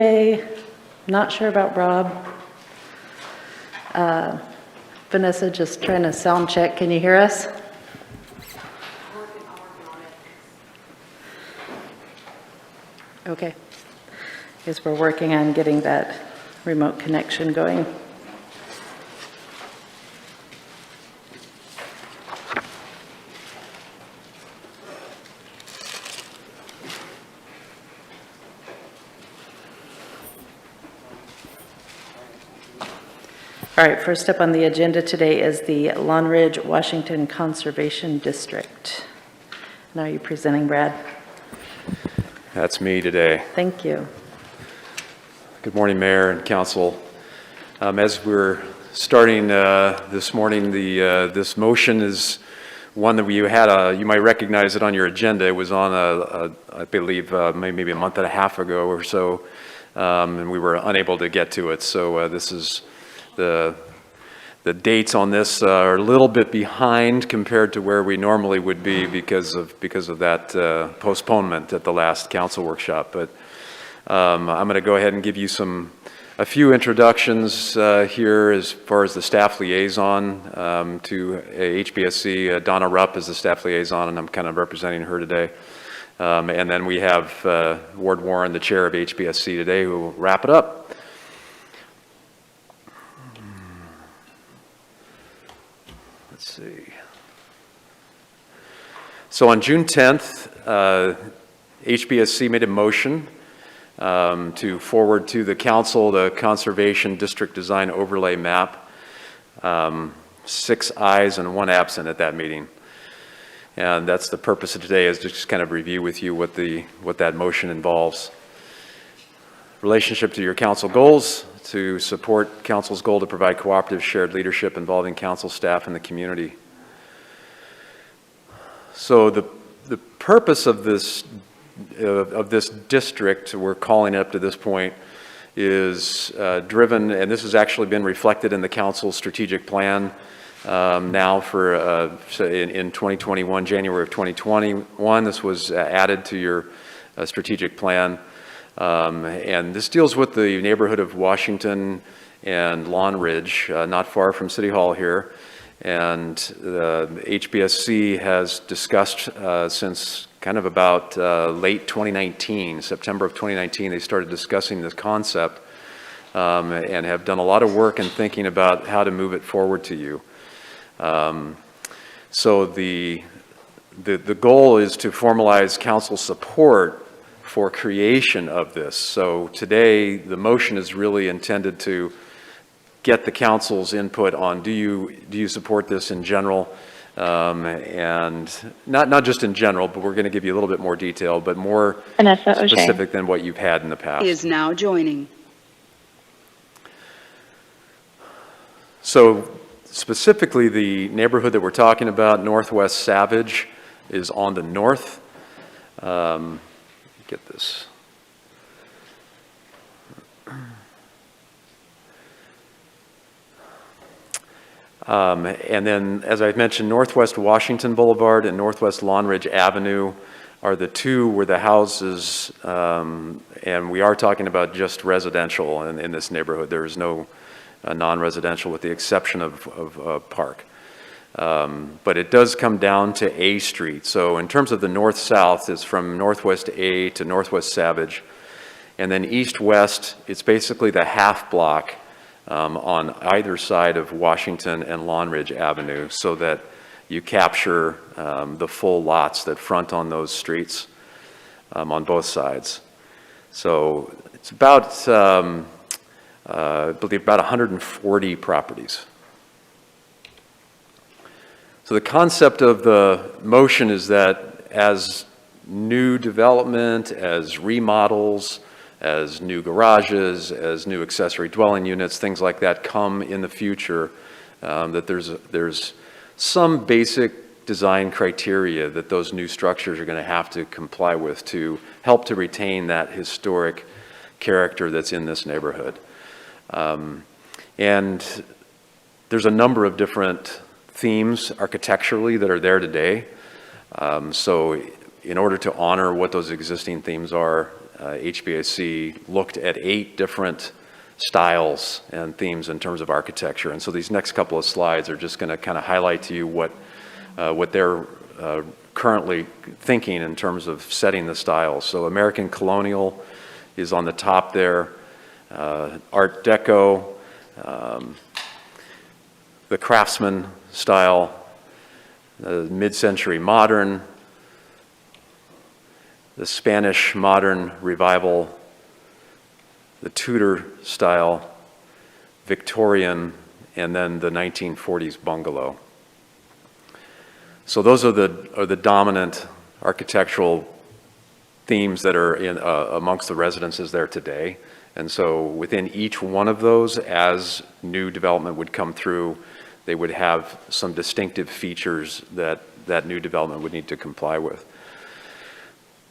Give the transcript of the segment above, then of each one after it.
Okay, not sure about Rob. Vanessa, just trying to sound check. Can you hear us? Okay. Guess we're working on getting that remote connection going. All right, first up on the agenda today is the Long Ridge, Washington Conservation District. Now you're presenting, Brad. That's me today. Thank you. Good morning, Mayor and Council. As we're starting this morning, this motion is one that you had. You might recognize it on your agenda. It was on, I believe, maybe a month and a half ago or so, and we were unable to get to it. So this is the dates on this are a little bit behind compared to where we normally would be because of that postponement at the last council workshop. But I'm going to go ahead and give you a few introductions here as far as the staff liaison to HBSC. Donna Rupp is the staff liaison, and I'm kind of representing her today. And then we have Ward Warren, the chair of HBSC today, who will wrap it up. Let's see. So on June 10th, HBSC made a motion to forward to the council the Conservation District Design Overlay Map. 6 ayes and 1 absent at that meeting. And that's the purpose of today, is to just kind of review with you what that motion involves. Relationship to your council goals: to support council's goal to provide cooperative shared leadership involving council staff and the community. So the purpose of this district, we're calling it up to this point, is driven, and this has actually been reflected in the council's strategic plan now for in 2021, January of 2021. This was added to your strategic plan. And this deals with the neighborhood of Washington and Long Ridge, not far from City Hall here. And HBSC has discussed since kind of about late 2019, September of 2019, they started discussing this concept and have done a lot of work in thinking about how to move it forward to you. So the goal is to formalize council support for creation of this. So today, the motion is really intended to get the council's input on, do you support this in general? And not just in general, but we're going to give you a little bit more detail, but more specific than what you've had in the past. Is now joining. So specifically, the neighborhood that we're talking about, Northwest Savage, is on the north. Get this. And then, as I mentioned, Northwest Washington Boulevard and Northwest Long Ridge Avenue are the two where the houses, and we are talking about just residential in this neighborhood. There is no non-residential with the exception of Park. But it does come down to A Street. So in terms of the north-south, it's from Northwest A to Northwest Savage. And then east-west, it's basically the half block on either side of Washington and Long Ridge Avenue, so that you capture the full lots that front on those streets on both sides. So it's about, I believe, about 140 properties. So the concept of the motion is that as new development, as remodels, as new garages, as new accessory dwelling units, things like that come in the future, that there's some basic design criteria that those new structures are going to have to comply with to help to retain that historic character that's in this neighborhood. And there's a number of different themes architecturally that are there today. So in order to honor what those existing themes are, HBAC looked at 8 different styles and themes in terms of architecture. And so these next couple of slides are just going to kind of highlight to you what they're currently thinking in terms of setting the styles. So American Colonial is on the top there, Art Deco, the Craftsman style, the mid-century modern, the Spanish modern revival, the Tudor style, Victorian, and then the 1940s bungalow. So those are the dominant architectural themes that are in amongst the residences there today. And so within each one of those, as new development would come through, they would have some distinctive features that that new development would need to comply with.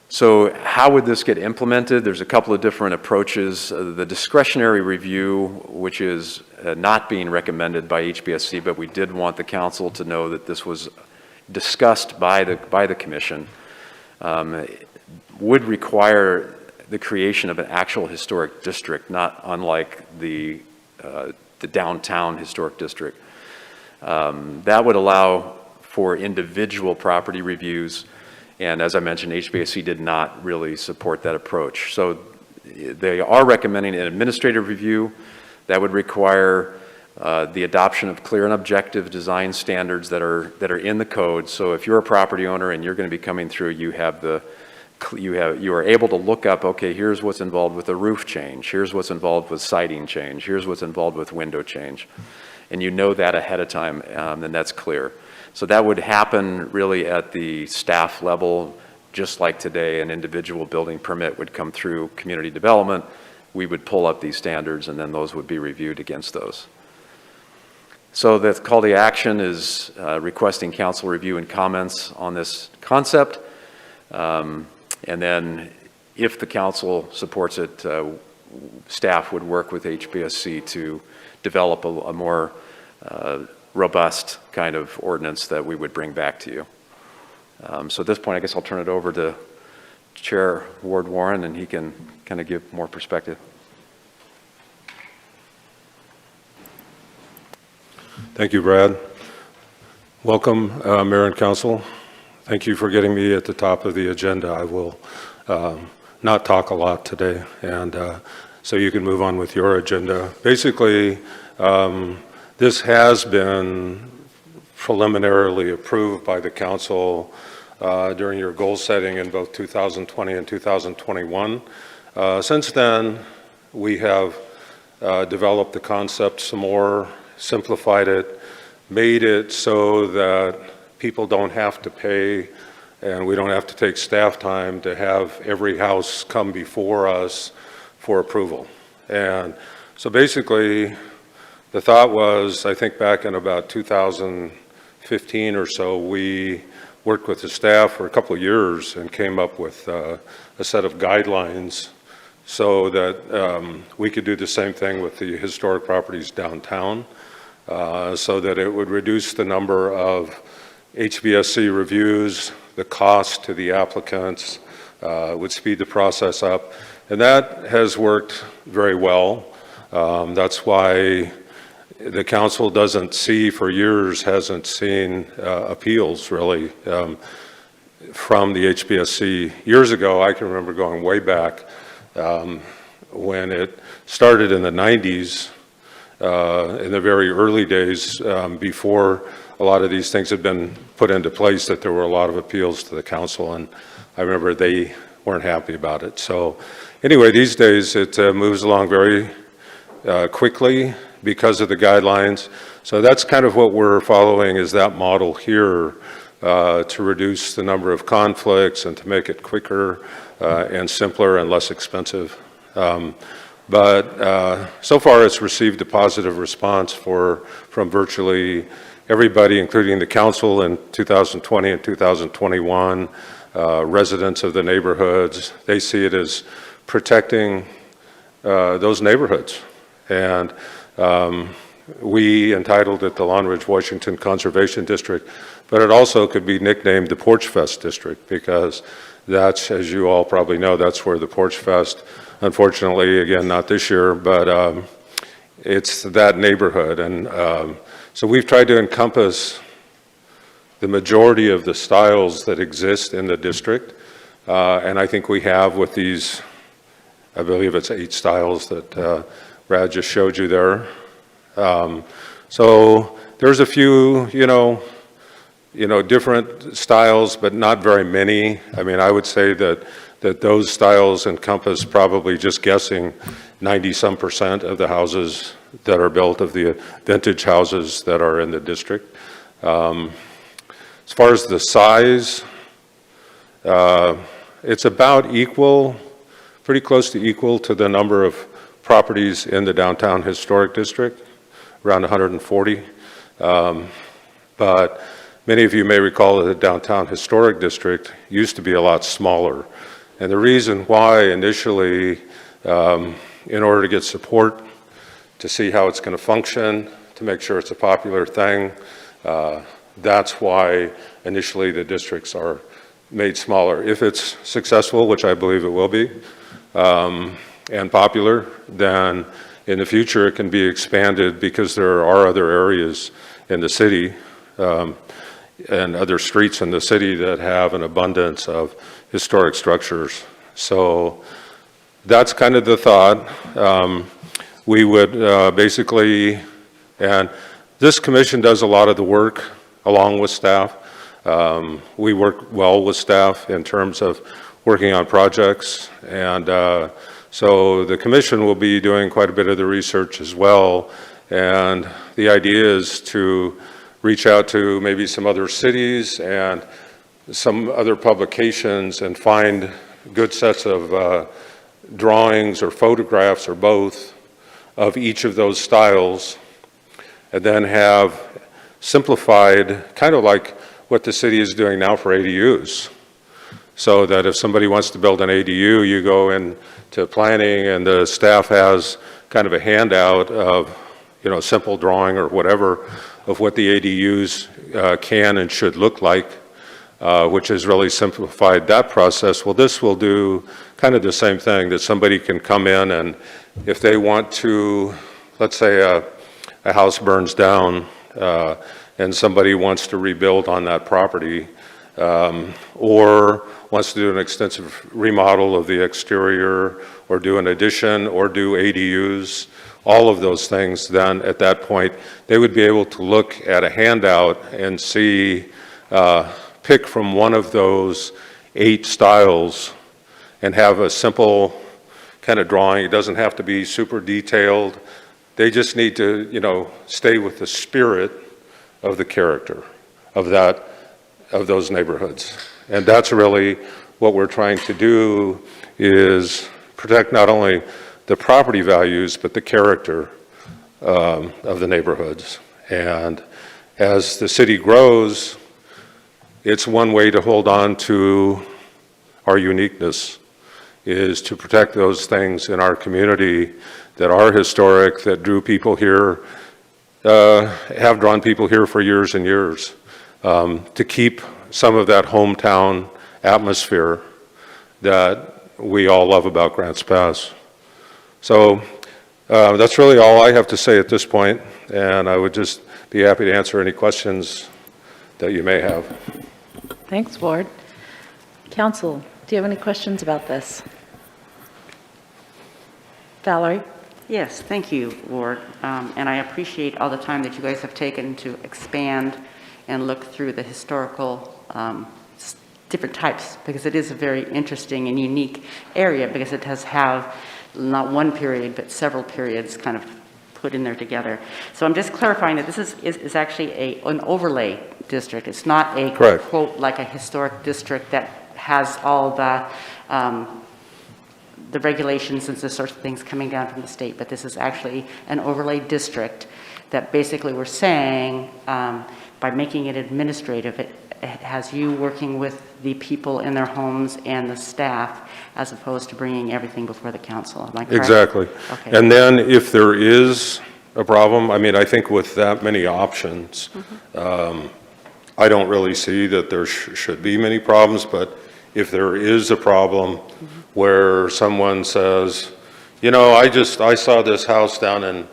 So how would this get implemented? There's a couple of different approaches. The discretionary review, which is not being recommended by HBSC, but we did want the council to know that this was discussed by the commission, would require the creation of an actual historic district, not unlike the downtown historic district. That would allow for individual property reviews, and as I mentioned, HBAC did not really support that approach. So they are recommending an administrative review that would require the adoption of clear and objective design standards that are in the code. So if you're a property owner and you're going to be coming through, you are able to look up, okay, here's what's involved with a roof change, here's what's involved with siding change, here's what's involved with window change, and you know that ahead of time, and that's clear. So that would happen really at the staff level, just like today. An individual building permit would come through community development. We would pull up these standards, and then those would be reviewed against those. So the call to action is requesting council review and comments on this concept. And then if the council supports it, staff would work with HBSC to develop a more robust kind of ordinance that we would bring back to you. So at this point, I guess I'll turn it over to Chair Ward Warren, and he can kind of give more perspective. Thank you, Brad. Welcome, Mayor and Council. Thank you for getting me at the top of the agenda. I will not talk a lot today, and so you can move on with your agenda. Basically, this has been preliminarily approved by the council during your goal setting in both 2020 and 2021. Since then, we have developed the concept some more, simplified it, made it so that people don't have to pay and we don't have to take staff time to have every house come before us for approval. And so basically, the thought was, I think back in about 2015 or so, we worked with the staff for a couple of years and came up with a set of guidelines so that we could do the same thing with the historic properties downtown, so that it would reduce the number of HBSC reviews, the cost to the applicants, would speed the process up. And that has worked very well. That's why the council doesn't see, for years, hasn't seen appeals really from the HBSC. Years ago, I can remember going way back when it started in the 90s, in the very early days, before a lot of these things had been put into place, that there were a lot of appeals to the council, and I remember they weren't happy about it. So anyway, these days it moves along very quickly because of the guidelines. So that's kind of what we're following, is that model here, to reduce the number of conflicts and to make it quicker and simpler and less expensive. But so far it's received a positive response from virtually everybody, including the council in 2020 and 2021, residents of the neighborhoods. They see it as protecting those neighborhoods. And we entitled it the Long Ridge Washington Conservation District, but it also could be nicknamed the Porch Fest District because that's, as you all probably know, that's where the Porch Fest, unfortunately, again, not this year, but it's that neighborhood. And so we've tried to encompass the majority of the styles that exist in the district. And I think we have with these, I believe it's 8 styles that Brad just showed you there. So there's a few, different styles, but not very many. I mean, I would say that those styles encompass, probably just guessing, 90-some% of the houses that are built, of the vintage houses that are in the district. As far as the size, it's about equal, pretty close to equal to the number of properties in the downtown historic district, around 140. But many of you may recall that the downtown historic district used to be a lot smaller. And the reason why initially, in order to get support, to see how it's going to function, to make sure it's a popular thing, that's why initially the districts are made smaller. If it's successful, which I believe it will be, and popular, then in the future it can be expanded because there are other areas in the city and other streets in the city that have an abundance of historic structures. So that's kind of the thought. We would basically, and this commission does a lot of the work along with staff. We work well with staff in terms of working on projects, and so the commission will be doing quite a bit of the research as well, and the idea is to reach out to maybe some other cities and some other publications and find good sets of drawings or photographs or both of each of those styles, and then have simplified, kind of like what the city is doing now for ADUs. So that if somebody wants to build an ADU, you go into planning and the staff has kind of a handout of, simple drawing or whatever of what the ADUs can and should look like, which has really simplified that process. Well, this will do kind of the same thing, that somebody can come in and if they want to, let's say a house burns down and somebody wants to rebuild on that property, or wants to do an extensive remodel of the exterior, or do an addition, or do ADUs, all of those things, then at that point, they would be able to look at a handout and see, pick from one of those 8 styles and have a simple kind of drawing. It doesn't have to be super detailed. They just need to, stay with the spirit of the character of those neighborhoods. And that's really what we're trying to do, is protect not only the property values, but the character of the neighborhoods. And as the city grows, it's one way to hold on to our uniqueness, is to protect those things in our community that are historic, that drew people here, have drawn people here for years and years, to keep some of that hometown atmosphere that we all love about Grants Pass. So that's really all I have to say at this point, and I would just be happy to answer any questions that you may have. Thanks, Ward. Council, do you have any questions about this? Valerie? Yes, thank you, Ward. And I appreciate all the time that you guys have taken to expand and look through the historical different types, because it is a very interesting and unique area, because it does have not one period, but several periods kind of put in there together. So I'm just clarifying that this is actually an overlay district. It's not a, Correct. quote, like a historic district that has all the regulations and the sorts of things coming down from the state, but this is actually an overlay district that basically we're saying, by making it administrative, it has you working with the people in their homes and the staff, as opposed to bringing everything before the council. Am I correct? Exactly. Okay. And then if there is a problem. I mean, I think with that many options, I don't really see that there should be many problems, but if there is a problem where someone says, you know, I saw this house down in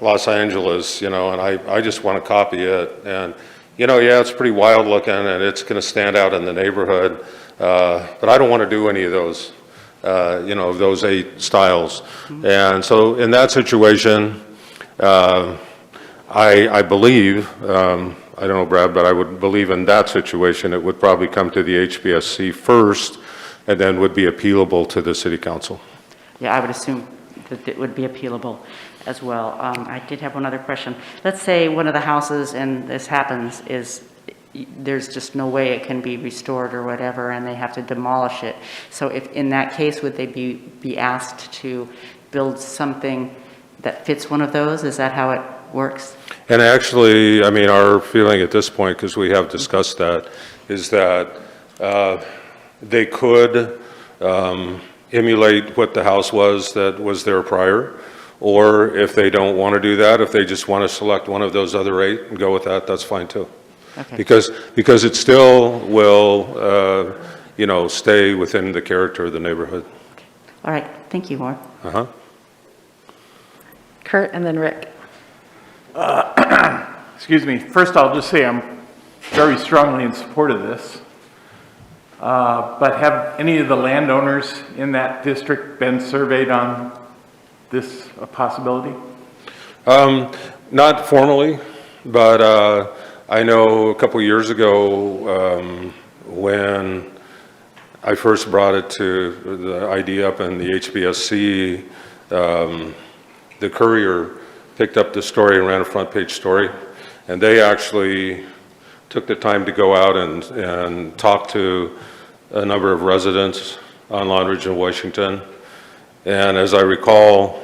Los Angeles, you know, and I just want to copy it, and, you know, yeah, it's pretty wild looking and it's going to stand out in the neighborhood, but I don't want to do any of those, you know, those 8 styles. And so in that situation, I believe, I don't know, Brad, but I would believe in that situation, it would probably come to the HPSC first and then would be appealable to the city council. Yeah, I would assume that it would be appealable as well. I did have one other question. Let's say one of the houses, and this happens, is there's just no way it can be restored or whatever, and they have to demolish it. So if in that case, would they be asked to build something that fits one of those? Is that how it works? And actually, I mean, our feeling at this point, because we have discussed that, is that they could emulate what the house was that was there prior, or if they don't want to do that, if they just want to select one of those other 8 and go with that, that's fine too. Okay. Because it still will, you know, stay within the character of the neighborhood. All right, thank you, Ward. Uh-huh. Kurt and then Rick. Excuse me. First, I'll just say I'm very strongly in support of this. But have any of the landowners in that district been surveyed on this possibility? Not formally, but I know a couple years ago when I first brought it to the idea up in the HBSC, the Courier picked up the story and ran a front page story, and they actually took the time to go out and talk to a number of residents on Long Ridge and Washington. And as I recall,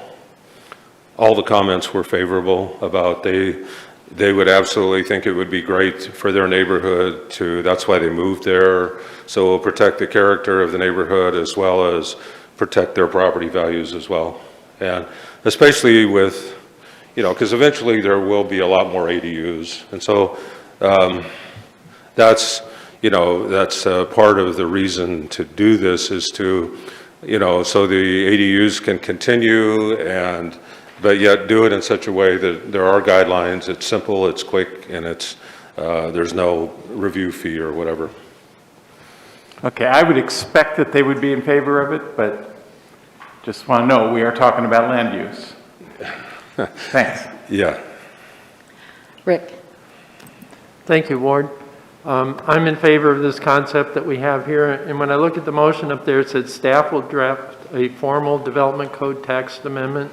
all the comments were favorable about they would absolutely think it would be great for their neighborhood to, that's why they moved there. So it'll protect the character of the neighborhood as well as protect their property values as well. And especially with, you know, because eventually there will be a lot more ADUs. And so that's, you know, that's part of the reason to do this is to, you know, so the ADUs can continue and, but yet do it in such a way that there are guidelines, it's simple, it's quick, and it's, there's no review fee or whatever. Okay, I would expect that they would be in favor of it, but just want to know, we are talking about land use. Thanks. Yeah. Rick. Thank you, Ward. I'm in favor of this concept that we have here, and when I look at the motion up there, it said staff will draft a formal development code text amendment.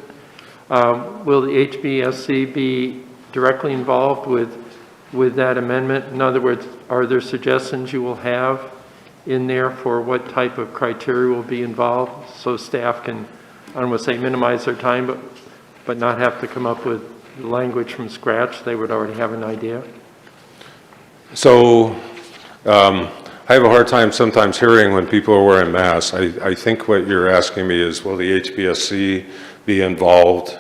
Will the HBSC be directly involved with that amendment? In other words, are there suggestions you will have in there for what type of criteria will be involved so staff can, I don't want to say minimize their time, but not have to come up with language from scratch? They would already have an idea. So I have a hard time sometimes hearing when people are wearing masks. I think what you're asking me is, will the HBSC be involved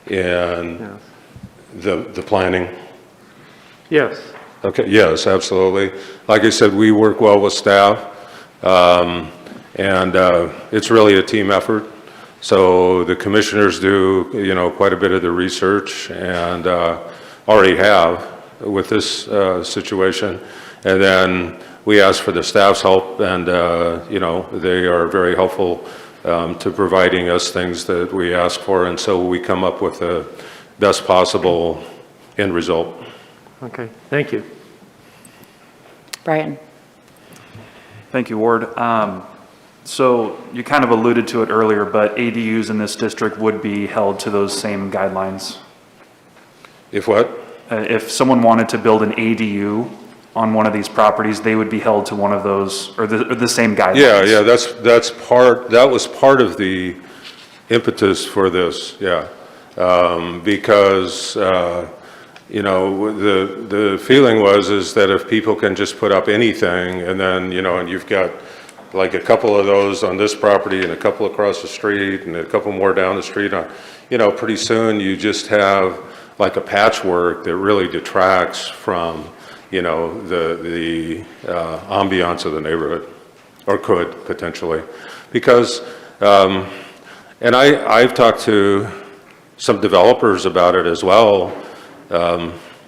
in the planning? Yes. Okay, yes, absolutely. Like I said, we work well with staff, and it's really a team effort. So the commissioners do, you know, quite a bit of the research and already have with this situation. And then we ask for the staff's help, and, you know, they are very helpful to providing us things that we ask for, and so we come up with the best possible end result. Okay, thank you. Brian. Thank you, Ward. So you kind of alluded to it earlier, but ADUs in this district would be held to those same guidelines. If what? If someone wanted to build an ADU on one of these properties, they would be held to one of those, or the same guidelines. Yeah, that was part of the impetus for this, yeah. Because, you know, the feeling is that if people can just put up anything and then, you know, and you've got like a couple of those on this property and a couple across the street and a couple more down the street, you know, pretty soon you just have like a patchwork that really detracts from, you know, the ambiance of the neighborhood, or could potentially. Because, and I've talked to some developers about it as well,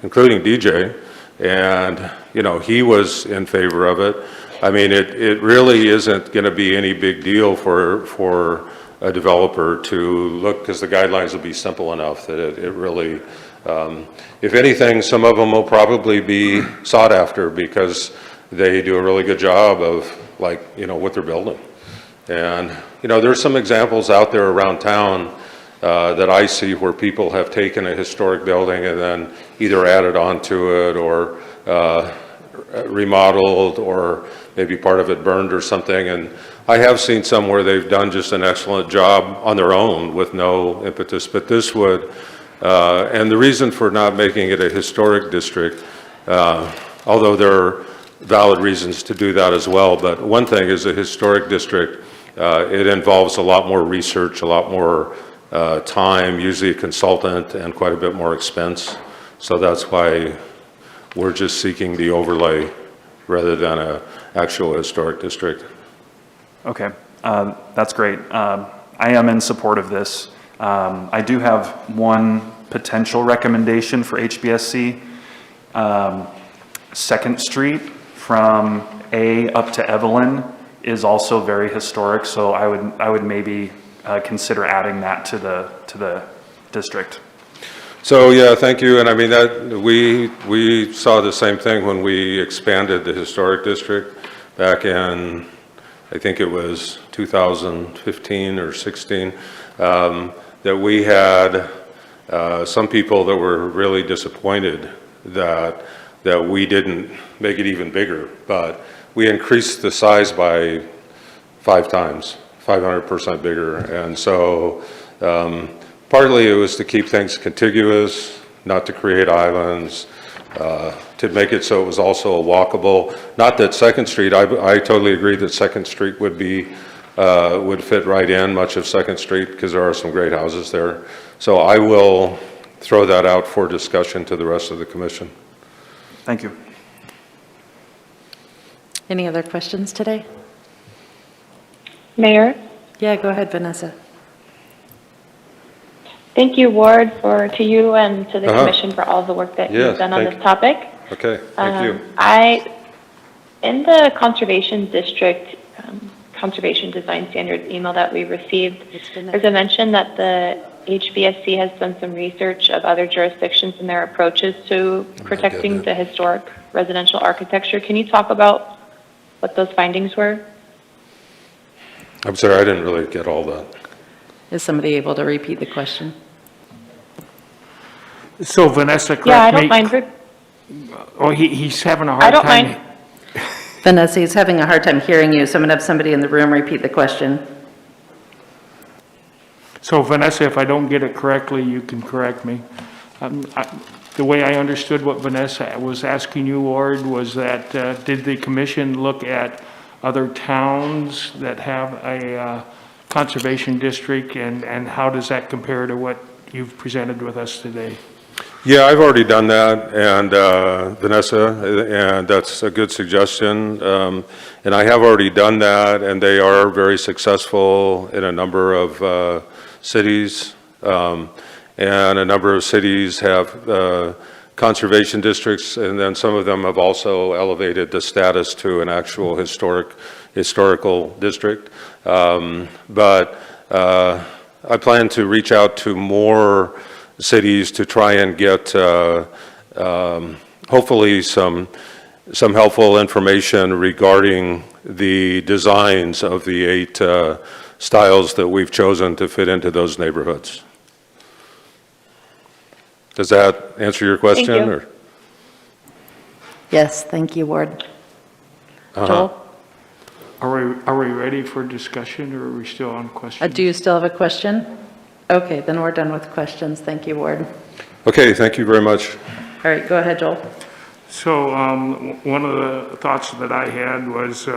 including DJ, and, you know, he was in favor of it. I mean, it really isn't going to be any big deal for a developer to look, because the guidelines will be simple enough that it really, if anything, some of them will probably be sought after because they do a really good job of, like, you know, what they're building. And, you know, there's some examples out there around town that I see where people have taken a historic building and then either added onto it or remodeled, or maybe part of it burned or something. And I have seen some where they've done just an excellent job on their own with no impetus, but this would, and the reason for not making it a historic district, although there are valid reasons to do that as well, but one thing is a historic district, it involves a lot more research, a lot more time, usually a consultant, and quite a bit more expense. So that's why we're just seeking the overlay rather than an actual historic district. Okay, that's great. I am in support of this. I do have one potential recommendation for HBSC. 2nd Street from A up to Evelyn is also very historic, so I would maybe consider adding that to the district. So yeah, thank you. And I mean that we saw the same thing when we expanded the historic district back in, I think it was 2015 or 16, that we had some people that were really disappointed that we didn't make it even bigger, but we increased the size by 5 times, 500% bigger. And so partly it was to keep things contiguous, not to create islands, to make it so it was also walkable. Not that 2nd Street, I totally agree that 2nd Street would fit right in much of 2nd Street because there are some great houses there. So I will throw that out for discussion to the rest of the commission. Thank you. Any other questions today? Mayor, Yeah, go ahead, Vanessa. thank you, Ward, to you and to the commission for all the work that Yes, you've done on thank this topic. Okay, thank you. In the conservation district, conservation design standards email that we received, there's a mention that the HBSC has done some research of other jurisdictions and their approaches to protecting the historic residential architecture. Can you talk about what those findings were? I'm sorry, I didn't really get all that. Is somebody able to repeat the question? So Vanessa, correct me. Yeah, I don't mind. Oh, he's having a hard I time. don't mind. Vanessa, he's having a hard time hearing you, so I'm going to have somebody in the room repeat the question. So Vanessa, if I don't get it correctly, you can correct me. The way I understood what Vanessa was asking you, Ward, was that did the commission look at other towns that have a conservation district, and how does that compare to what you've presented with us today? Yeah, I've already done that, and Vanessa, and that's a good suggestion. And I have already done that, and they are very successful in a number of cities. And a number of cities have conservation districts, and then some of them have also elevated the status to an actual historical district. But I plan to reach out to more cities to try and get hopefully some helpful information regarding the designs of the 8 styles that we've chosen to fit into those neighborhoods. Does that answer your question? Thank you. Or? Yes, thank you, Ward. Joel? Are we ready for discussion, or are we still on questions? Do you still have a question? Okay, then we're done with questions. Thank you, Ward. Okay, thank you very much. All right, go ahead, Joel. So one of the thoughts that I had was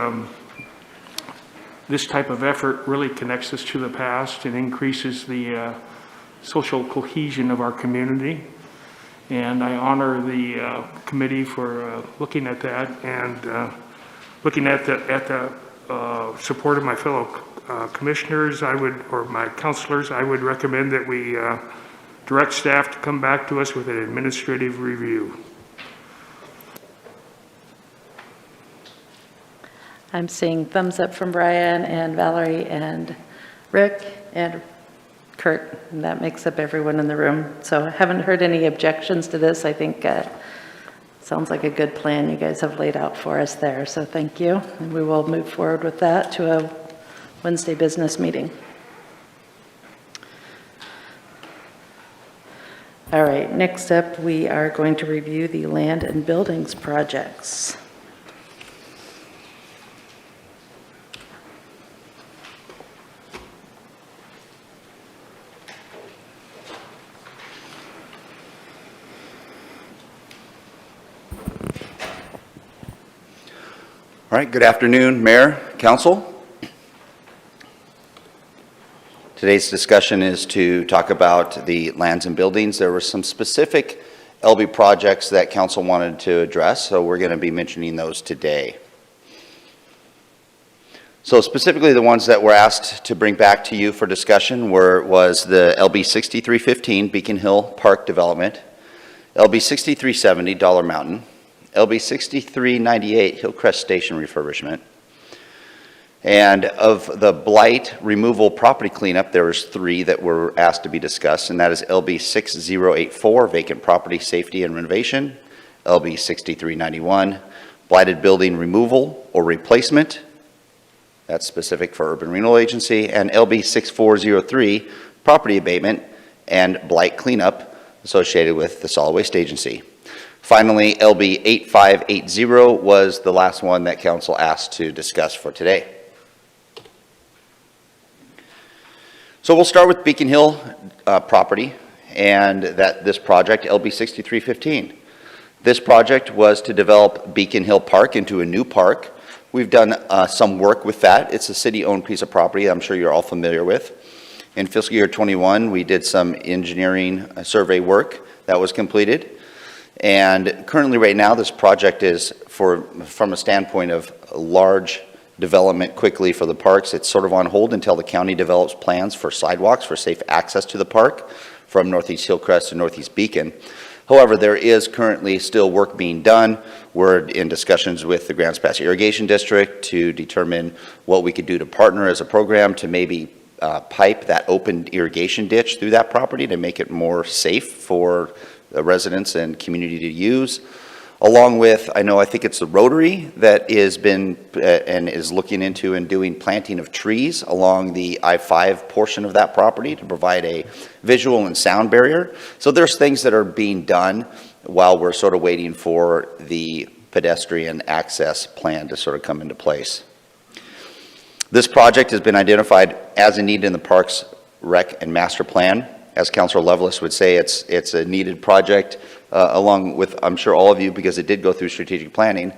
this type of effort really connects us to the past and increases the social cohesion of our community. And I honor the committee for looking at that and looking at the support of my fellow commissioners. Or my counselors, I would recommend that we direct staff to come back to us with an administrative review. I'm seeing thumbs up from Brian and Valerie and Rick and Kurt, and that makes up everyone in the room. So I haven't heard any objections to this. I think sounds like a good plan you guys have laid out for us there. So thank you. And we will move forward with that to a Wednesday business meeting. All right, next up, we are going to review the land and buildings projects. All right, good afternoon, Mayor, Council. Today's discussion is to talk about the lands and buildings. There were some specific LB projects that Council wanted to address, so we're going to be mentioning those today. So specifically the ones that were asked to bring back to you for discussion was the LB 6315 Beacon Hill Park Development, LB 6370 Dollar Mountain, LB 6398 Hillcrest Station refurbishment. And of the blight removal property cleanup, there was 3 that were asked to be discussed, and that is LB 6084 vacant property safety and renovation, LB 6391 blighted building removal or replacement, that's specific for Urban Renewal Agency, and LB 6403 property abatement and blight cleanup associated with the Solid Waste Agency. Finally, LB 8580 was the last one that Council asked to discuss for today. So we'll start with Beacon Hill property and this project, LB 6315. This project was to develop Beacon Hill Park into a new park. We've done some work with that. It's a city-owned piece of property I'm sure you're all familiar with. In fiscal year 21, we did some engineering survey work that was completed. And currently right now, this project is from a standpoint of large development quickly for the parks, it's sort of on hold until the county develops plans for sidewalks for safe access to the park from Northeast Hillcrest to Northeast Beacon. However, there is currently still work being done. We're in discussions with the Grants Pass Irrigation District to determine what we could do to partner as a program to maybe pipe that open irrigation ditch through that property to make it more safe for the residents and community to use. Along with, I think it's the Rotary that has been and is looking into and doing planting of trees along the I-5 portion of that property to provide a visual and sound barrier. So there's things that are being done while we're sort of waiting for the pedestrian access plan to sort of come into place. This project has been identified as a need in the Parks Rec and Master Plan. As Councilor Lovelace would say, it's a needed project along with, I'm sure, all of you, because it did go through strategic planning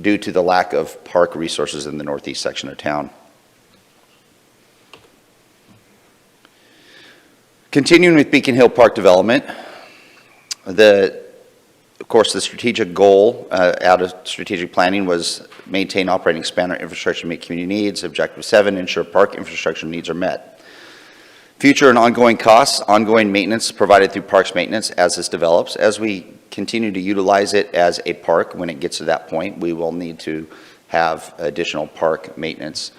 due to the lack of park resources in the northeast section of town. Continuing with Beacon Hill Park development, of course, the strategic goal out of strategic planning was maintain, operate, and expand our infrastructure to meet community needs. Objective 7, ensure park infrastructure needs are met. Future and ongoing costs, ongoing maintenance provided through parks maintenance as this develops. As we continue to utilize it as a park, when it gets to that point, we will need to have additional park maintenance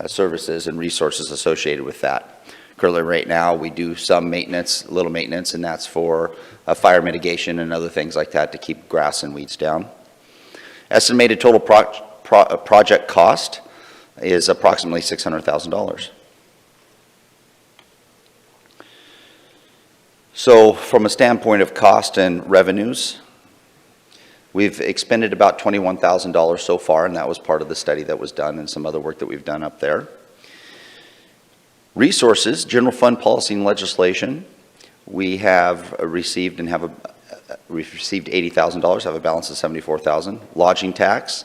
services and resources associated with that. Currently right now, we do some maintenance, little maintenance, and that's for fire mitigation and other things like that to keep grass and weeds down. Estimated total project cost is approximately $600,000. So from a standpoint of cost and revenues, we've expended about $21,000 so far, and that was part of the study that was done and some other work that we've done up there. Resources, general fund policy and legislation, we have received and received $80,000, have a balance of $74,000. Lodging tax,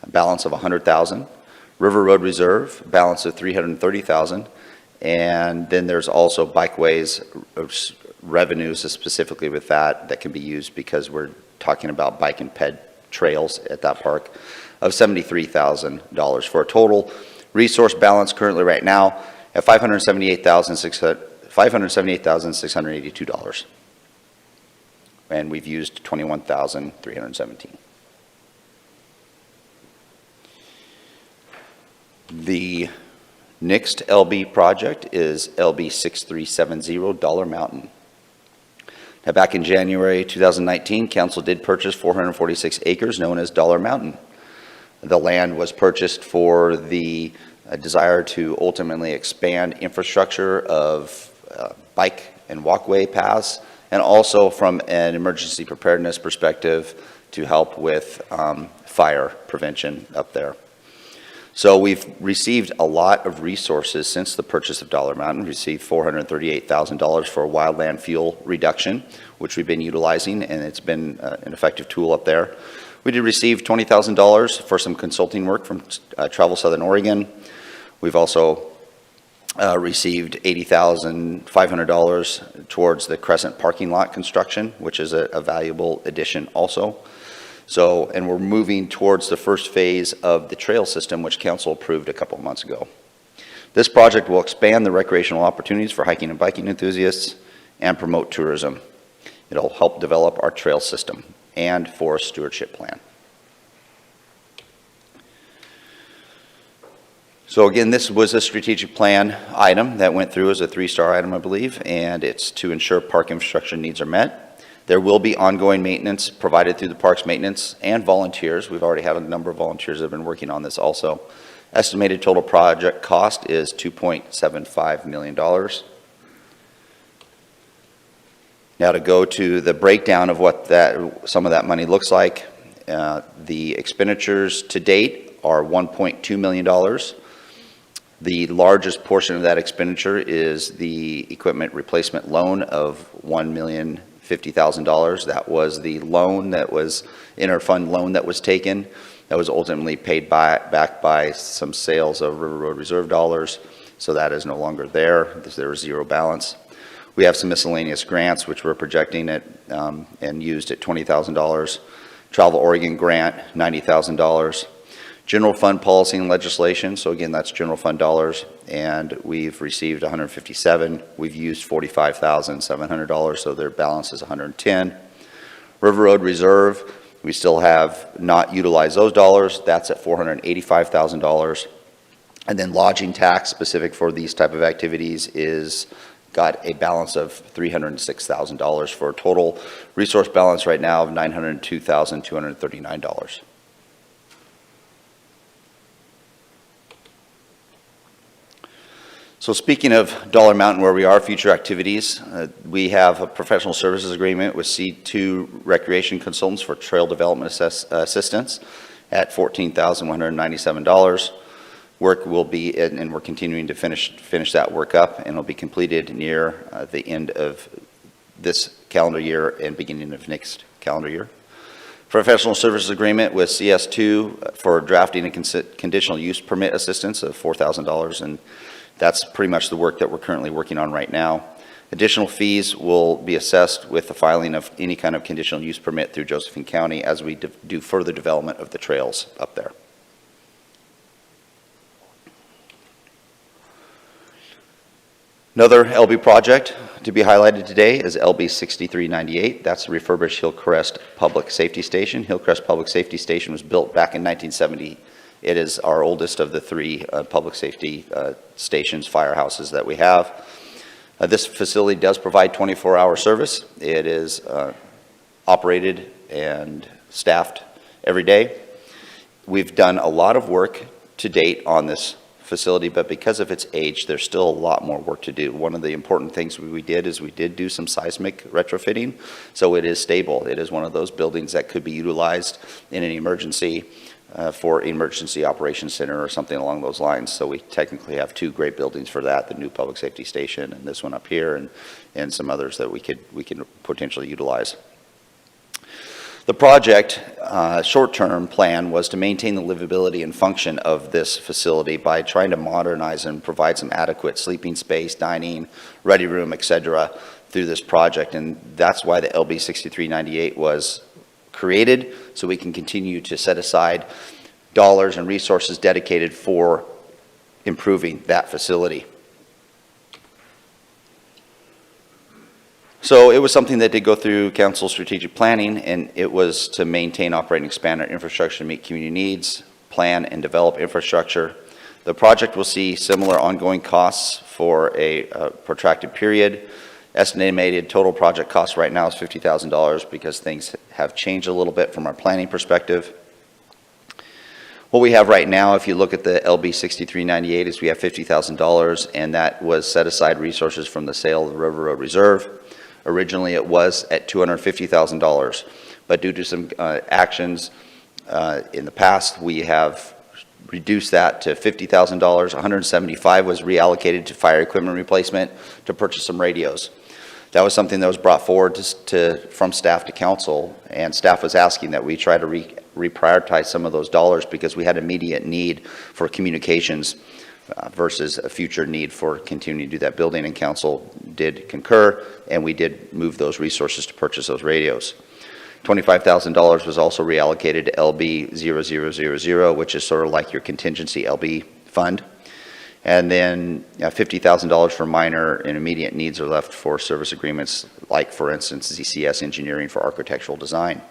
a balance of $100,000. River Road Reserve, balance of $330,000. And then there's also bikeways revenues specifically with that can be used because we're talking about bike and ped trails at that park of $73,000 for a total resource balance currently right now at $578,682. And we've used $21,317. The next LB project is LB 6370 Dollar Mountain. Now, back in January 2019, council did purchase 446 acres known as Dollar Mountain. The land was purchased for the desire to ultimately expand infrastructure of bike and walkway paths, and also from an emergency preparedness perspective to help with fire prevention up there. So we've received a lot of resources since the purchase of Dollar Mountain. We received $438,000 for a wildland fuel reduction, which we've been utilizing, and it's been an effective tool up there. We did receive $20,000 for some consulting work from Travel Southern Oregon. We've also received $80,500 towards the Crescent parking lot construction, which is a valuable addition also. So, and we're moving towards the first phase of the trail system, which council approved a couple of months ago. This project will expand the recreational opportunities for hiking and biking enthusiasts and promote tourism. It'll help develop our trail system and forest stewardship plan. So again, this was a strategic plan item that went through as a 3-star item, I believe, and it's to ensure park infrastructure needs are met. There will be ongoing maintenance provided through the park's maintenance and volunteers. We've already had a number of volunteers that have been working on this also. Estimated total project cost is $2.75 million. Now to go to the breakdown of what some of that money looks like. The expenditures to date are $1.2 million. The largest portion of that expenditure is the equipment replacement loan of $1,050,000. That was the loan that was interfund loan that was taken. That was ultimately paid back by some sales of River Road Reserve dollars. So that is no longer there. There was zero balance. We have some miscellaneous grants, which we're projecting at and used at $20,000. Travel Oregon grant, $90,000. General fund policy and legislation, so again, that's general fund dollars, and we've received 157. We've used $45,700, so their balance is 110. River Road Reserve, we still have not utilized those dollars. That's at $485,000. And then lodging tax specific for these type of activities is got a balance of $306,000 for a total resource balance right now of $902,239. So speaking of Dollar Mountain, where we are, future activities, we have a professional services agreement with C2 Recreation Consultants for trail development assistance at $14,197. Work will be, and we're continuing to finish that work up, and it'll be completed near the end of this calendar year and beginning of next calendar year. Professional services agreement with CS2 for drafting a conditional use permit assistance of $4,000, and that's pretty much the work that we're currently working on right now. Additional fees will be assessed with the filing of any kind of conditional use permit through Josephine County as we do further development of the trails up there. Another LB project to be highlighted today is LB 6398. That's the refurbished Hillcrest Public Safety Station. Hillcrest Public Safety Station was built back in 1970. It is our oldest of the 3 public safety stations, firehouses that we have. This facility does provide 24-hour service. It is operated and staffed every day. We've done a lot of work to date on this facility, but because of its age, there's still a lot more work to do. One of the important things we did is we did do some seismic retrofitting, so it is stable. It is one of those buildings that could be utilized in an emergency for Emergency Operations Center or something along those lines. So we technically have 2 great buildings for that, the new public safety station and this one up here, and some others that we can potentially utilize. The project, short-term plan was to maintain the livability and function of this facility by trying to modernize and provide some adequate sleeping space, dining, ready room, et cetera, through this project. And that's why the LB 6398 was created, so we can continue to set aside dollars and resources dedicated for improving that facility. So it was something that did go through council strategic planning, and it was to maintain, operate, and expand our infrastructure to meet community needs, plan and develop infrastructure. The project will see similar ongoing costs for a protracted period. Estimated total project cost right now is $50,000 because things have changed a little bit from our planning perspective. What we have right now, if you look at the LB 6398, is we have $50,000, and that was set aside resources from the sale of the River Road Reserve. Originally, it was at $250,000, but due to some actions in the past, we have reduced that to $50,000. $175,000 was reallocated to fire equipment replacement to purchase some radios. That was something that was brought forward from staff to council, and staff was asking that we try to reprioritize some of those dollars because we had immediate need for communications versus a future need for continuing to do that building, and council did concur, and we did move those resources to purchase those radios. $25,000 was also reallocated to LB 0000, which is sort of like your contingency LB fund. And then $50,000 for minor and immediate needs are left for service agreements, like, for instance, ZCS engineering for architectural design.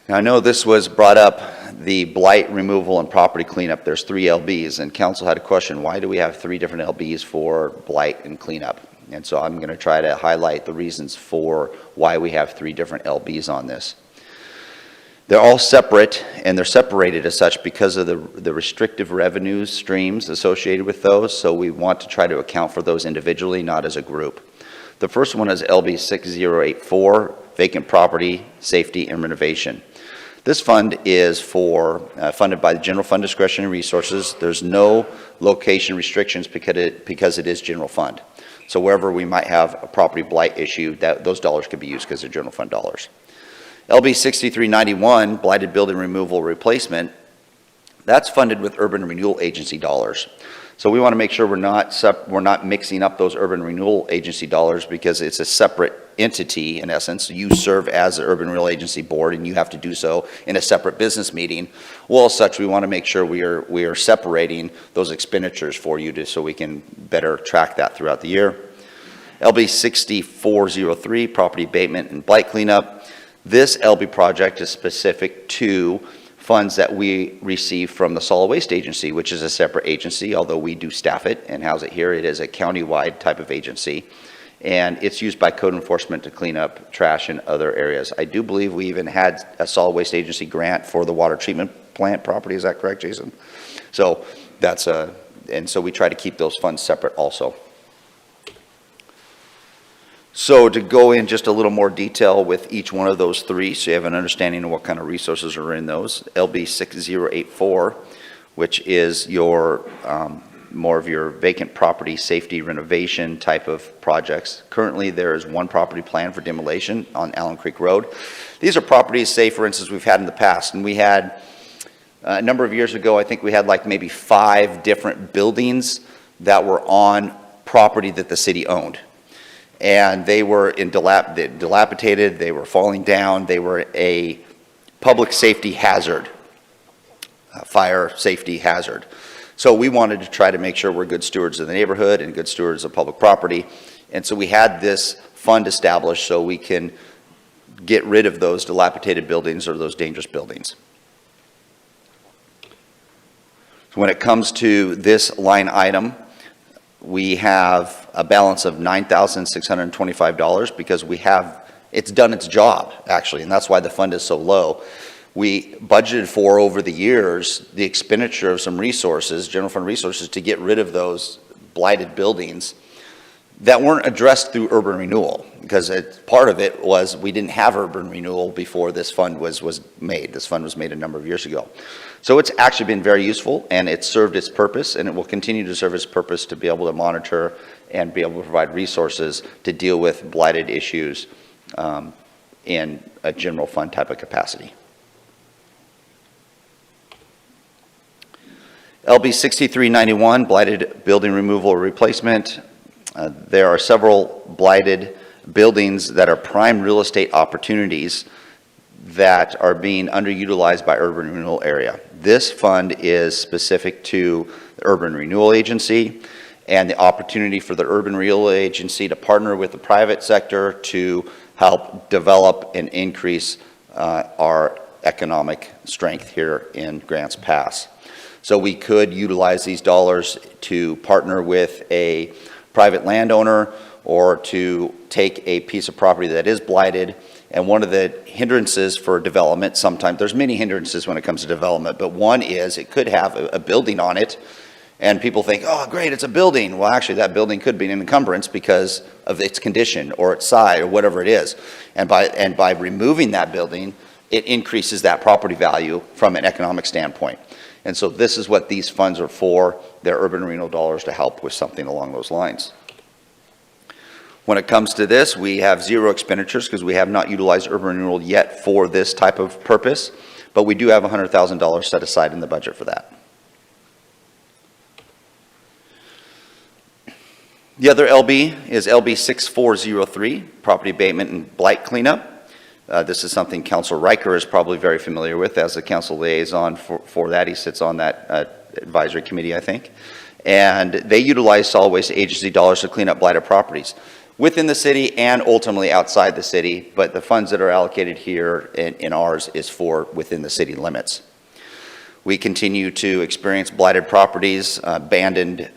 Now, I know this was brought up, the blight removal and property cleanup. There's 3 LBs, and council had a question, why do we have 3 different LBs for blight and cleanup? And so I'm going to try to highlight the reasons for why we have 3 different LBs on this. They're all separate, and they're separated as such because of the restrictive revenue streams associated with those, so we want to try to account for those individually, not as a group. The first one is LB 6084, Vacant Property, Safety, and Renovation. This fund is funded by the General Fund Discretionary Resources. There's no location restrictions because it is general fund. So wherever we might have a property blight issue, those dollars could be used because they're general fund dollars. LB 6391, Blighted Building Removal Replacement, that's funded with Urban Renewal Agency dollars. So we want to make sure we're not mixing up those Urban Renewal Agency dollars because it's a separate entity in essence. You serve as the Urban Renewal Agency board, and you have to do so in a separate business meeting. Well, as such, we want to make sure we are separating those expenditures for you so we can better track that throughout the year. LB 6403, Property Abatement and Blight Cleanup. This LB project is specific to funds that we receive from the Solid Waste Agency, which is a separate agency, although we do staff it and house it here. It is a county-wide type of agency, and it's used by code enforcement to clean up trash in other areas. I do believe we even had a Solid Waste Agency grant for the water treatment plant property. Is that correct, Jason? So that's and so we try to keep those funds separate also. So to go in just a little more detail with each one of those 3, so you have an understanding of what kind of resources are in those. LB 6084, which is your more of your vacant property safety renovation type of projects. Currently, there is 1 property plan for demolition on Allen Creek Road. These are properties, say for instance, we've had in the past, and we had a number of years ago, I think we had like maybe 5 different buildings that were on property that the city owned. And they were dilapidated, they were falling down, they were a public safety hazard, fire safety hazard. So we wanted to try to make sure we're good stewards of the neighborhood and good stewards of public property. And so we had this fund established so we can get rid of those dilapidated buildings or those dangerous buildings. So when it comes to this line item, we have a balance of $9,625 because it's done its job, actually, and that's why the fund is so low. We budgeted for, over the years, the expenditure of some resources, general fund resources, to get rid of those blighted buildings that weren't addressed through urban renewal. because part of it was we didn't have urban renewal before this fund was made. This fund was made a number of years ago. So it's actually been very useful, and it's served its purpose, and it will continue to serve its purpose to be able to monitor and be able to provide resources to deal with blighted issues in a general fund type of capacity. LB 6391, blighted building removal or replacement. There are several blighted buildings that are prime real estate opportunities that are being underutilized by urban renewal area. This fund is specific to the Urban Renewal Agency and the opportunity for the Urban Renewal Agency to partner with the private sector to help develop and increase our economic strength here in Grants Pass. So we could utilize these dollars to partner with a private landowner or to take a piece of property that is blighted. And one of the hindrances for development, sometimes there's many hindrances when it comes to development, but one is it could have a building on it, and people think, oh great, it's a building. Well, actually that building could be an encumbrance because of its condition or its size or whatever it is. And by removing that building, it increases that property value from an economic standpoint. And so this is what these funds are for. They're urban renewal dollars to help with something along those lines. When it comes to this, we have zero expenditures because we have not utilized urban renewal yet for this type of purpose, but we do have $100,000 set aside in the budget for that. The other LB is LB 6403, property abatement and blight cleanup. This is something Councilor Riker is probably very familiar with as the council liaison for that. He sits on that advisory committee, I think. And they utilize solid waste agency dollars to clean up blighted properties within the city and ultimately outside the city, but the funds that are allocated here in ours is for within the city limits. We continue to experience blighted properties, abandoned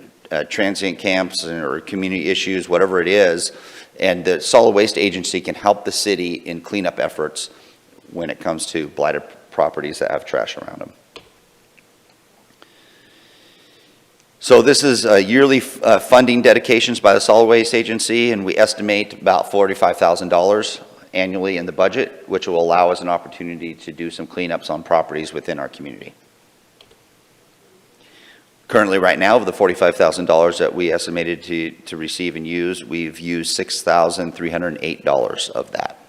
transient camps or community issues, whatever it is, and the solid waste agency can help the city in cleanup efforts when it comes to blighted properties that have trash around them. So this is yearly funding dedications by the solid waste agency, and we estimate about $45,000 annually in the budget, which will allow us an opportunity to do some cleanups on properties within our community. Currently, right now, of the $45,000 that we estimated to receive and use, we've used $6,308 of that.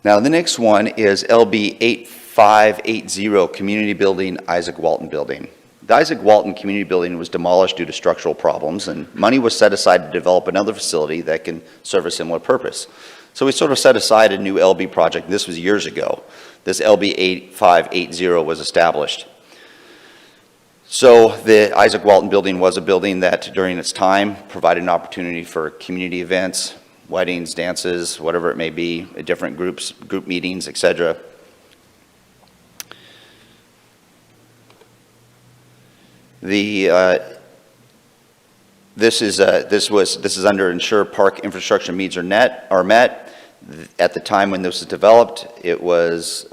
Now, the next one is LB 8580, Community Building, Isaac Walton Building. The Isaac Walton Community Building was demolished due to structural problems, and money was set aside to develop another facility that can serve a similar purpose. So we sort of set aside a new LB project. This was years ago. This LB 8580 was established. So the Isaac Walton Building was a building that during its time provided an opportunity for community events, weddings, dances, whatever it may be, different groups, group meetings, etc. This is under ensure park infrastructure needs are met. At the time when this was developed, it was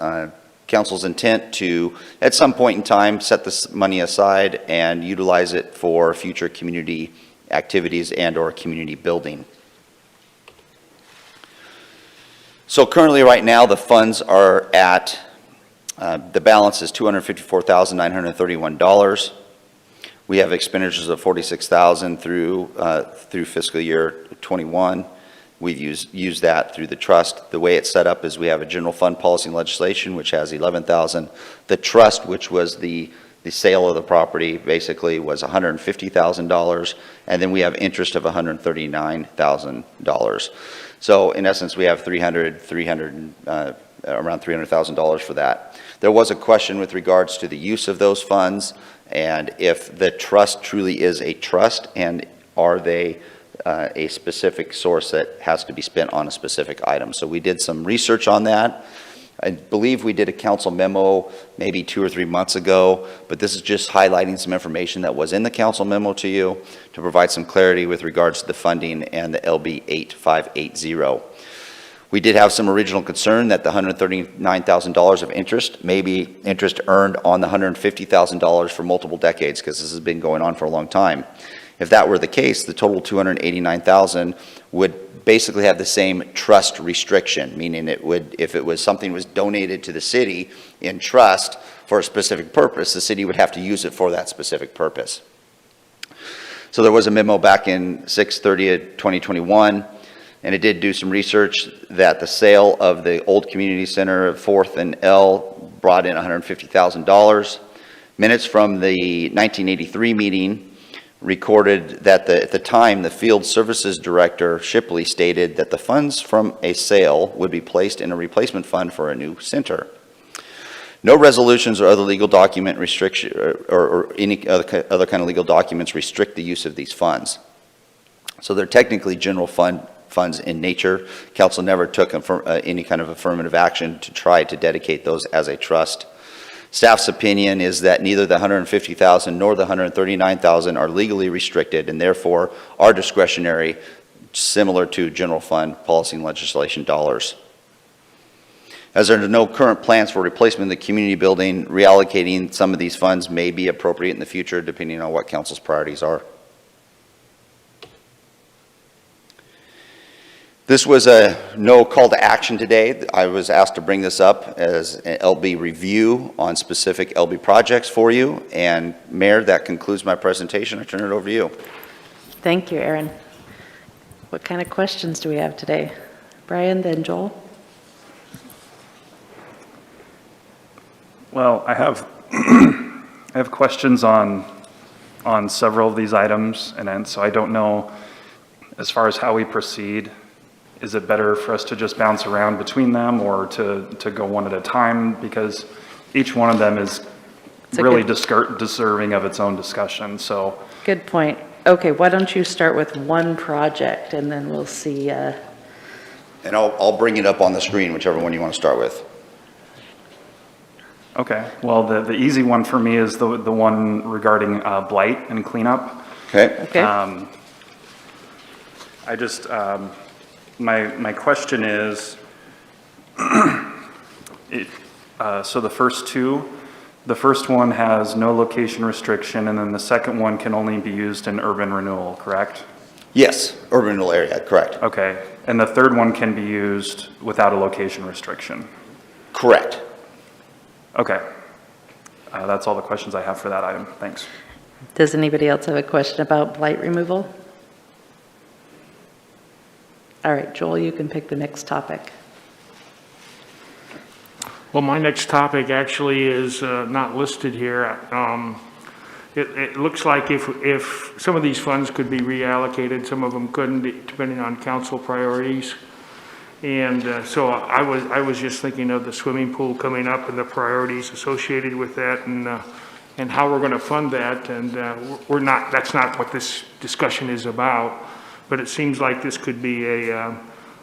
council's intent to, at some point in time, set this money aside and utilize it for future community activities and or community building. So currently right now the funds are at, the balance is $254,931. We have expenditures of $46,000 through fiscal year 21. We've used that through the trust. The way it's set up is we have a general fund policy and legislation, which has $11,000. The trust, which was the sale of the property, basically was $150,000, and then we have interest of $139,000. So in essence, we have around $300,000 for that. There was a question with regards to the use of those funds, and if the trust truly is a trust, and are they a specific source that has to be spent on a specific item. So we did some research on that. I believe we did a council memo maybe 2 or 3 months ago, but this is just highlighting some information that was in the council memo to you to provide some clarity with regards to the funding and the LB 8580. We did have some original concern that the $139,000 of interest may be interest earned on the $150,000 for multiple decades, because this has been going on for a long time. If that were the case, the total $289,000 would basically have the same trust restriction, meaning it would, if it was something was donated to the city in trust for a specific purpose, the city would have to use it for that specific purpose. So there was a memo back in 6/30/2021, and it did do some research that the sale of the old community center of 4th and L brought in $150,000. Minutes from the 1983 meeting recorded that at the time, the field services director, Shipley, stated that the funds from a sale would be placed in a replacement fund for a new center. No resolutions or other legal document restriction or any other kind of legal documents restrict the use of these funds. So they're technically general funds in nature. Council never took any kind of affirmative action to try to dedicate those as a trust. Staff's opinion is that neither the $150,000 nor the $139,000 are legally restricted and therefore are discretionary, similar to general fund policy and legislation dollars. As there are no current plans for replacement of the community building, reallocating some of these funds may be appropriate in the future depending on what council's priorities are. This was a no call to action today. I was asked to bring this up as an LB review on specific LB projects for you. And Mayor, that concludes my presentation. I turn it over to you. Thank you, Aaron. What kind of questions do we have today? Brian, then Joel? Well, I have questions on several of these items, and so I don't know as far as how we proceed. Is it better for us to just bounce around between them or to go one at a time? Because each one of them is really deserving of its own discussion, so. Good point. Okay, why don't you start with one project and then we'll see. And I'll bring it up on the screen, whichever one you want to start with. Okay, well, the easy one for me is the one regarding blight and cleanup. Okay. Okay. I just, my question is, so the first one has no location restriction, and then the second one can only be used in urban renewal, correct? Yes, urban renewal area, correct. Okay, and the third one can be used without a location restriction? Correct. Okay. That's all the questions I have for that item. Thanks. Does anybody else have a question about blight removal? All right, Joel, you can pick the next topic. Well, my next topic actually is not listed here. It looks like if some of these funds could be reallocated, some of them couldn't, depending on council priorities. And so I was just thinking of the swimming pool coming up and the priorities associated with that, and how we're going to fund that. And that's not what this discussion is about. But it seems like this could be a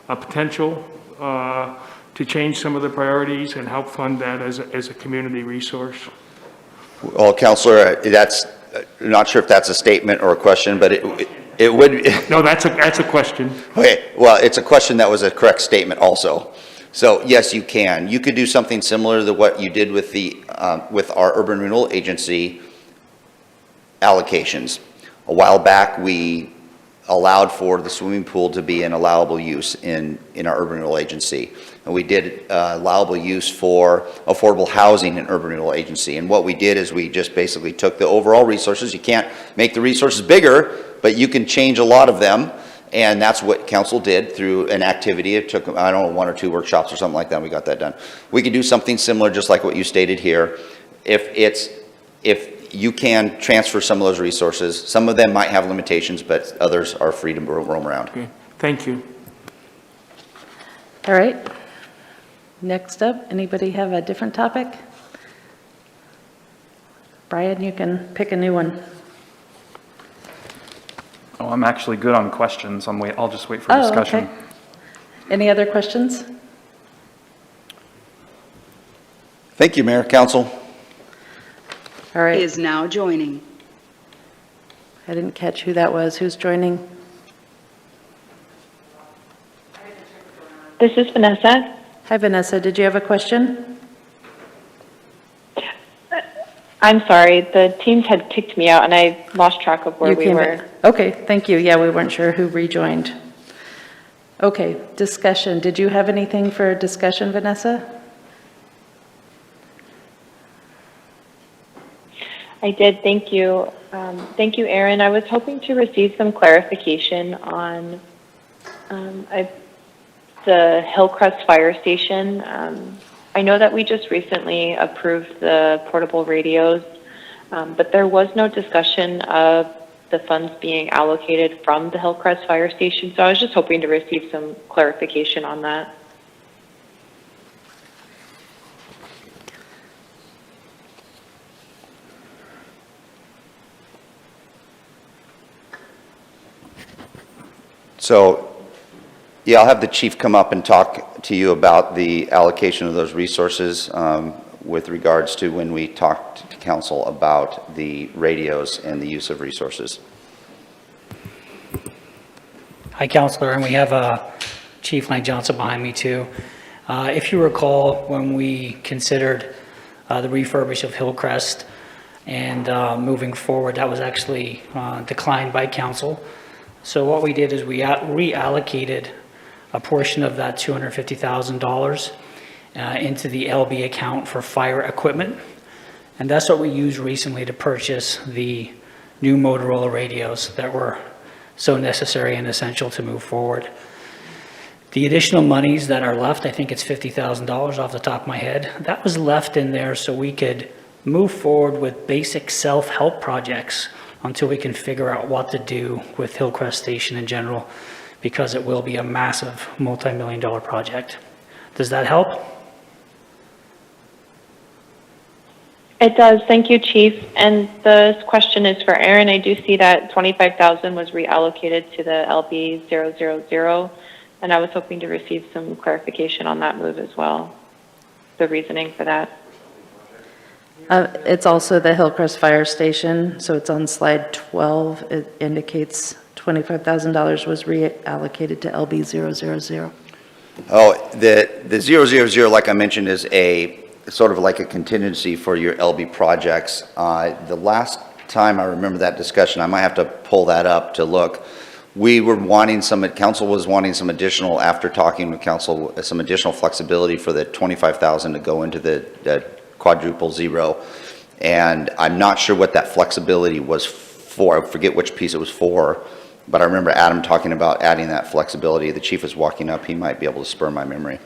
potential to change some of the priorities and help fund that as a community resource. Well, Councilor, I'm not sure if that's a statement or a question, but it would. No, that's a question. Okay, well, it's a question that was a correct statement also. So yes, you can. You could do something similar to what you did with with our urban renewal agency allocations. A while back, we allowed for the swimming pool to be an allowable use in our urban renewal agency. And we did allowable use for affordable housing in urban renewal agency. And what we did is we just basically took the overall resources. You can't make the resources bigger, but you can change a lot of them. And that's what council did through an activity. It took, I don't know, 1 or 2 workshops or something like that, and we got that done. We could do something similar, just like what you stated here. If you can transfer some of those resources. Some of them might have limitations, but others are free to roam around. Okay, thank you. All right. Next up, anybody have a different topic? Brian, you can pick a new one. Oh, I'm actually good on questions. I'll just wait for discussion. Okay. Any other questions? Thank you, Mayor, Council. All right. Is now joining. I didn't catch who that was. Who's joining? This is Vanessa. Hi, Vanessa. Did you have a question? I'm sorry, the teams had kicked me out and I lost track of where You we came were. back. Okay, thank you. Yeah, we weren't sure who rejoined. Okay, discussion. Did you have anything for discussion, Vanessa? I did, thank you. Thank you, Aaron. I was hoping to receive some clarification on the Hillcrest Fire Station. I know that we just recently approved the portable radios, but there was no discussion of the funds being allocated from the Hillcrest Fire Station, so I was just hoping to receive some clarification on that. So, yeah, I'll have the chief come up and talk to you about the allocation of those resources with regards to when we talked to council about the radios and the use of resources. Hi, Councilor, and we have Chief Lang Johnson behind me too. If you recall, when we considered the refurbish of Hillcrest and moving forward, that was actually declined by council. So what we did is we reallocated a portion of that $250,000 into the LB account for fire equipment. And that's what we used recently to purchase the new Motorola radios that were so necessary and essential to move forward. The additional monies that are left, I think it's $50,000 off the top of my head, that was left in there so we could move forward with basic self-help projects until we can figure out what to do with Hillcrest Station in general, because it will be a massive multi-million-dollar project. Does that help? It does, thank you, Chief. And this question is for Aaron. I do see that $25,000 was reallocated to the LB 000, and I was hoping to receive some clarification on that move as well, the reasoning for that. It's also the Hillcrest Fire Station, so it's on slide 12. It indicates $25,000 was reallocated to LB 000. Oh, the 000, like I mentioned, is a sort of like a contingency for your LB projects. The last time I remember that discussion, I might have to pull that up to look. We were wanting council was wanting some additional, after talking with council, some additional flexibility for the $25,000 to go into the quadruple zero. And I'm not sure what that flexibility was for. I forget which piece it was for, but I remember Adam talking about adding that flexibility. The chief is walking up. He might be able to spur my memory.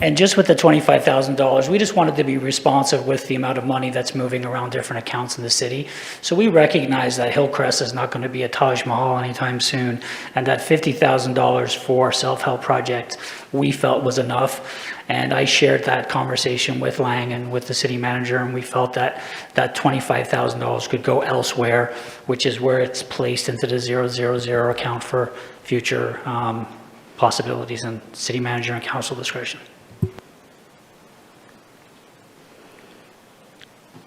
And just with the $25,000, we just wanted to be responsive with the amount of money that's moving around different accounts in the city. So we recognize that Hillcrest is not going to be a Taj Mahal anytime soon, and that $50,000 for self-help project we felt was enough. And I shared that conversation with Lang and with the city manager, and we felt that that $25,000 could go elsewhere, which is where it's placed into the 000 account for future possibilities and city manager and council discretion.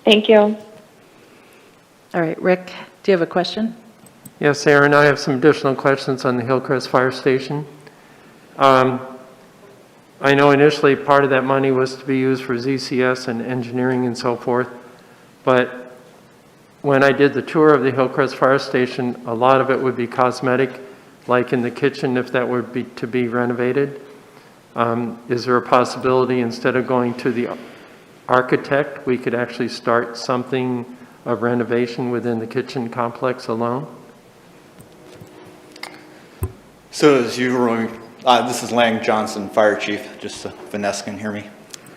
Thank you. All right, Rick, do you have a question? Yes, Aaron, I have some additional questions on the Hillcrest Fire Station. I know initially part of that money was to be used for ZCS and engineering and so forth, but when I did the tour of the Hillcrest Fire Station, a lot of it would be cosmetic, like in the kitchen if that were to be renovated. Is there a possibility instead of going to the architect, we could actually start something of renovation within the kitchen complex alone? So as you were, this is Lang Johnson, Fire Chief, just so Vanessa can hear me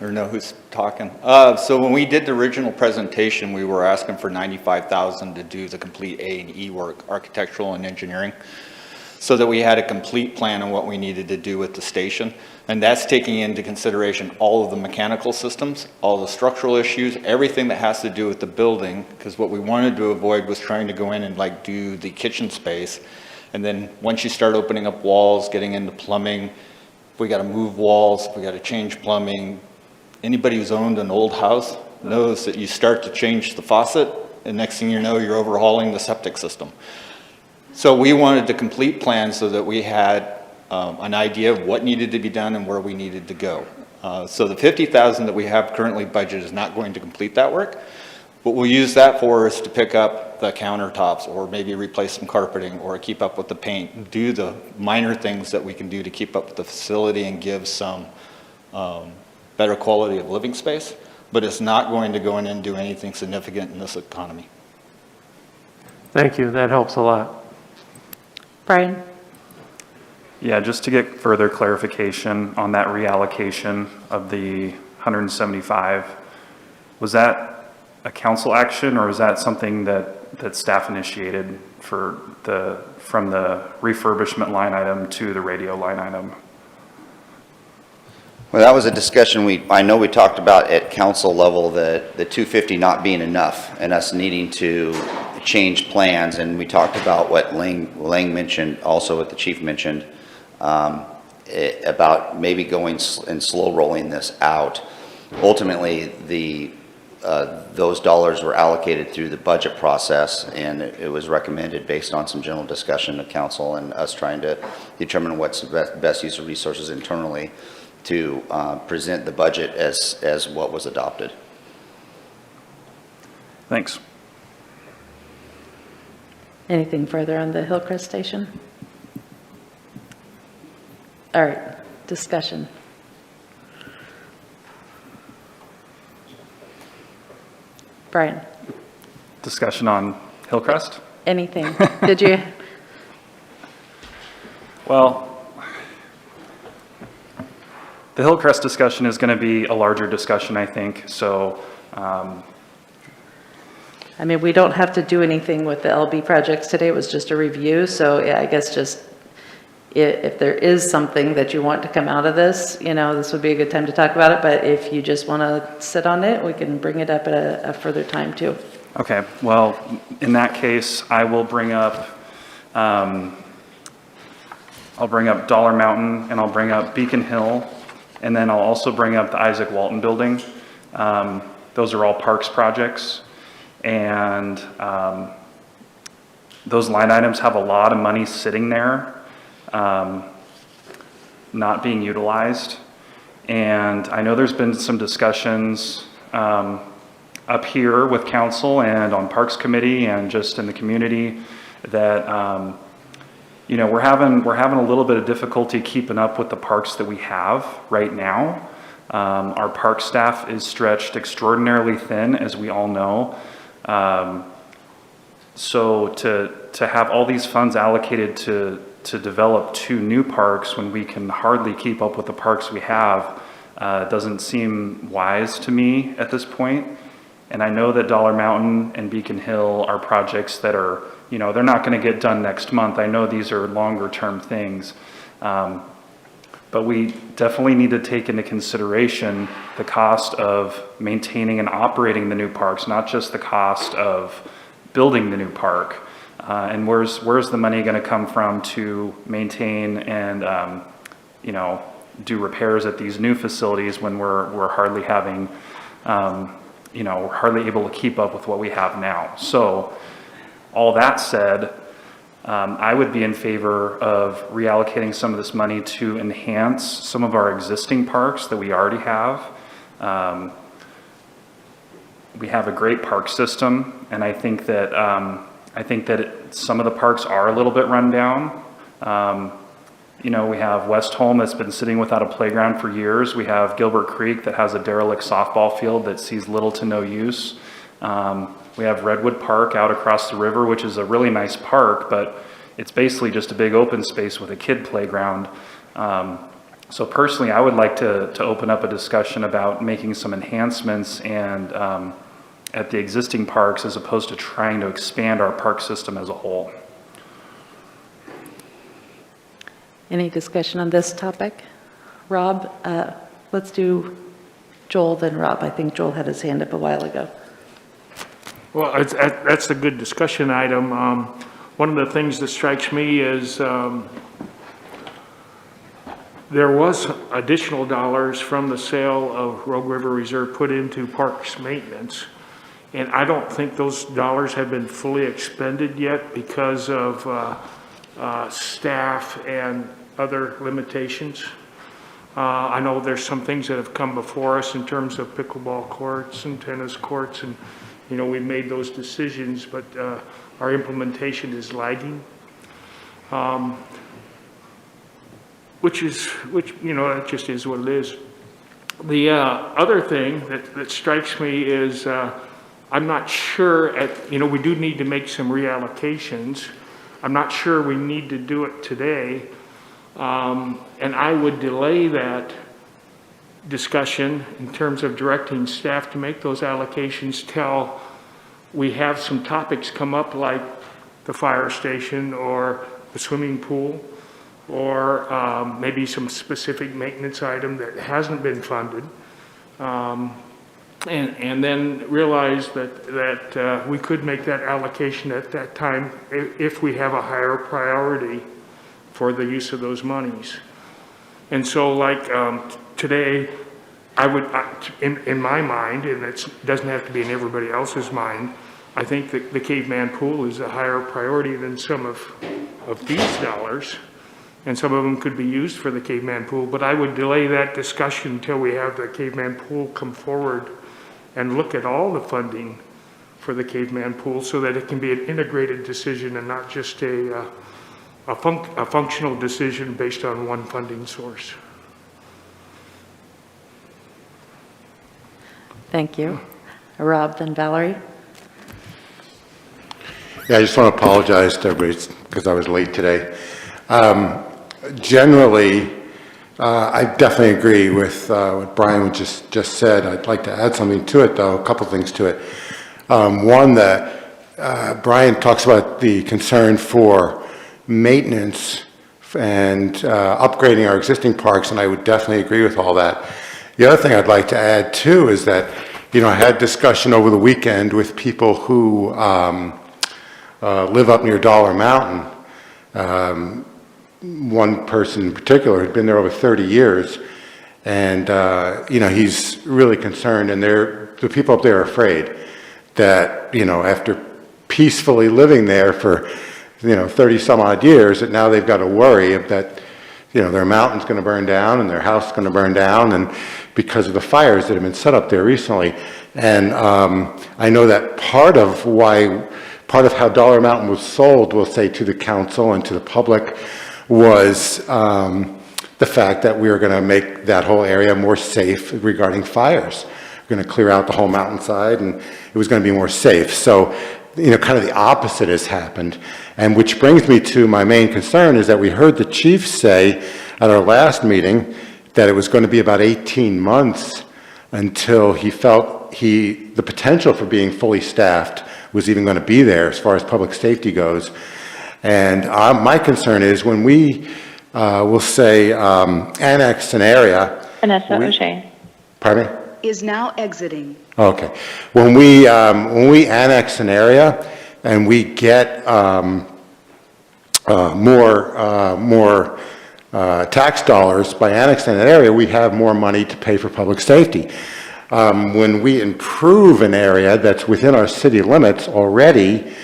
or know who's talking. So when we did the original presentation, we were asking for $95,000 to do the complete A&E work, architectural and engineering, so that we had a complete plan on what we needed to do with the station. And that's taking into consideration all of the mechanical systems, all the structural issues, everything that has to do with the building, because what we wanted to avoid was trying to go in and like do the kitchen space. And then once you start opening up walls, getting into plumbing, we got to move walls, we got to change plumbing. Anybody who's owned an old house knows that you start to change the faucet, and next thing you know, you're overhauling the septic system. So we wanted the complete plan so that we had an idea of what needed to be done and where we needed to go. So the $50,000 that we have currently budgeted is not going to complete that work. What we'll use that for is to pick up the countertops or maybe replace some carpeting or keep up with the paint, do the minor things that we can do to keep up with the facility and give some better quality of living space, but it's not going to go in and do anything significant in this economy. Thank you, that helps a lot. Brian? Yeah, just to get further clarification on that reallocation of the 175, was that a council action or is that something that staff initiated from the refurbishment line item to the radio line item? Well, that was a discussion I know we talked about at council level, that the 250 not being enough and us needing to change plans. And we talked about what Lang mentioned, also what the chief mentioned, about maybe going and slow rolling this out. Ultimately, those dollars were allocated through the budget process, and it was recommended based on some general discussion of council and us trying to determine what's the best use of resources internally to present the budget as what was adopted. Thanks. Anything further on the Hillcrest station? All right, discussion. Brian? Discussion on Hillcrest? Anything? Did you? Well, the Hillcrest discussion is going to be a larger discussion, I think. So, I mean, we don't have to do anything with the LB projects today. It was just a review. So yeah, I guess just if there is something that you want to come out of this, this would be a good time to talk about it. But if you just want to sit on it, we can bring it up at a further time too. okay. Well, in that case, I will bring up, Dollar Mountain, and I'll bring up Beacon Hill, and then I'll also bring up the Isaac Walton building. Those are all parks projects, and those line items have a lot of money sitting there, not being utilized. And I know there's been some discussions up here with council and on Parks Committee and just in the community that we're having a little bit of difficulty keeping up with the parks that we have right now. Our park staff is stretched extraordinarily thin, as we all know. So to have all these funds allocated to develop 2 new parks when we can hardly keep up with the parks we have doesn't seem wise to me at this point. And I know that Dollar Mountain and Beacon Hill are projects that are, they're not going to get done next month. I know these are longer term things. But we definitely need to take into consideration the cost of maintaining and operating the new parks, not just the cost of building the new park. And where's the money going to come from to maintain and do repairs at these new facilities when we're hardly having we're hardly able to keep up with what we have now. So all that said, I would be in favor of reallocating some of this money to enhance some of our existing parks that we already have. We have a great park system, and I think that some of the parks are a little bit run down. We have West Holm that's been sitting without a playground for years. We have Gilbert Creek that has a derelict softball field that sees little to no use. We have Redwood Park out across the river, which is a really nice park, but it's basically just a big open space with a kid playground. So personally, I would like to open up a discussion about making some enhancements and at the existing parks as opposed to trying to expand our park system as a whole. Any discussion on this topic? Rob, let's do Joel, then Rob. I think Joel had his hand up a while ago. Well, that's a good discussion item. One of the things that strikes me is there was additional dollars from the sale of Rogue River Reserve put into parks maintenance. And I don't think those dollars have been fully expended yet because of staff and other limitations. I know there's some things that have come before us in terms of pickleball courts and tennis courts, and, you know, we've made those decisions, but our implementation is lagging. Which, you know, that just is what it is. The other thing that strikes me is I'm not sure you know, we do need to make some reallocations. I'm not sure we need to do it today. And I would delay that discussion in terms of directing staff to make those allocations till we have some topics come up like the fire station or the swimming pool, or maybe some specific maintenance item that hasn't been funded. And then realize that we could make that allocation at that time if we have a higher priority for the use of those monies. And so like today, I would, in my mind, and it doesn't have to be in everybody else's mind, I think that the caveman pool is a higher priority than some of these dollars. And some of them could be used for the caveman pool, but I would delay that discussion until we have the caveman pool come forward and look at all the funding for the caveman pool so that it can be an integrated decision and not just a functional decision based on one funding source. Thank you. Rob, then Valerie. Yeah, I just want to apologize to everybody because I was late today. Generally, I definitely agree with what Brian just said. I'd like to add something to it, though, a couple things to it. One, that Brian talks about the concern for maintenance and upgrading our existing parks, and I would definitely agree with all that. The other thing I'd like to add, too, is that, you know, I had discussion over the weekend with people who live up near Dollar Mountain. One person in particular had been there over 30 years, and you know, he's really concerned, and the people up there are afraid that, you know, after peacefully living there for, you know, 30 some odd years, that now they've got to worry that, you know, their mountain's going to burn down and their house is going to burn down, and because of the fires that have been set up there recently. And I know that part of how Dollar Mountain was sold, we'll say, to the council and to the public, was the fact that we were going to make that whole area more safe regarding fires. We're going to clear out the whole mountainside, and it was going to be more safe. So, you know, kind of the opposite has happened. And which brings me to my main concern is that we heard the chief say at our last meeting that it was going to be about 18 months until he felt the potential for being fully staffed was even going to be there as far as public safety goes. And my concern is when we will say annex an area. Vanessa O'Shea. Pardon me? Is now exiting. Okay. When we annex an area and we get more tax dollars by annexing an area, we have more money to pay for public safety. When we improve an area that's within our city limits already,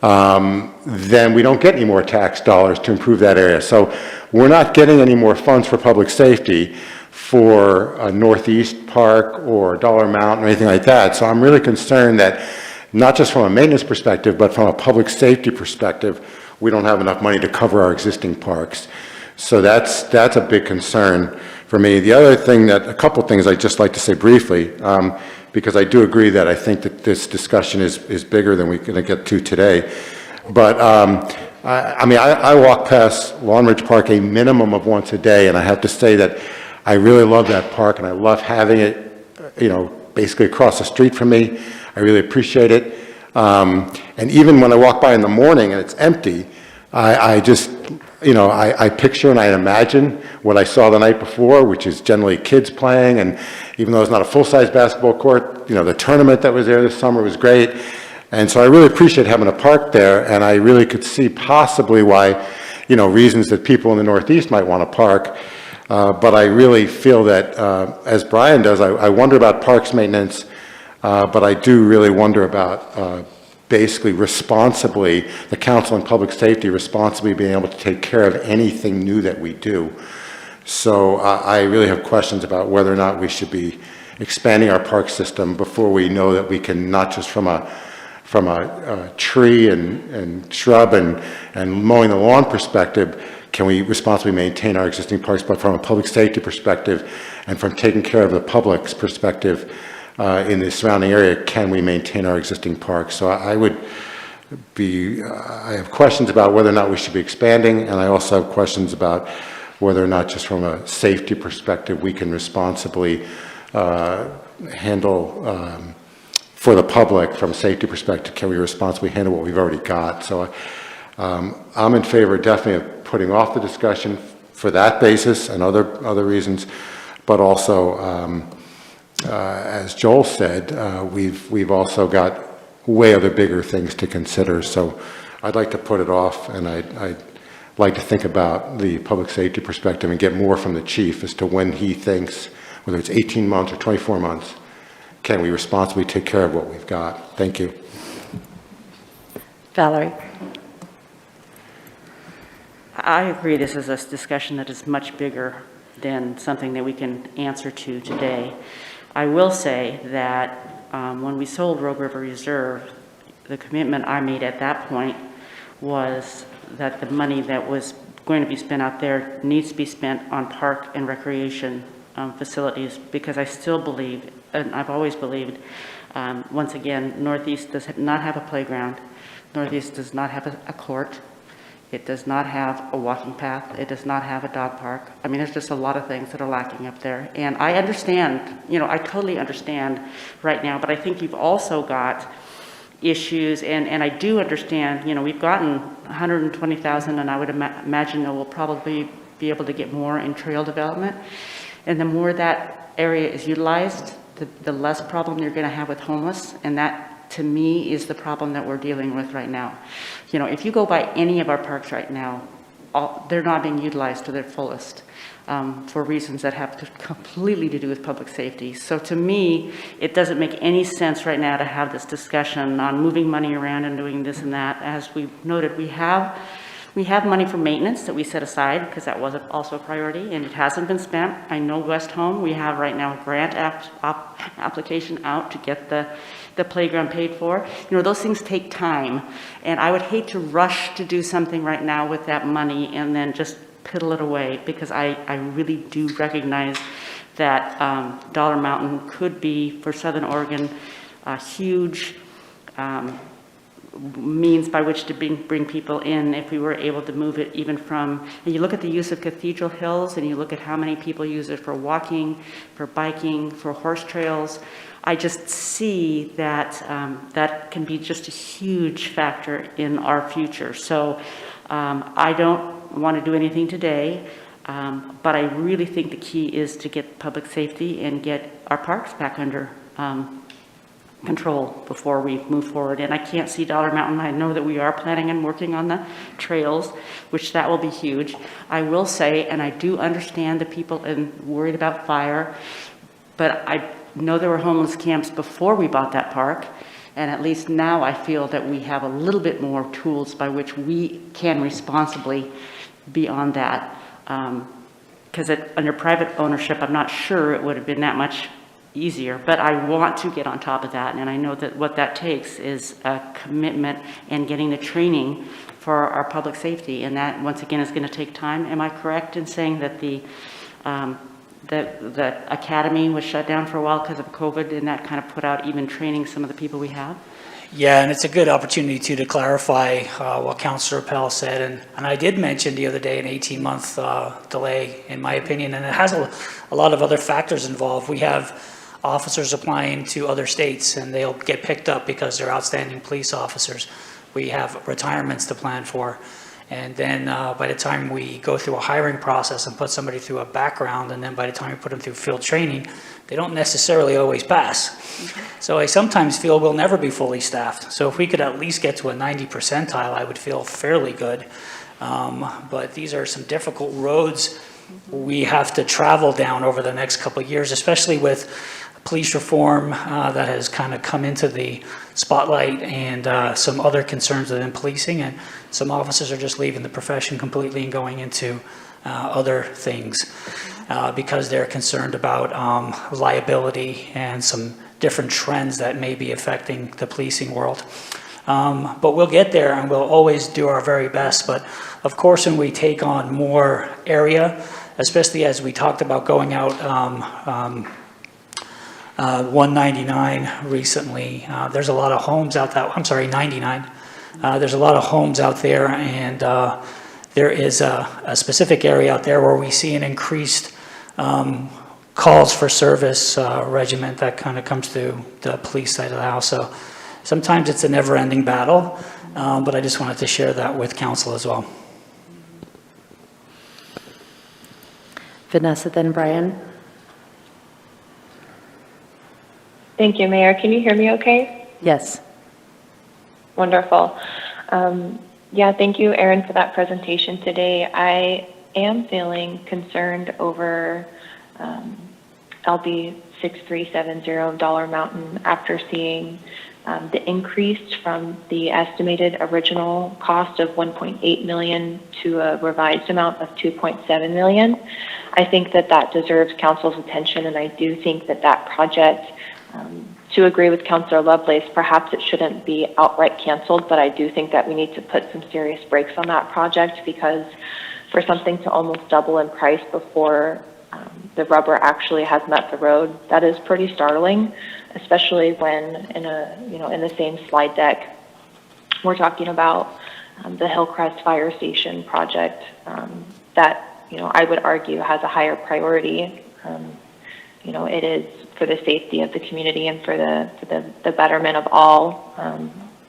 then we don't get any more tax dollars to improve that area. So we're not getting any more funds for public safety for a Northeast Park or Dollar Mountain or anything like that. So I'm really concerned that not just from a maintenance perspective, but from a public safety perspective, we don't have enough money to cover our existing parks. So that's a big concern for me. The other thing a couple things I'd just like to say briefly, because I do agree that I think that this discussion is bigger than we're going to get to today. But I mean, I walk past Long Ridge Park a minimum of once a day, and I have to say that I really love that park, and I love having it, you know, basically across the street from me. I really appreciate it. And even when I walk by in the morning and it's empty, I just, you know, I picture and I imagine what I saw the night before, which is generally kids playing, and even though it's not a full-size basketball court, you know, the tournament that was there this summer was great. And so I really appreciate having a park there, and I really could see possibly why, you know, reasons that people in the Northeast might want a park. But I really feel that, as Brian does, I wonder about parks maintenance, but I do really wonder about basically responsibly, the Council on Public Safety responsibly being able to take care of anything new that we do. So I really have questions about whether or not we should be expanding our park system before we know that we can, not just from a tree and shrub and mowing the lawn perspective, can we responsibly maintain our existing parks, but from a public safety perspective and from taking care of the public's perspective in the surrounding area, can we maintain our existing parks? So I have questions about whether or not we should be expanding, and I also have questions about whether or not, just from a safety perspective, we can responsibly handle, for the public, from a safety perspective, can we responsibly handle what we've already got? So I'm in favor definitely of putting off the discussion for that basis and other reasons, but also, as Joel said, we've also got way other bigger things to consider. So I'd like to put it off, and I'd like to think about the public safety perspective and get more from the chief as to when he thinks, whether it's 18 months or 24 months, can we responsibly take care of what we've got? Thank you. Valerie? I agree this is a discussion that is much bigger than something that we can answer to today. I will say that when we sold Rogue River Reserve, the commitment I made at that point was that the money that was going to be spent out there needs to be spent on park and recreation facilities, because I still believe, and I've always believed, once again, Northeast does not have a playground. Northeast does not have a court. It does not have a walking path. It does not have a dog park. I mean, there's just a lot of things that are lacking up there. And I understand, I totally understand right now, but I think you've also got issues, and I do understand, we've gotten 120,000, and I would imagine that we'll probably be able to get more in trail development. And the more that area is utilized, the less problem you're going to have with homeless, and that, to me, is the problem that we're dealing with right now. If you go by any of our parks right now, they're not being utilized to their fullest for reasons that have completely to do with public safety. So to me, it doesn't make any sense right now to have this discussion on moving money around and doing this and that. As we've noted, we have money for maintenance that we set aside, because that was also a priority, and it hasn't been spent. I know West Home, we have right now a grant application out to get the playground paid for. Those things take time, and I would hate to rush to do something right now with that money and then just piddle it away, because I really do recognize that Dollar Mountain could be, for Southern Oregon, a huge means by which to bring people in if we were able to move it even from, and you look at the use of Cathedral Hills, and you look at how many people use it for walking, for biking, for horse trails. I just see that that can be just a huge factor in our future. So I don't want to do anything today, but I really think the key is to get public safety and get our parks back under control before we move forward. And I can't see Dollar Mountain. I know that we are planning on working on the trails, which that will be huge. I will say, and I do understand the people and worried about fire, but I know there were homeless camps before we bought that park, and at least now I feel that we have a little bit more tools by which we can responsibly be on that. Because under private ownership, I'm not sure it would have been that much easier, but I want to get on top of that, and I know that what that takes is a commitment and getting the training for our public safety, and that, once again, is going to take time. Am I correct in saying that the academy was shut down for a while because of COVID, and that kind of put out even training some of the people we have? Yeah, and it's a good opportunity to clarify what Councilor Appel said, and I did mention the other day an 18-month delay, in my opinion, and it has a lot of other factors involved. We have officers applying to other states, and they'll get picked up because they're outstanding police officers. We have retirements to plan for, and then by the time we go through a hiring process and put somebody through a background, and then by the time we put them through field training, they don't necessarily always pass. So I sometimes feel we'll never be fully staffed. So if we could at least get to a 90 percentile, I would feel fairly good. But these are some difficult roads we have to travel down over the next couple of years, especially with police reform that has kind of come into the spotlight, and some other concerns within policing, and some officers are just leaving the profession completely and going into other things because they're concerned about liability and some different trends that may be affecting the policing world. But we'll get there, and we'll always do our very best. But of course, when we take on more area, especially as we talked about going out 199 recently, there's a lot of homes out that, I'm sorry, 99. There's a lot of homes out there, and there is a specific area out there where we see an increased calls for service regiment that kind of comes through the police side of the house. So sometimes it's a never-ending battle, but I just wanted to share that with council as well. Vanessa, then Brian. Thank you, Mayor. Can you hear me okay? Yes. Wonderful. Yeah, thank you, Aaron, for that presentation today. I am feeling concerned over LB 6370 Dollar Mountain after seeing the increase from the estimated original cost of 1.8 million to a revised amount of 2.7 million. I think that that deserves council's attention, and I do think that that project, to agree with Councilor Lovelace, perhaps it shouldn't be outright canceled, but I do think that we need to put some serious brakes on that project, because for something to almost double in price before the rubber actually has met the road, that is pretty startling, especially when in the same slide deck, we're talking about the Hillcrest Fire Station project that, I would argue has a higher priority. It is for the safety of the community and for the betterment of all,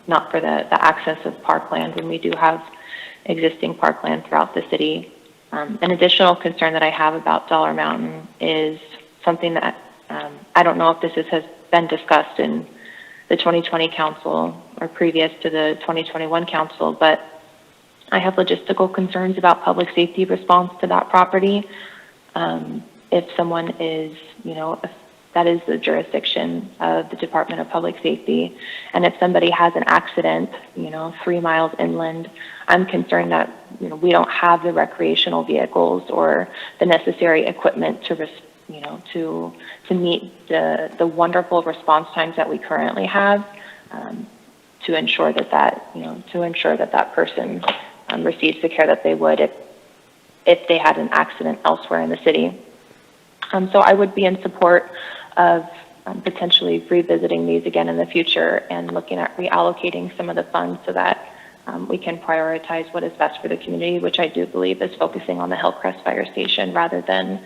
not for the access of parkland when we do have existing parkland throughout the city. An additional concern that I have about Dollar Mountain is something that I don't know if this has been discussed in the 2020 council or previous to the 2021 council, but I have logistical concerns about public safety response to that property. If someone is, if that is the jurisdiction of the Department of Public Safety, and if somebody has an accident, 3 miles inland, I'm concerned that, we don't have the recreational vehicles or the necessary equipment to meet the wonderful response times that we currently have, to ensure that that person receives the care that they would if they had an accident elsewhere in the city. So I would be in support of potentially revisiting these again in the future and looking at reallocating some of the funds so that we can prioritize what is best for the community, which I do believe is focusing on the Hillcrest Fire Station rather than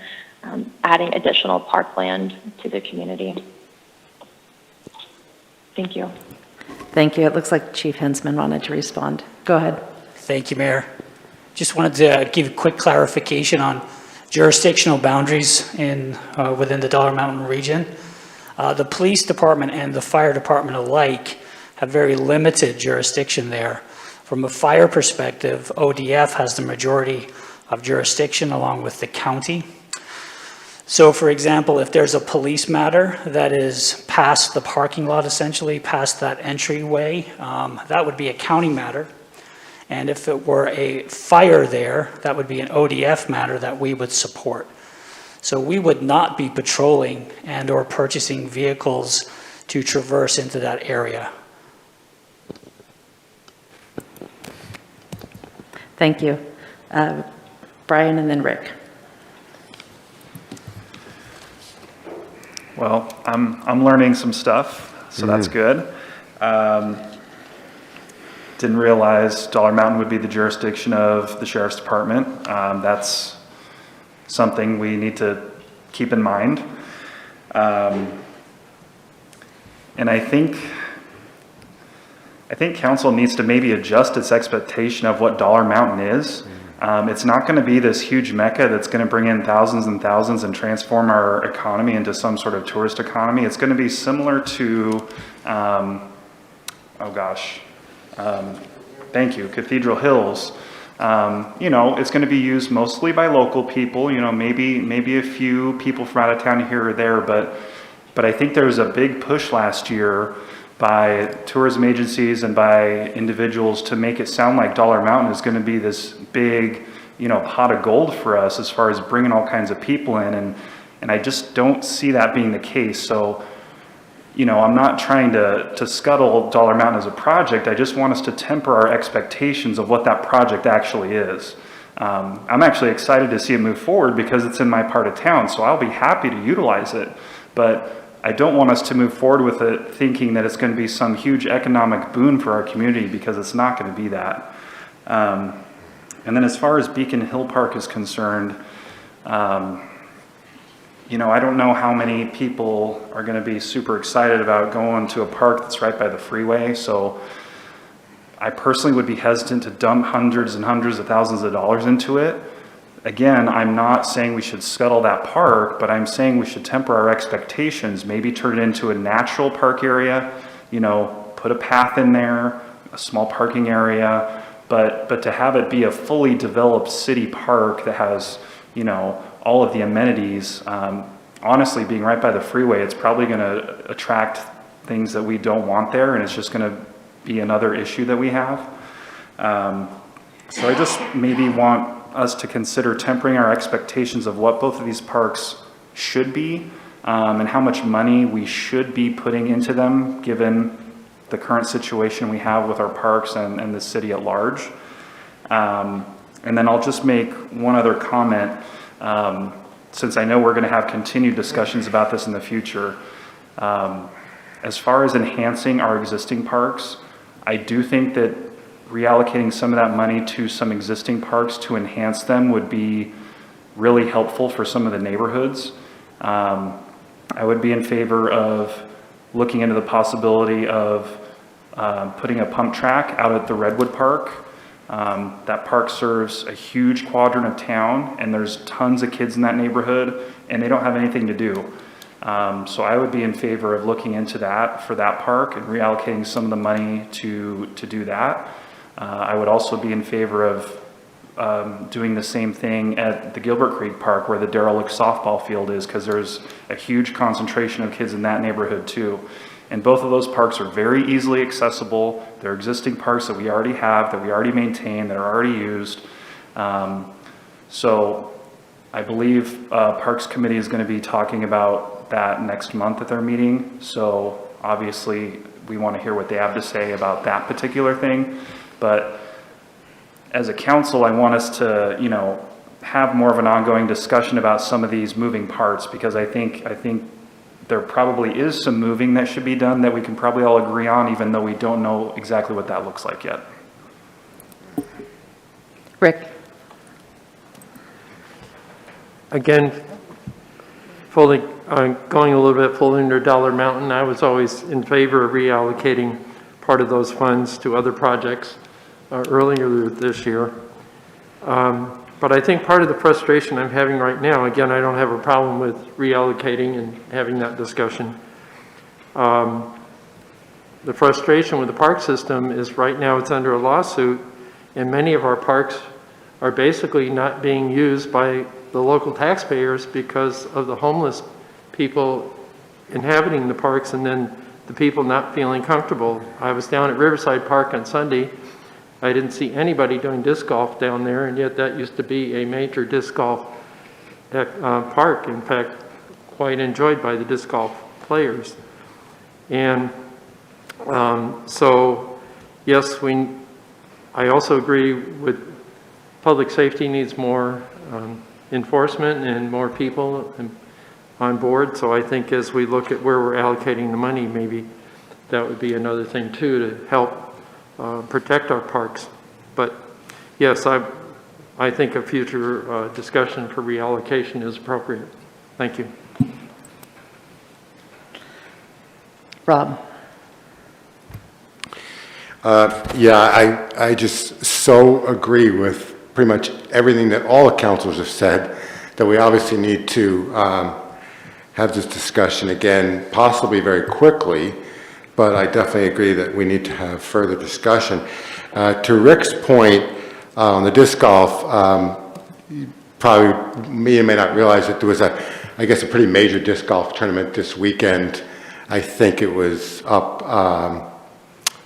adding additional parkland to the community. Thank you. Thank you. It looks like Chief Hensman wanted to respond. Go ahead. Thank you, Mayor. Just wanted to give a quick clarification on jurisdictional boundaries within the Dollar Mountain region. The police department and the fire department alike have very limited jurisdiction there. From a fire perspective, ODF has the majority of jurisdiction along with the county. So for example, if there's a police matter that is past the parking lot, essentially past that entryway, that would be a county matter. And if it were a fire there, that would be an ODF matter that we would support. So we would not be patrolling and or purchasing vehicles to traverse into that area. Thank you. Brian and then Rick. Well, I'm learning some stuff, so that's good. Didn't realize Dollar Mountain would be the jurisdiction of the Sheriff's Department. That's something we need to keep in mind. And I think council needs to maybe adjust its expectation of what Dollar Mountain is. It's not going to be this huge mecca that's going to bring in thousands and thousands and transform our economy into some sort of tourist economy. It's going to be similar to, thank you, Cathedral Hills. It's going to be used mostly by local people, maybe a few people from out of town here or there, but But I think there was a big push last year by tourism agencies and by individuals to make it sound like Dollar Mountain is going to be this big, pot of gold for us as far as bringing all kinds of people in. And I just don't see that being the case. So, I'm not trying to scuttle Dollar Mountain as a project. I just want us to temper our expectations of what that project actually is. I'm actually excited to see it move forward because it's in my part of town, so I'll be happy to utilize it. But I don't want us to move forward with it thinking that it's going to be some huge economic boon for our community, because it's not going to be that. And then as far as Beacon Hill Park is concerned, I don't know how many people are going to be super excited about going to a park that's right by the freeway. So I personally would be hesitant to dump hundreds and hundreds of thousands of dollars into it. Again, I'm not saying we should scuttle that park, but I'm saying we should temper our expectations, maybe turn it into a natural park area, put a path in there, a small parking area, but to have it be a fully developed city park that has, all of the amenities, honestly, being right by the freeway, it's probably going to attract things that we don't want there, and it's just going to be another issue that we have. So I just maybe want us to consider tempering our expectations of what both of these parks should be, and how much money we should be putting into them given the current situation we have with our parks and the city at large. And then I'll just make one other comment, since I know we're going to have continued discussions about this in the future. As far as enhancing our existing parks, I do think that reallocating some of that money to some existing parks to enhance them would be really helpful for some of the neighborhoods. I would be in favor of looking into the possibility of putting a pump track out at the Redwood Park. That park serves a huge quadrant of town, and there's tons of kids in that neighborhood, and they don't have anything to do. So I would be in favor of looking into that for that park and reallocating some of the money to do that. I would also be in favor of doing the same thing at the Gilbert Creek Park where the derelict softball field is, because there's a huge concentration of kids in that neighborhood too. And both of those parks are very easily accessible. They're existing parks that we already have, that we already maintain, that are already used. So I believe Parks Committee is going to be talking about that next month at their meeting. So obviously we want to hear what they have to say about that particular thing. But as a council, I want us to, have more of an ongoing discussion about some of these moving parts, because I think there probably is some moving that should be done that we can probably all agree on, even though we don't know exactly what that looks like yet. Rick? Again, going a little bit fully under Dollar Mountain, I was always in favor of reallocating part of those funds to other projects earlier this year. But I think part of the frustration I'm having right now, again, I don't have a problem with reallocating and having that discussion. The frustration with the park system is right now it's under a lawsuit, and many of our parks are basically not being used by the local taxpayers because of the homeless people inhabiting the parks, and then the people not feeling comfortable. I was down at Riverside Park on Sunday. I didn't see anybody doing disc golf down there, and yet that used to be a major disc golf park. In fact, quite enjoyed by the disc golf players. And so, yes, I also agree with public safety needs more enforcement and more people on board. So I think as we look at where we're allocating the money, maybe that would be another thing too to help protect our parks. But yes, I think a future discussion for reallocation is appropriate. Thank you. Rob? Yeah, I just so agree with pretty much everything that all the councilors have said, that we obviously need to have this discussion again, possibly very quickly, but I definitely agree that we need to have further discussion. To Rick's point on the disc golf, you probably may or may not realize that there was a I guess, a pretty major disc golf tournament this weekend. I think it was up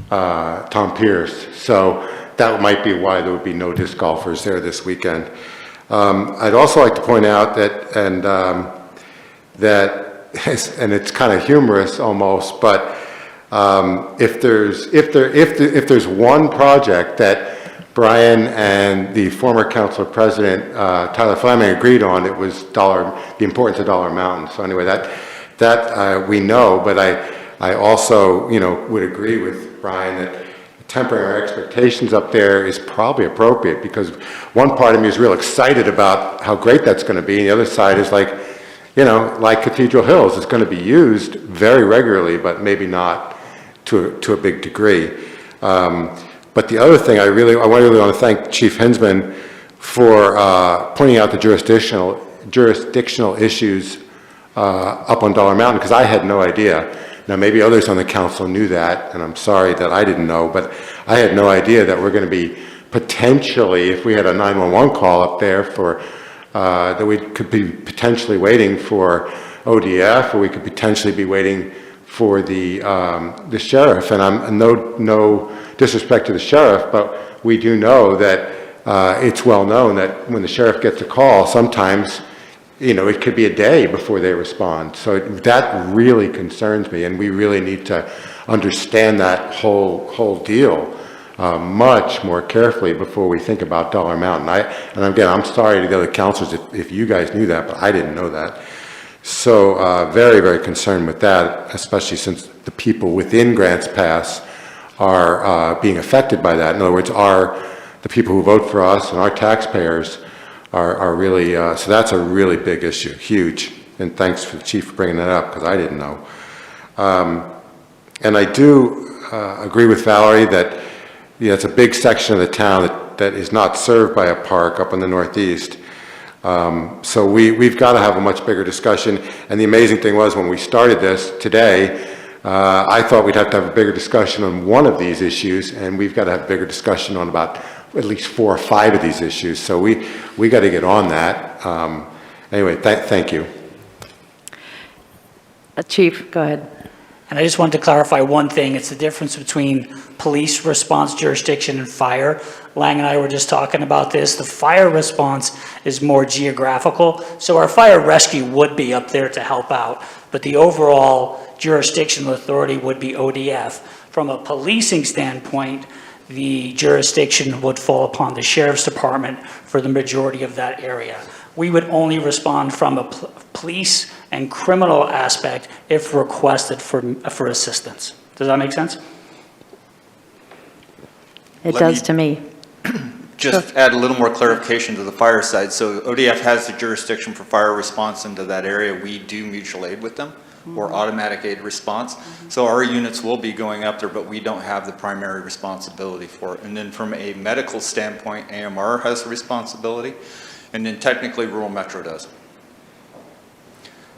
Tom Pierce. So that might be why there would be no disc golfers there this weekend. I'd also like to point out that, and it's kind of humorous almost, but if there's one project that Brian and the former council president Tyler Fleming agreed on, it was the importance of Dollar Mountain. So anyway, that we know, but I also would agree with Brian that tempering our expectations up there is probably appropriate, because one part of me is real excited about how great that's going to be, and the other side is like, like Cathedral Hills, it's going to be used very regularly, but maybe not to a big degree. But the other thing I really want to thank Chief Hinsman for pointing out the jurisdictional issues up on Dollar Mountain, because I had no idea. Now, maybe others on the council knew that, and I'm sorry that I didn't know, but I had no idea that we're going to be potentially, if we had a 911 call up there that we could be potentially waiting for ODF, or we could potentially be waiting for the sheriff. And I'm no disrespect to the sheriff, but we do know that it's well known that when the sheriff gets a call, sometimes it could be a day before they respond. So that really concerns me, and we really need to understand that whole deal much more carefully before we think about Dollar Mountain. And again, I'm sorry to the other councilors if you guys knew that, but I didn't know that. So very, very concerned with that, especially since the people within Grants Pass are being affected by that. In other words, the people who vote for us and our taxpayers are really, so that's a really big issue, huge. And thanks for the chief for bringing that up, because I didn't know. And I do agree with Valerie that it's a big section of the town that is not served by a park up in the northeast. So we've got to have a much bigger discussion. And the amazing thing was, when we started this today, I thought we'd have to have a bigger discussion on one of these issues, and we've got to have a bigger discussion on about at least 4 or 5 of these issues. So we got to get on that. Anyway, thank you. Chief, go ahead. And I just wanted to clarify one thing. It's the difference between police response jurisdiction and fire. Lang and I were just talking about this. The fire response is more geographical. So our fire rescue would be up there to help out, but the overall jurisdictional authority would be ODF. From a policing standpoint, the jurisdiction would fall upon the sheriff's department for the majority of that area. We would only respond from a police and criminal aspect if requested for assistance. Does that make sense? It does to me. Just add a little more clarification to the fire side. So ODF has the jurisdiction for fire response into that area. We do mutual aid with them, or automatic aid response. So our units will be going up there, but we don't have the primary responsibility for it. And then from a medical standpoint, AMR has the responsibility, and then technically Rural Metro does.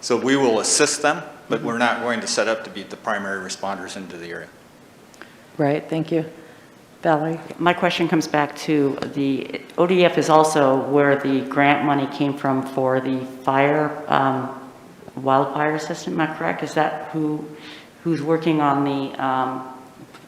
So we will assist them, but we're not going to set up to be the primary responders into the area. Right, thank you. Valerie? My question comes back to the ODF is also where the grant money came from for the wildfire system, am I correct? Is that who's working on the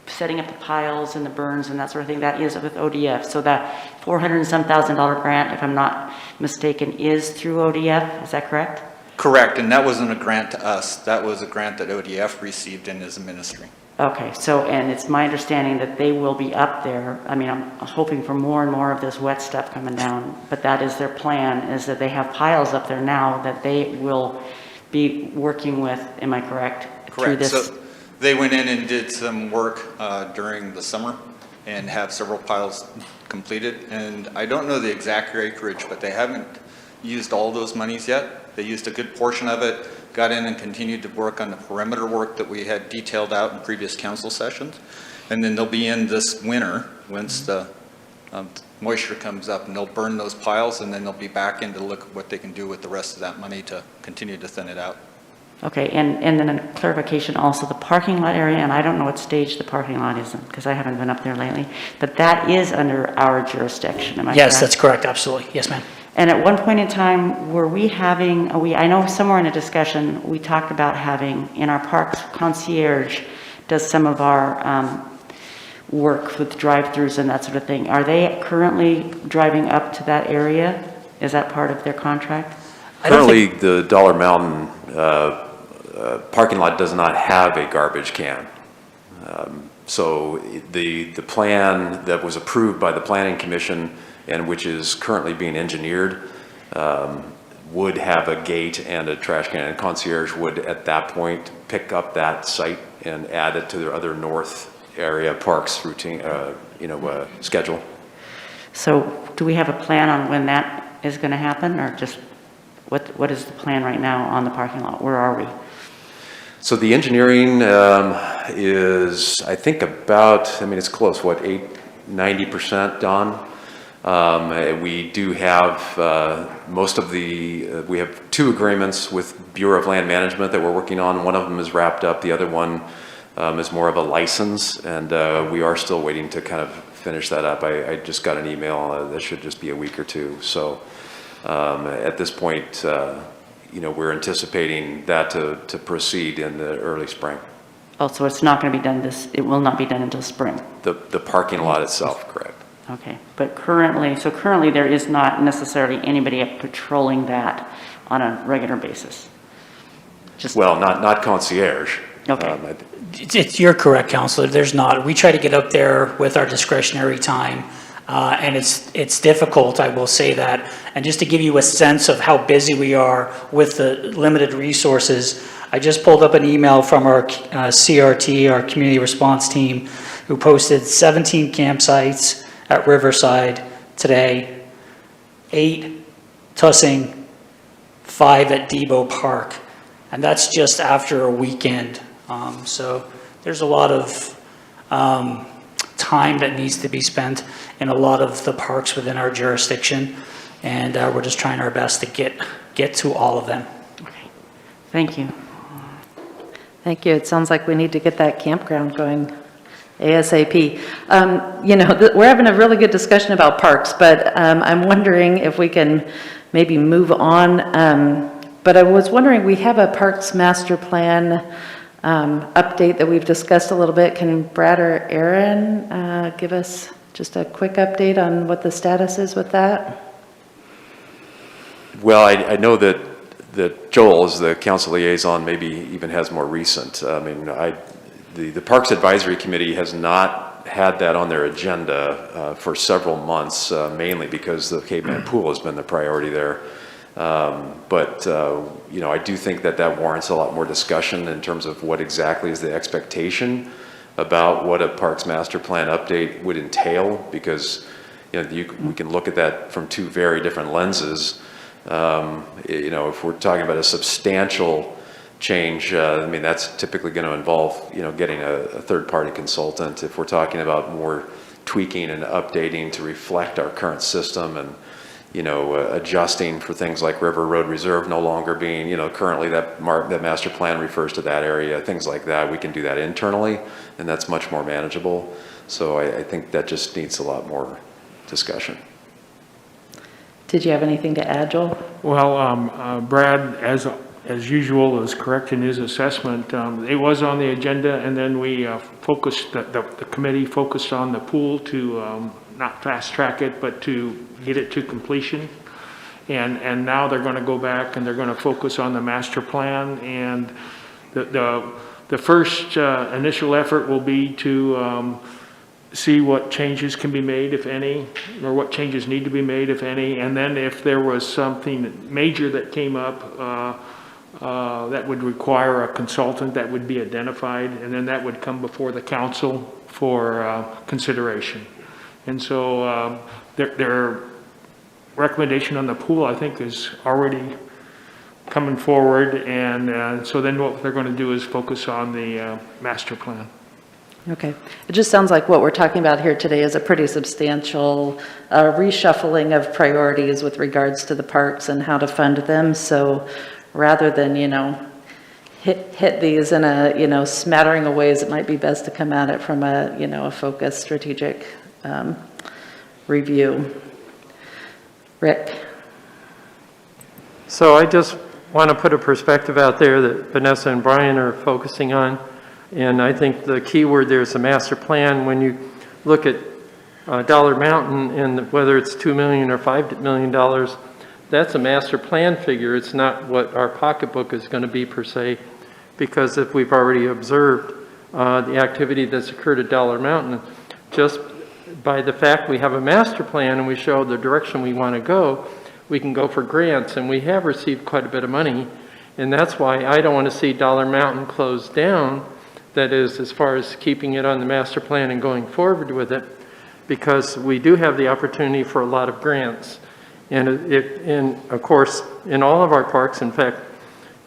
setting up the piles and the burns and that sort of thing? That is with ODF. So that $400 and some thousand grant, if I'm not mistaken, is through ODF. Is that correct? Correct, and that wasn't a grant to us. That was a grant that ODF received in as a ministry. Okay, so, and it's my understanding that they will be up there. I mean, I'm hoping for more and more of this wet stuff coming down, but that is their plan, is that they have piles up there now that they will be working with, am I correct? Through Correct. this. So they went in and did some work during the summer and have several piles completed. And I don't know the exact acreage, but they haven't used all those monies yet. They used a good portion of it, got in and continued to work on the perimeter work that we had detailed out in previous council sessions. And then they'll be in this winter once the moisture comes up, and they'll burn those piles, and then they'll be back in to look at what they can do with the rest of that money to continue to thin it out. Okay, and then a clarification also, the parking lot area, and I don't know what stage the parking lot is in, because I haven't been up there lately, but that is under our jurisdiction, am I correct? Yes, that's correct, absolutely. Yes, ma'am. And at one point in time, were we having, I know somewhere in a discussion, we talked about having, in our parks, concierge does some of our work with drive-throughs and that sort of thing. Are they currently driving up to that area? Is that part of their contract? Currently, the Dollar Mountain parking lot does not have a garbage can. So the plan that was approved by the Planning Commission and which is currently being engineered would have a gate and a trash can, and concierge would at that point pick up that site and add it to their other north area parks routine, schedule. So do we have a plan on when that is going to happen, or just what is the plan right now on the parking lot? Where are we? So the engineering is, I think about, it's close, what, 90% done? We do have most of we have 2 agreements with Bureau of Land Management that we're working on. One of them is wrapped up. The other one is more of a license, and we are still waiting to kind of finish that up. I just got an email that should just be a week or 2. So at this point, we're anticipating that to proceed in the early spring. Oh, so it's not going to be done it will not be done until spring? The parking lot itself, correct. Okay, but currently there is not necessarily anybody up patrolling that on a regular basis? Well, not concierge. Okay. You're correct, Counselor. There's not. We try to get up there with our discretionary time, and it's difficult, I will say that. And just to give you a sense of how busy we are with the limited resources, I just pulled up an email from our CRT, our community response team, who posted 17 campsites at Riverside today, 8 Tussing, 5 at Depot Park. And that's just after a weekend. So there's a lot of time that needs to be spent in a lot of the parks within our jurisdiction. And we're just trying our best to get to all of them. Okay. Thank you. Thank you. It sounds like we need to get that campground going ASAP. We're having a really good discussion about parks, but I'm wondering if we can maybe move on. But I was wondering, we have a Parks Master Plan update that we've discussed a little bit. Can Brad or Aaron give us just a quick update on what the status is with that? Well, I know that Joel, as the council liaison, maybe even has more recent. The Parks Advisory Committee has not had that on their agenda for several months, mainly because the Cape Man Pool has been the priority there. But I do think that warrants a lot more discussion in terms of what exactly is the expectation about what a Parks Master Plan update would entail, because we can look at that from 2 very different lenses. If we're talking about a substantial change, that's typically going to involve, getting a third-party consultant. If we're talking about more tweaking and updating to reflect our current system and, adjusting for things like River Road Reserve no longer being, currently that master plan refers to that area, things like that, we can do that internally, and that's much more manageable. So I think that just needs a lot more discussion. Did you have anything to add, Joel? Well, Brad, as usual, is correct in his assessment. It was on the agenda, and then we focused, the committee focused on the pool to not fast track it, but to get it to completion. And now they're going to go back and they're going to focus on the master plan. And the first initial effort will be to see what changes can be made, if any, or what changes need to be made, if any. And then if there was something major that came up that would require a consultant, that would be identified, and then that would come before the council for consideration. And so their recommendation on the pool, I think, is already coming forward. And so then what they're going to do is focus on the master plan. Okay. It just sounds like what we're talking about here today is a pretty substantial reshuffling of priorities with regards to the parks and how to fund them. So rather than, hit these in a, smattering of ways, it might be best to come at it from a focused strategic review. Rick? So I just want to put a perspective out there that Vanessa and Brian are focusing on. And I think the key word there is the master plan. When you look at Dollar Mountain and whether it's $2 million or $5 million, that's a master plan figure. It's not what our pocketbook is going to be per se, because if we've already observed the activity that's occurred at Dollar Mountain, just by the fact we have a master plan and we show the direction we want to go, we can go for grants, and we have received quite a bit of money. And that's why I don't want to see Dollar Mountain closed down, that is, as far as keeping it on the master plan and going forward with it, because we do have the opportunity for a lot of grants. And of course, in all of our parks, in fact,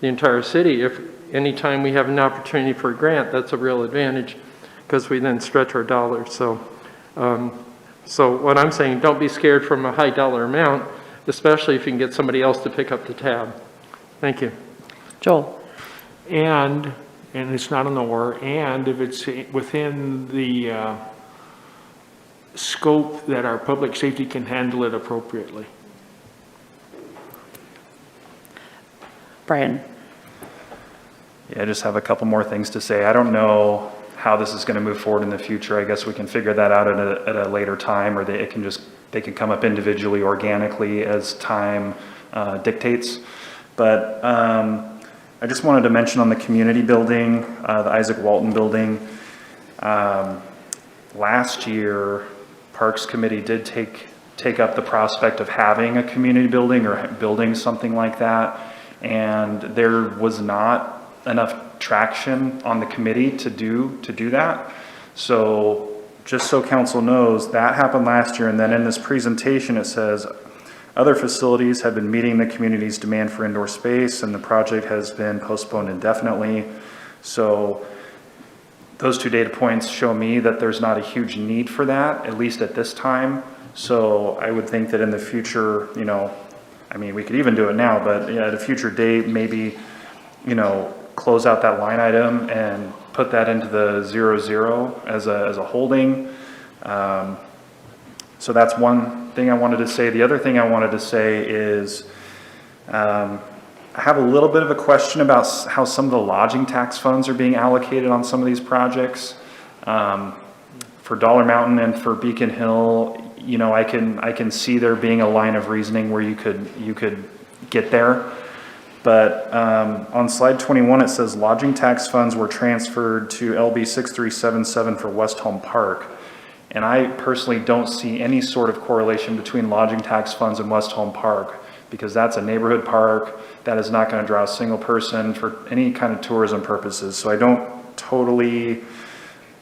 the entire city, if anytime we have an opportunity for a grant, that's a real advantage, because we then stretch our dollars. So what I'm saying, don't be scared from a high dollar amount, especially if you can get somebody else to pick up the tab. Thank you. Joel? And it's not on the or, and if it's within the scope that our public safety can handle it appropriately. Brian? Yeah, I just have a couple more things to say. I don't know how this is going to move forward in the future. I guess we can figure that out at a later time, or they can come up individually, organically, as time dictates. But I just wanted to mention on the community building, the Isaac Walton building. Last year, Parks Committee did take up the prospect of having a community building or building something like that, and there was not enough traction on the committee to do that. So just so council knows, that happened last year, and then in this presentation it says other facilities have been meeting the community's demand for indoor space, and the project has been postponed indefinitely. So those two data points show me that there's not a huge need for that, at least at this time. So I would think that in the future, you know, I mean, we could even do it now, but yeah, at a future date, maybe, you know, close out that line item and put that into the 00 as a holding. So that's one thing I wanted to say. The other thing I wanted to say is I have a little bit of a question about how some of the lodging tax funds are being allocated on some of these projects. For Dollar Mountain and for Beacon Hill, you know, I can see there being a line of reasoning where you could get there. But on slide 21, it says lodging tax funds were transferred to LB 6377 for West Home Park. And I personally don't see any sort of correlation between lodging tax funds and West Home Park, because that's a neighborhood park that is not going to draw a single person for any kind of tourism purposes. So I don't totally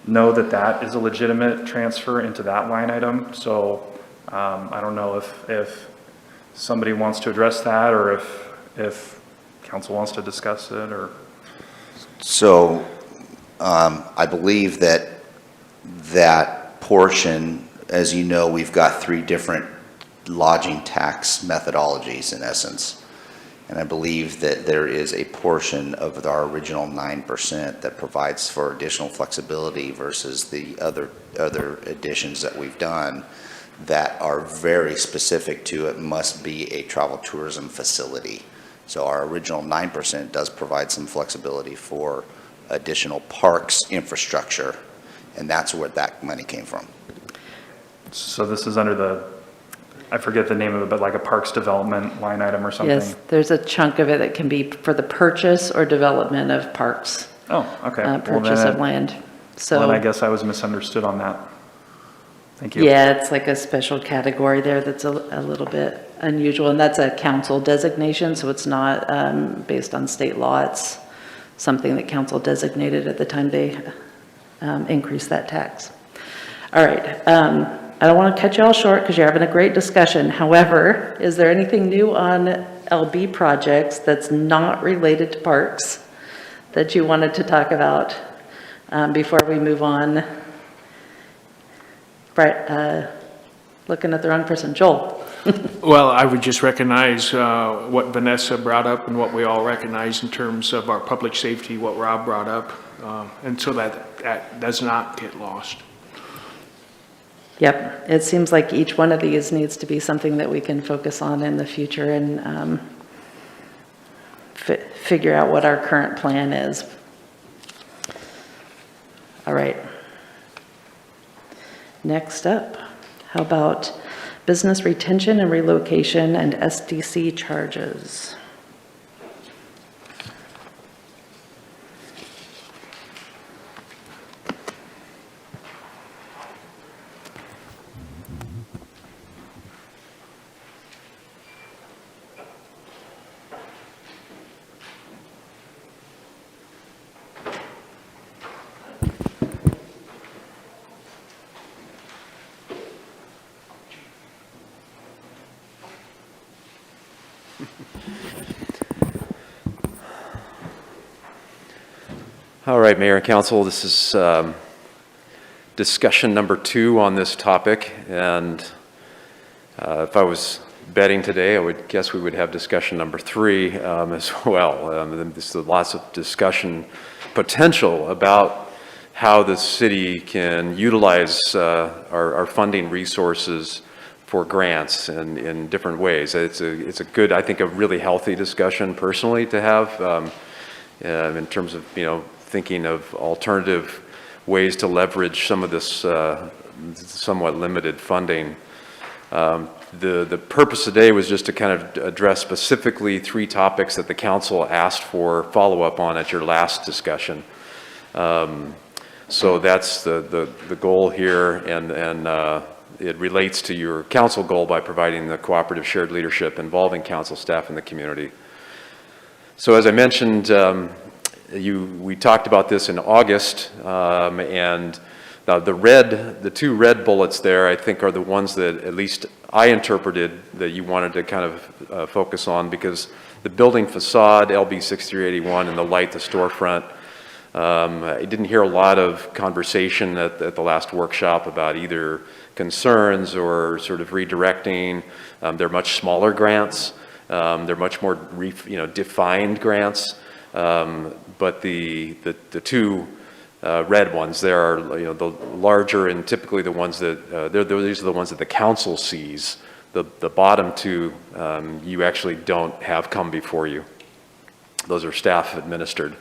know that that is a legitimate transfer into that line item. So I don't know if somebody wants to address that, or if council wants to discuss it, or. So I believe that portion, as you know, we've got 3 different lodging tax methodologies in essence. And I believe that there is a portion of our original 9% that provides for additional flexibility versus the other additions that we've done that are very specific to it must be a travel tourism facility. So our original 9% does provide some flexibility for additional parks infrastructure, and that's where that money came from. So this is under the, I forget the name of it, but like a parks development line item or something? Yes, there's a chunk of it that can be for the purchase or development of parks. Oh, okay. Purchase of land. So well, then I guess I was misunderstood on that. Thank you. yeah, it's like a special category there that's a little bit unusual, and that's a council designation, so it's not based on state law. It's something that council designated at the time they increased that tax. All right. I don't want to cut you all short because you're having a great discussion. However, is there anything new on LB projects that's not related to parks that you wanted to talk about before we move on? Right, looking at the wrong person. Joel. Well, I would just recognize what Vanessa brought up and what we all recognize in terms of our public safety, what Rob brought up, and so that does not get lost. Yep, it seems like each one of these needs to be something that we can focus on in the future, and figure out what our current plan is. All right. Next up, how about business retention and relocation and SDC charges? All right, Mayor and Council, this is discussion number 2 on this topic, and if I was betting today, I would guess we would have discussion number 3 as well. There's lots of discussion potential about how the city can utilize our funding resources for grants in different ways. It's a good, I think, a really healthy discussion personally to have in terms of, thinking of alternative ways to leverage some of this somewhat limited funding. The purpose today was just to kind of address specifically 3 topics that the council asked for follow-up on at your last discussion. So that's the goal here, and it relates to your council goal by providing the cooperative shared leadership involving council staff and the community. So as I mentioned, we talked about this in August, and the 2 red bullets there, I think, are the ones that at least I interpreted that you wanted to kind of focus on, because the building facade, LB 6381, and the light, the storefront, I didn't hear a lot of conversation at the last workshop about either concerns or sort of redirecting. They're much smaller grants. They're much more defined grants. But the 2 red ones, there are the larger and typically the ones that these are the ones that the council sees. The bottom 2 you actually don't have come before you. Those are staff administered.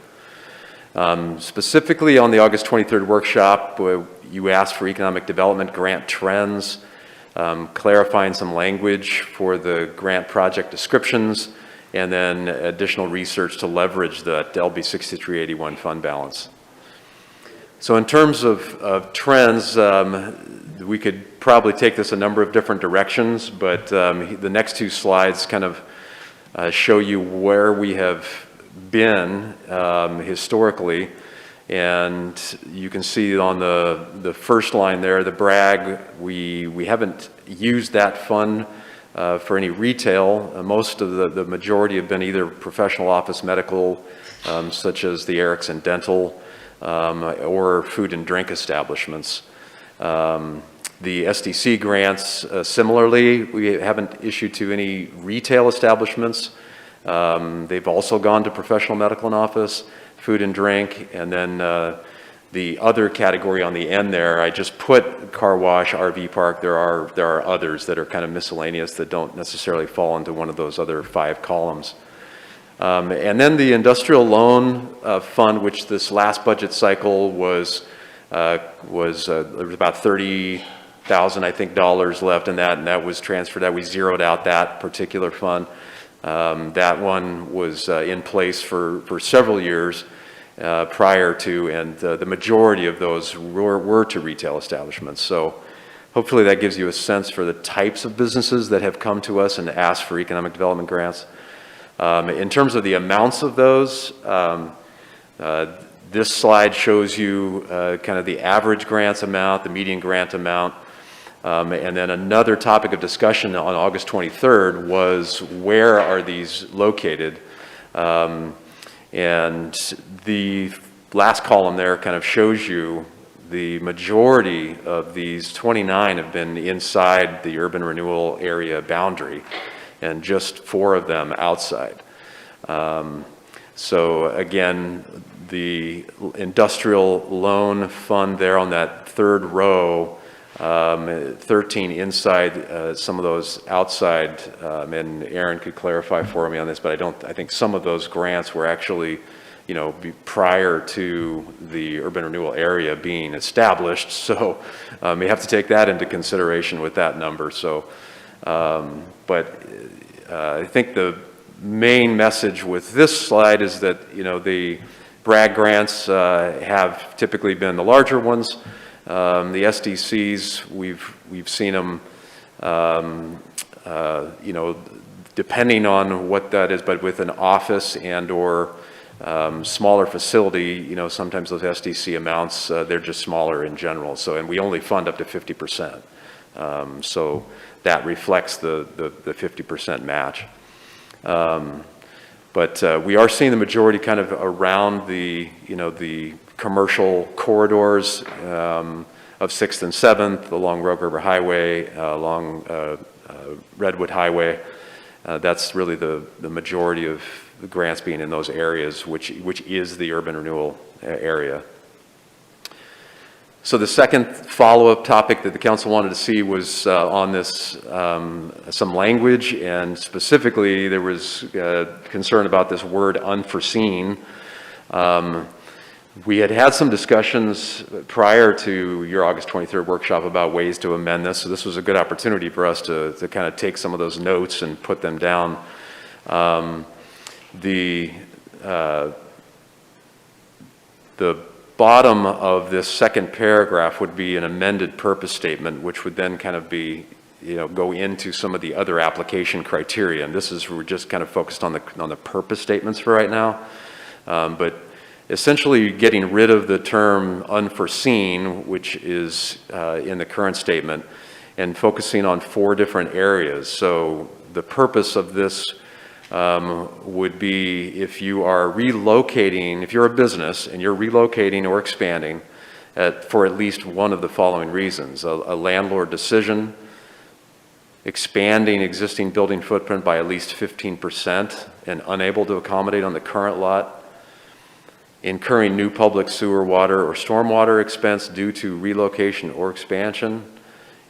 Specifically on the August 23rd workshop, you asked for economic development grant trends, clarifying some language for the grant project descriptions, and then additional research to leverage the LB 6381 fund balance. So in terms of trends, we could probably take this a number of different directions, but the next 2 slides kind of show you where we have been historically, and you can see on the first line there, the brag, we haven't used that fund for any retail. Most of the majority have been either professional office medical, such as the Erickson Dental, or food and drink establishments. The SDC grants, similarly, we haven't issued to any retail establishments. They've also gone to professional medical and office, food and drink, and then the other category on the end there, I just put car wash, RV park. There are others that are kind of miscellaneous that don't necessarily fall into one of those other 5 columns. And then the industrial loan fund, which this last budget cycle was there was about $30,000, I think, dollars left in that, and that was transferred out. We zeroed out that particular fund. That one was in place for several years prior to, and the majority of those were to retail establishments. So hopefully that gives you a sense for the types of businesses that have come to us and asked for economic development grants. In terms of the amounts of those, this slide shows you kind of the average grants amount, the median grant amount, and then another topic of discussion on August 23rd was where are these located? And the last column there kind of shows you the majority of these 29 have been inside the urban renewal area boundary, and just 4 of them outside. So again, the industrial loan fund there on that 3rd row 13 inside, some of those outside, and Aaron could clarify for me on this, but I think some of those grants were actually, prior to the urban renewal area being established. So you have to take that into consideration with that number. So, but I think the main message with this slide is that, the BRAG grants have typically been the larger ones. The SDCs, we've seen them, depending on what that is, but with an office and or smaller facility, sometimes those SDC amounts, they're just smaller in general. So, and we only fund up to 50%. So that reflects the 50% match. But we are seeing the majority kind of around the, the commercial corridors of 6th and 7th, along Rogue River Highway, along Redwood Highway. That's really the majority of the grants being in those areas, which is the urban renewal area. So the second follow-up topic that the council wanted to see was on this, some language, and specifically there was concern about this word unforeseen. We had some discussions prior to your August 23rd workshop about ways to amend this, so this was a good opportunity for us to kind of take some of those notes and put them down. The bottom of this second paragraph would be an amended purpose statement, which would then kind of be, go into some of the other application criteria. And this is, we're just kind of focused on the purpose statements for right now. But essentially getting rid of the term unforeseen, which is in the current statement, and focusing on 4 different areas. So the purpose of this would be if you are relocating, if you're a business and you're relocating or expanding for at least one of the following reasons: a landlord decision, expanding existing building footprint by at least 15% and unable to accommodate on the current lot, incurring new public sewer, water, or stormwater expense due to relocation or expansion,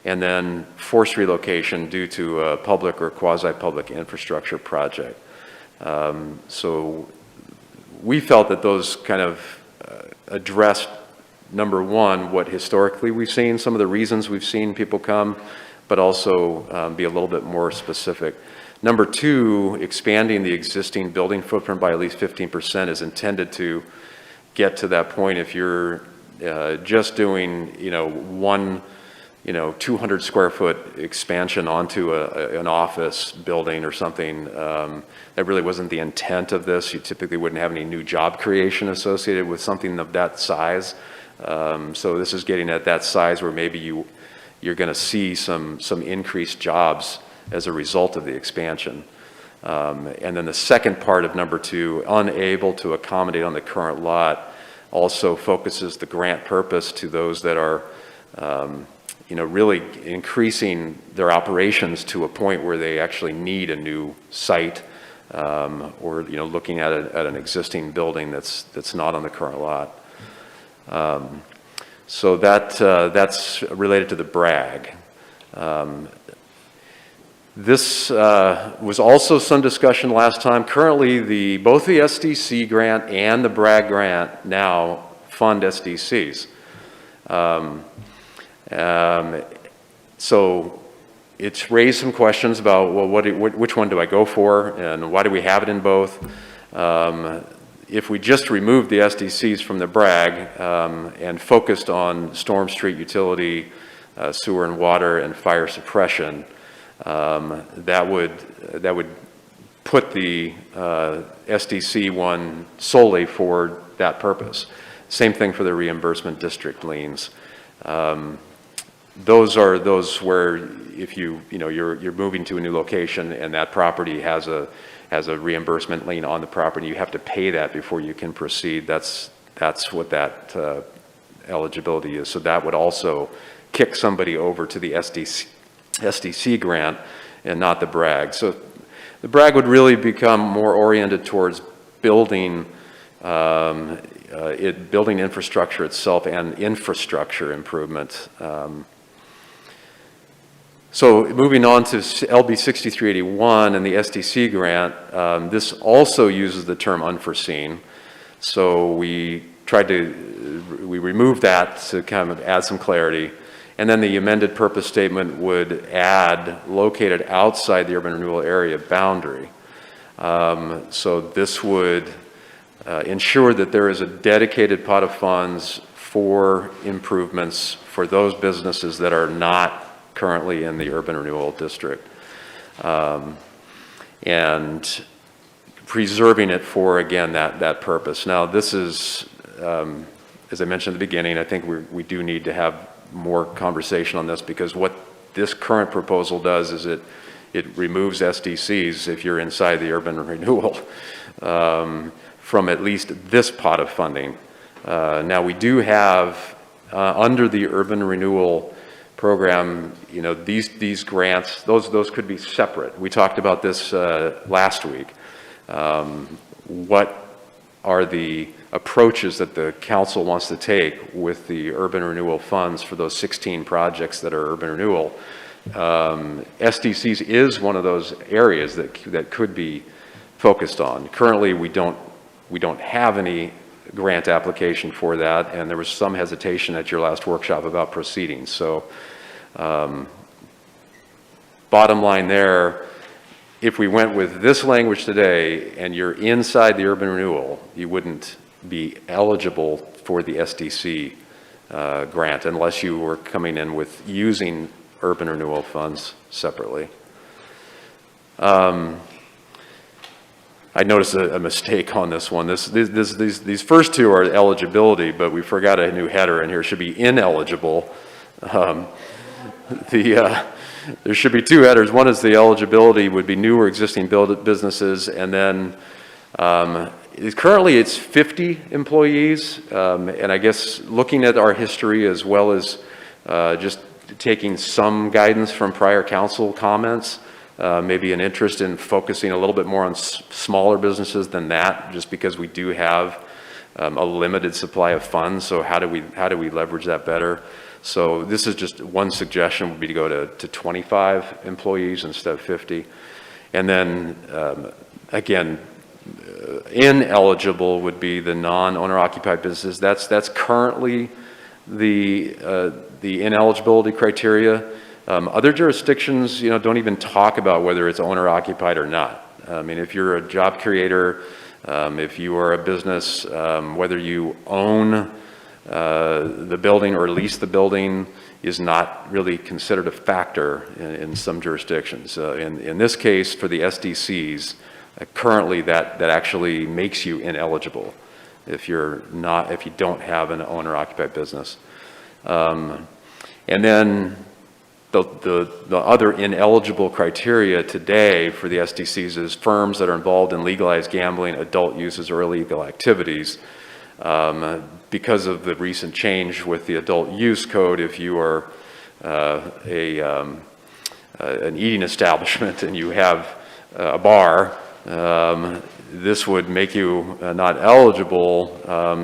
and then forced relocation due to a public or quasi-public infrastructure project. So we felt that those kind of addressed, number one, what historically we've seen, some of the reasons we've seen people come, but also be a little bit more specific. Number two, expanding the existing building footprint by at least 15% is intended to get to that point. If you're just doing, one 200 square foot expansion onto an office building or something, that really wasn't the intent of this. You typically wouldn't have any new job creation associated with something of that size. So this is getting at that size where maybe you're going to see some increased jobs as a result of the expansion. And then the second part of number two, unable to accommodate on the current lot, also focuses the grant purpose to those that are really increasing their operations to a point where they actually need a new site, or looking at an existing building that's not on the current lot. So that's related to the BRAG. This was also some discussion last time. Currently, both the SDC grant and the BRAG grant now fund SDCs. So it's raised some questions about, well, which one do I go for, and why do we have it in both? If we just removed the SDCs from the BRAG and focused on storm street utility, sewer and water, and fire suppression, that would put the SDC one solely for that purpose. Same thing for the reimbursement district liens. Those are those where if you're moving to a new location and that property has a reimbursement lien on the property, you have to pay that before you can proceed. That's what that eligibility is. So that would also kick somebody over to the SDC grant and not the BRAG. So the BRAG would really become more oriented towards building building infrastructure itself and infrastructure improvement. So moving on to LB 6381 and the SDC grant, this also uses the term unforeseen. So we removed that to kind of add some clarity. And then the amended purpose statement would add located outside the urban renewal area boundary. So this would ensure that there is a dedicated pot of funds for improvements for those businesses that are not currently in the urban renewal district. And preserving it for, again, that purpose. Now, this is, as I mentioned at the beginning, I think we do need to have more conversation on this, because what this current proposal does is it removes SDCs if you're inside the urban renewal from at least this pot of funding. Now, we do have, under the urban renewal program, you know, these grants, those could be separate. We talked about this last week. What are the approaches that the council wants to take with the urban renewal funds for those 16 projects that are urban renewal? SDCs is one of those areas that could be focused on. Currently, we don't have any grant application for that, and there was some hesitation at your last workshop about proceeding. So bottom line there, if we went with this language today and you're inside the urban renewal, you wouldn't be eligible for the SDC grant unless you were coming in with using urban renewal funds separately. I noticed a mistake on this one. These first two are eligibility, but we forgot a new header in here. It should be ineligible. There should be two headers. One is the eligibility would be new or existing businesses, and then currently it's 50 employees, and I guess looking at our history as well as just taking some guidance from prior council comments, maybe an interest in focusing a little bit more on smaller businesses than that, just because we do have a limited supply of funds. So how do we leverage that better? So this is just one suggestion would be to go to 25 employees instead of 50. And then again, ineligible would be the non-owner occupied businesses. That's currently the ineligibility criteria. Other jurisdictions, you know, don't even talk about whether it's owner occupied or not. I mean, if you're a job creator, if you are a business, whether you own the building or lease the building is not really considered a factor in some jurisdictions. In this case, for the SDCs, currently that actually makes you ineligible if you don't have an owner-occupied business. And then the other ineligible criteria today for the SDCs is firms that are involved in legalized gambling, adult uses, or illegal activities. Because of the recent change with the adult use code, if you are an eating establishment and you have a bar, this would make you not eligible.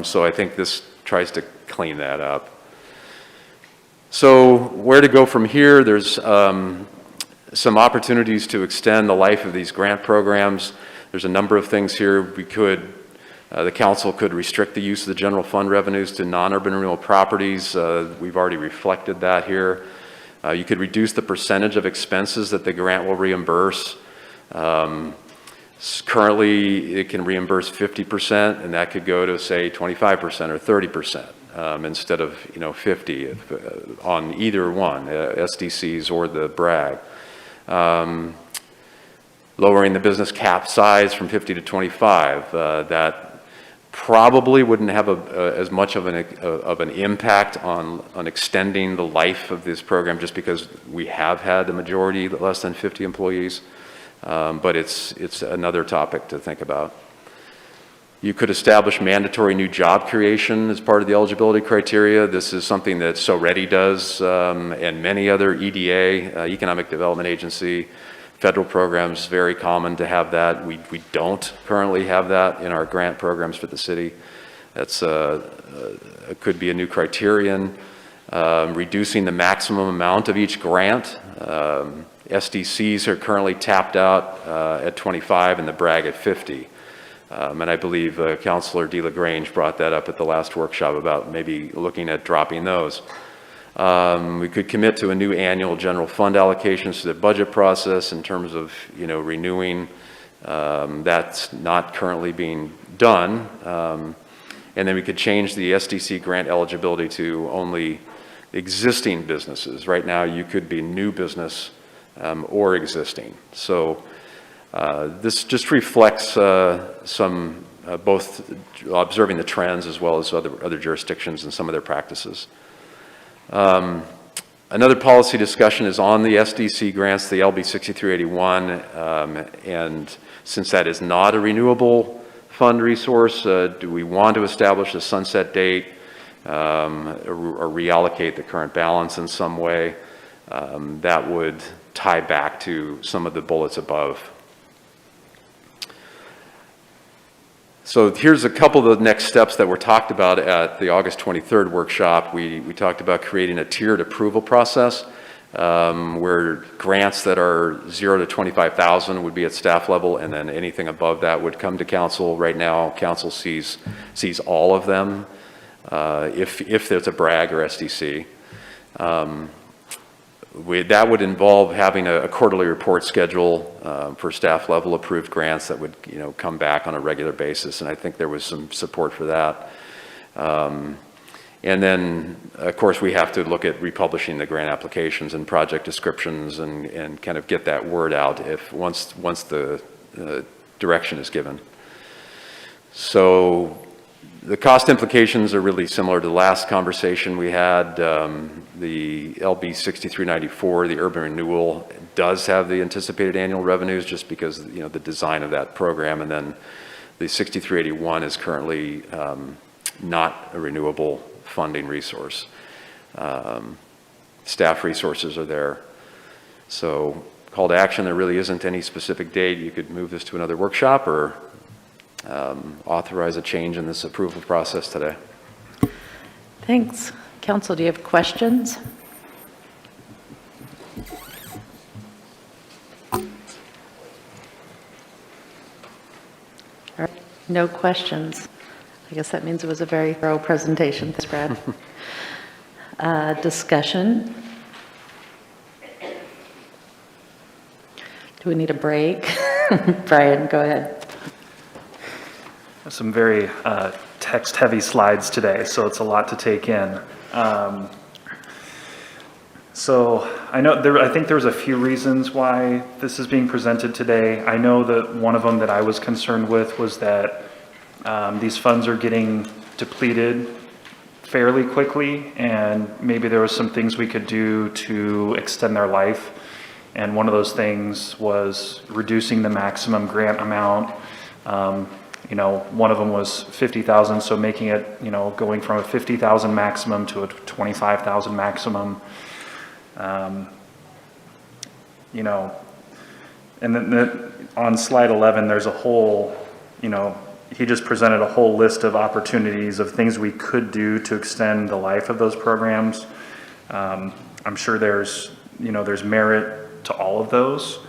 So I think this tries to clean that up. So where to go from here? There's some opportunities to extend the life of these grant programs. There's a number of things here. The council could restrict the use of the general fund revenues to non-urban renewal properties. We've already reflected that here. You could reduce the percentage of expenses that the grant will reimburse. Currently, it can reimburse 50%, and that could go to, say, 25% or 30%. Instead of 50 on either one, SDCs or the BRAG. Lowering the business cap size from 50 to 25, that probably wouldn't have as much of an impact on extending the life of this program, just because we have had a majority less than 50 employees, but it's another topic to think about. You could establish mandatory new job creation as part of the eligibility criteria. This is something that So Ready does, and many other EDA, Economic Development Agency, federal programs, very common to have that. We don't currently have that in our grant programs for the city. That's it could be a new criterion. reducing the maximum amount of each grant. SDCs are currently tapped out at 25 and the BRAG at 50. And I believe Councilor DeLagrange brought that up at the last workshop about maybe looking at dropping those. We could commit to a new annual general fund allocations to the budget process in terms of, renewing. That's not currently being done. And then we could change the SDC grant eligibility to only existing businesses. Right now, you could be new business or existing. So this just reflects some both observing the trends as well as other jurisdictions and some of their practices. Another policy discussion is on the SDC grants, the LB 6381, and since that is not a renewable fund resource, do we want to establish a sunset date or reallocate the current balance in some way? That would tie back to some of the bullets above. So here's a couple of the next steps that were talked about at the August 23rd workshop. We talked about creating a tiered approval process where grants that are 0 to 25,000 would be at staff level, and then anything above that would come to council. Right now, council sees all of them if there's a BRAG or SDC. That would involve having a quarterly report schedule for staff level approved grants that would come back on a regular basis, and I think there was some support for that. And then, of course, we have to look at republishing the grant applications and project descriptions and kind of get that word out once the direction is given. So the cost implications are really similar to the last conversation we had. The LB 6394, the urban renewal, does have the anticipated annual revenues just because the design of that program, and then the 6381 is currently not a renewable funding resource. Staff resources are there. So call to action, there really isn't any specific date. You could move this to another workshop or authorize a change in this approval process today. Thanks. Council, do you have questions? All right, no questions. I guess that means it was a very thorough presentation. Thanks, Brad. Discussion. Do we need a break? Brian, go ahead. Some very text-heavy slides today, so it's a lot to take in. So I think there's a few reasons why this is being presented today. I know that one of them that I was concerned with was that these funds are getting depleted fairly quickly, and maybe there were some things we could do to extend their life. And one of those things was reducing the maximum grant amount. One of them was 50,000, so making it, going from a 50,000 maximum to a 25,000 maximum. And then on slide 11, there's a whole, he just presented a whole list of opportunities of things we could do to extend the life of those programs. I'm sure there's merit to all of those.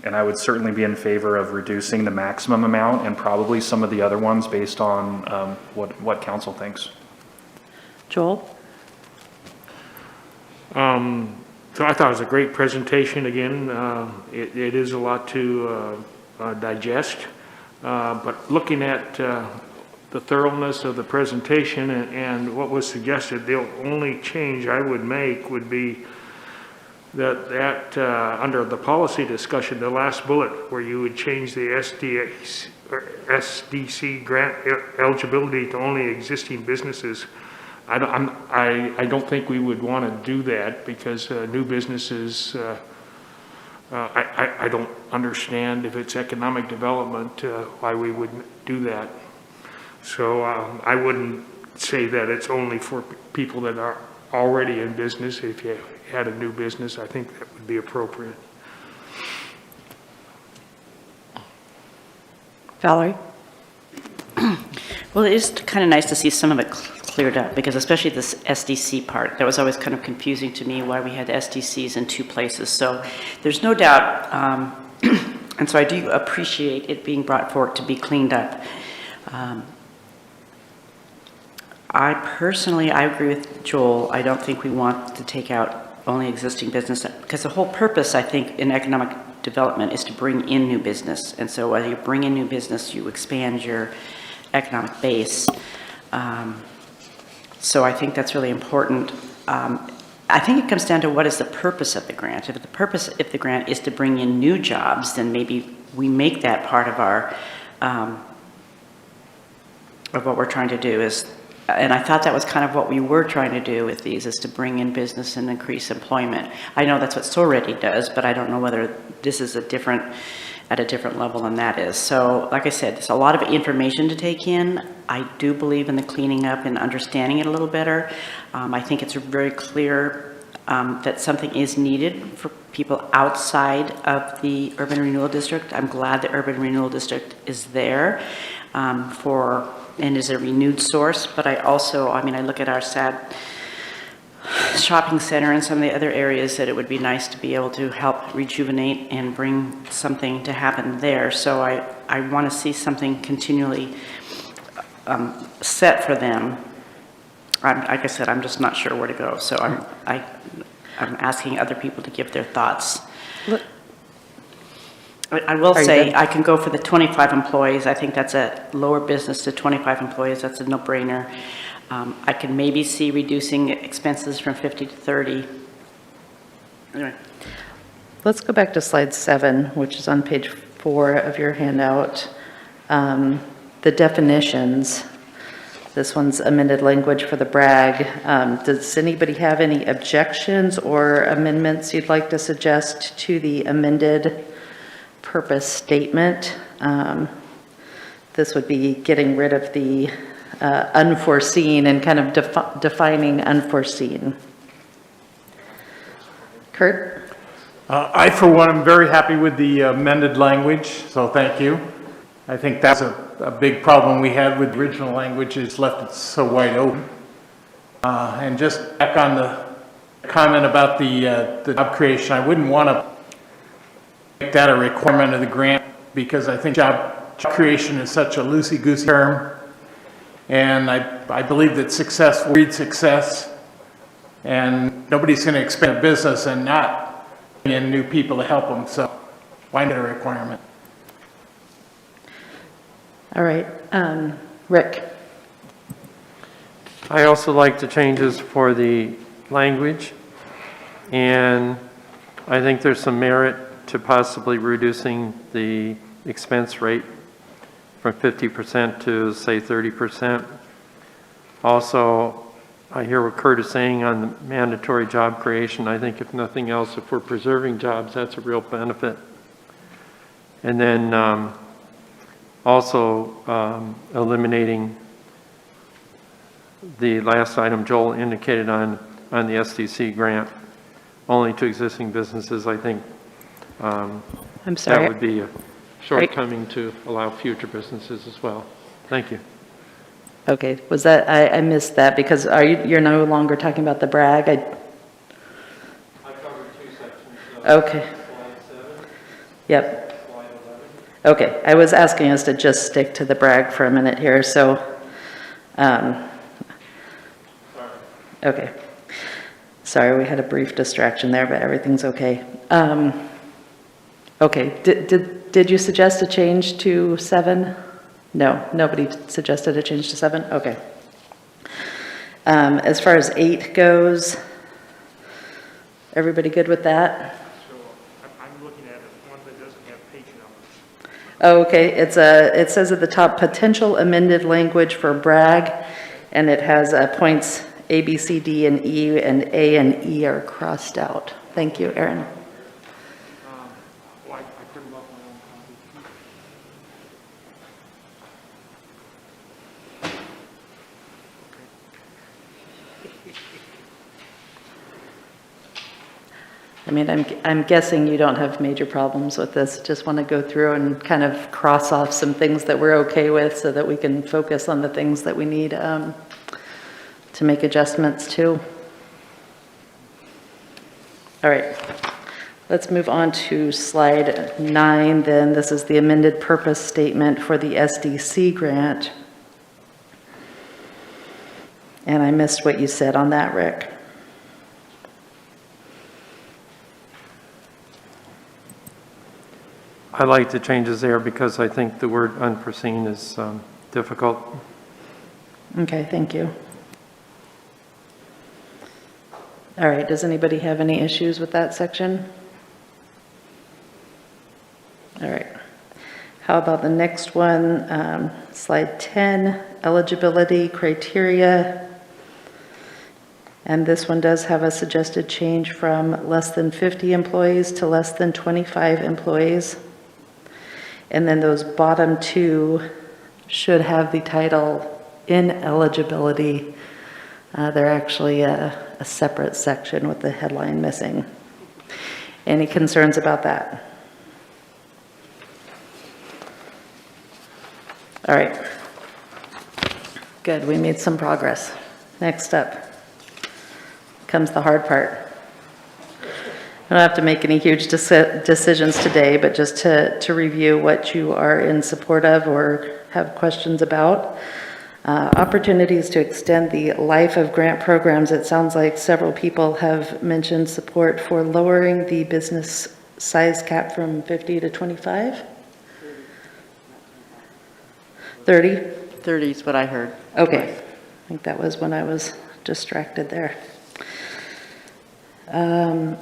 And I would certainly be in favor of reducing the maximum amount and probably some of the other ones based on what council thinks. Joel? So I thought it was a great presentation again. It is a lot to digest, but looking at the thoroughness of the presentation and what was suggested, the only change I would make would be that under the policy discussion, the last bullet where you would change the SDC grant eligibility to only existing businesses. I don't think we would want to do that because new businesses, I don't understand if it's economic development why we wouldn't do that. So I wouldn't say that it's only for people that are already in business. If you had a new business, I think that would be appropriate. Valerie? Well, it is kind of nice to see some of it cleared up, because especially this SDC part, that was always kind of confusing to me why we had SDCs in two places. So there's no doubt, and so I do appreciate it being brought forward to be cleaned up. I personally, I agree with Joel. I don't think we want to take out only existing business, because the whole purpose, I think, in economic development is to bring in new business. And so while you bring in new business, you expand your economic base. So I think that's really important. I think it comes down to what is the purpose of the grant. If the grant is to bring in new jobs, then maybe we make that part of our, of what we're trying to do is, and I thought that was kind of what we were trying to do with these, is to bring in business and increase employment. I know that's what Soreti does, but I don't know whether this is at a different level than that is. So, like I said, there's a lot of information to take in. I do believe in the cleaning up and understanding it a little better. I think it's very clear that something is needed for people outside of the Urban Renewal District. I'm glad the Urban Renewal District is there and is a renewed source, but I also, I mean, I look at our sad shopping center and some of the other areas that it would be nice to be able to help rejuvenate and bring something to happen there. So I want to see something continually set for them. Like I said, I'm just not sure where to go. So I'm asking other people to give their thoughts. I will say I can go for the 25 employees. I think that's a lower business to 25 employees. That's a no-brainer. I can maybe see reducing expenses from 50 to 30. Anyway. Let's go back to slide 7, which is on page 4 of your handout. The definitions. This one's amended language for the brag. Does anybody have any objections or amendments you'd like to suggest to the amended purpose statement? This would be getting rid of the unforeseen and kind of defining unforeseen. Kurt? I, for one, am very happy with the amended language, so thank you. I think that's a big problem we had with the original language, is left it so wide open. And just back on the comment about the job creation, I wouldn't want to make that a requirement of the grant, because I think job creation is such a loosey-goosey term, and I believe that success will breed success, and nobody's going to expand a business and not bring in new people to help them, so why not a requirement? All right, Rick? I also like the changes for the language, and I think there's some merit to possibly reducing the expense rate from 50% to, say, 30%. Also, I hear what Kurt is saying on the mandatory job creation. I think if nothing else, if we're preserving jobs, that's a real benefit. And then also eliminating the last item Joel indicated on the SDC grant, only to existing businesses. I think I'm sorry. that would be a shortcoming to allow future businesses as well. Thank you. Okay, was that, I missed that, because you're no longer talking about the brag? I covered 2 sections. Okay. Slide 7. Yep. Slide 11. Okay, I was asking us to just stick to the brag for a minute here, so, okay. Sorry, we had a brief distraction there, but everything's okay. Okay, did you suggest a change to 7? No, nobody suggested a change to 7? Okay. As far as 8 goes, everybody good with that? So I'm looking at one that doesn't have page numbers. Oh, okay, it says at the top, potential amended language for brag, and it has points A, B, C, D, and E, and A and E are crossed out. Thank you, Aaron. I printed off my own copy. I mean, I'm guessing you don't have major problems with this. Just want to go through and kind of cross off some things that we're okay with so that we can focus on the things that we need to make adjustments to. All right, let's move on to slide 9 then. This is the amended purpose statement for the SDC grant. And I missed what you said on that, Rick. I like the changes there because I think the word unforeseen is difficult. Okay, thank you. All right, does anybody have any issues with that section? All right. How about the next one, slide 10, eligibility criteria. And this one does have a suggested change from less than 50 employees to less than 25 employees. And then those bottom two should have the title ineligibility. They're actually a separate section with the headline missing. Any concerns about that? All right. Good, we made some progress. Next up comes the hard part. I don't have to make any huge decisions today, but just to review what you are in support of or have questions about. Opportunities to extend the life of grant programs. It sounds like several people have mentioned support for lowering the business size cap from 50 to 25? 30? 30 is what I heard. Okay. I think that was when I was distracted there.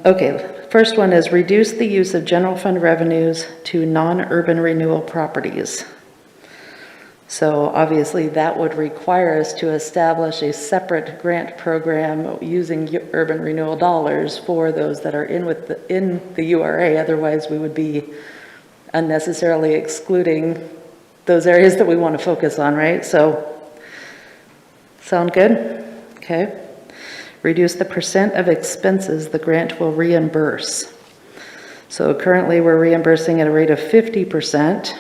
Okay, first one is reduce the use of general fund revenues to non-urban renewal properties. So obviously that would require us to establish a separate grant program using urban renewal dollars for those that are in the URA. Otherwise we would be unnecessarily excluding those areas that we want to focus on, right? So sound good? Okay. Reduce the percent of expenses the grant will reimburse. So currently we're reimbursing at a rate of 50%.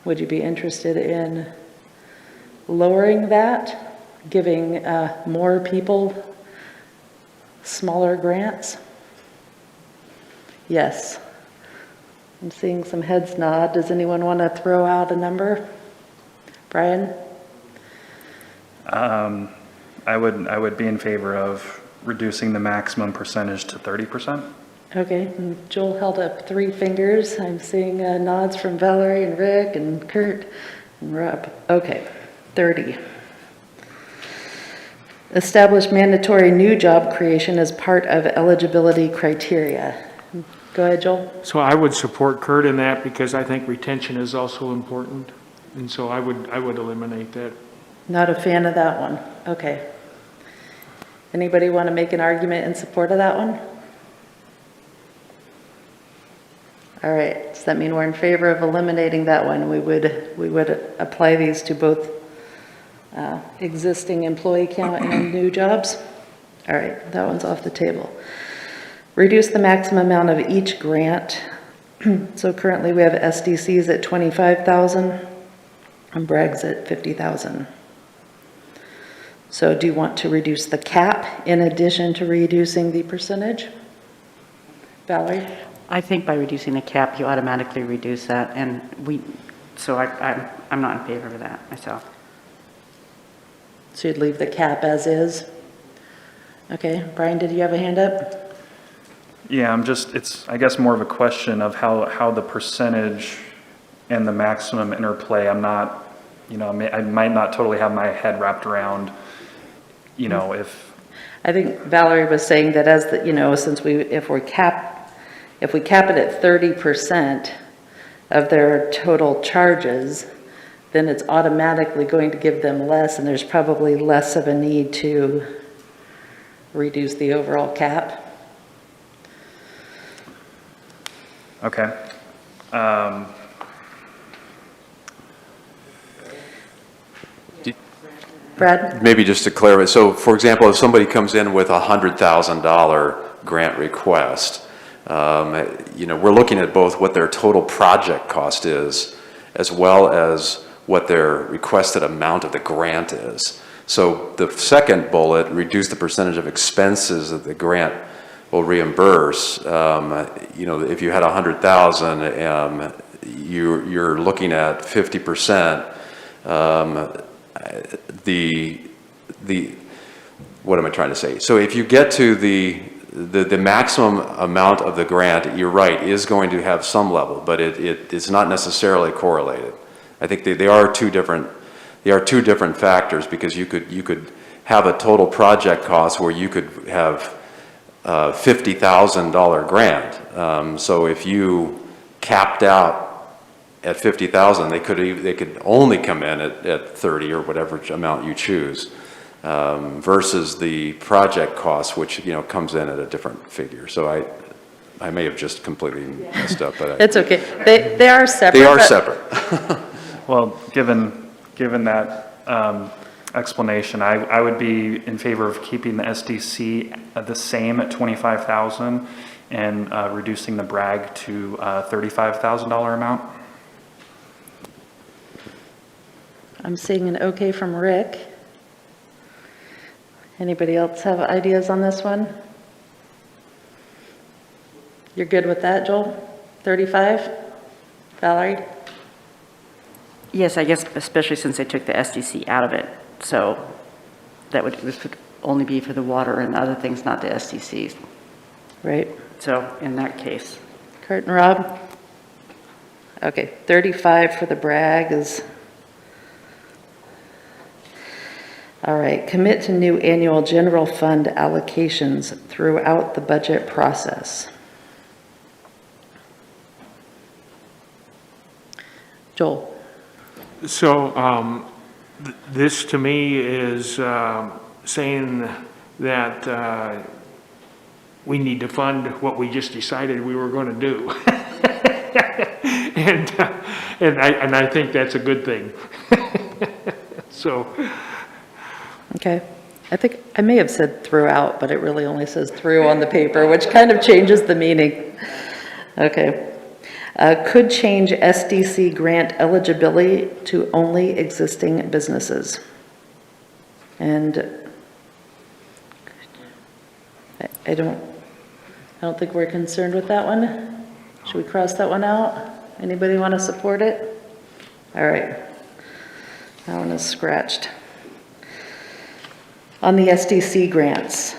Would you be interested in lowering that, giving more people smaller grants? Yes. I'm seeing some heads nod. Does anyone want to throw out a number? Brian? I would be in favor of reducing the maximum percentage to 30%. Okay, and Joel held up 3 fingers. I'm seeing nods from Valerie and Rick and Kurt and Rob. Okay, 30. Establish mandatory new job creation as part of eligibility criteria. Go ahead, Joel. So I would support Kurt in that because I think retention is also important. And so I would eliminate that. Not a fan of that one. Okay. Anybody want to make an argument in support of that one? All right, does that mean we're in favor of eliminating that one? We would apply these to both existing employee count and new jobs? All right, that one's off the table. Reduce the maximum amount of each grant. So currently we have SDCs at 25,000 and Bragg's at 50,000. So do you want to reduce the cap in addition to reducing the percentage? Valerie? I think by reducing the cap, you automatically reduce that, and I'm not in favor of that myself. So you'd leave the cap as is? Okay, Brian, did you have a hand up? Yeah, it's, I guess, more of a question of how the percentage and the maximum interplay. I'm not, I might not totally have my head wrapped around, if. I think Valerie was saying that as the, since if we cap it at 30% of their total charges, then it's automatically going to give them less, and there's probably less of a need to reduce the overall cap. Okay. Brad? Maybe just to clarify, so for example, if somebody comes in with a $100,000 grant request, we're looking at both what their total project cost is, as well as what their requested amount of the grant is. So the second bullet, reduce the percentage of expenses that the grant will reimburse. You know, if you had 100,000, you're looking at 50%. What am I trying to say? So if you get to the maximum amount of the grant, you're right, is going to have some level, but it's not necessarily correlated. I think they are two different factors, because you could have a total project cost where you could have $50,000 grant. So if you capped out at 50,000, they could only come in at 30 or whatever amount you choose, versus the project cost, which, you know, comes in at a different figure. So I may have just completely messed up, but It's okay. They are separate. they are but- separate. Well, given that explanation, I would be in favor of keeping the SDC the same at 25,000 and reducing the brag to $35,000 amount. I'm seeing an okay from Rick. Anybody else have ideas on this one? You're good with that, Joel? 35? Valerie? Yes, I guess especially since they took the SDC out of it. So this would only be for the water and other things, not the SDCs. Right. So in that case. Kurt and Rob? Okay, 35 for the brag is... All right, commit to new annual general fund allocations throughout the budget process. Joel? So this to me is saying that we need to fund what we just decided we were going to do. and I think that's a good thing. So. Okay. I think I may have said throughout, but it really only says through on the paper, which kind of changes the meaning. Okay. Could change SDC grant eligibility to only existing businesses. And I don't think we're concerned with that one. Should we cross that one out? Anybody want to support it? All right. That one is scratched. On the SDC grants,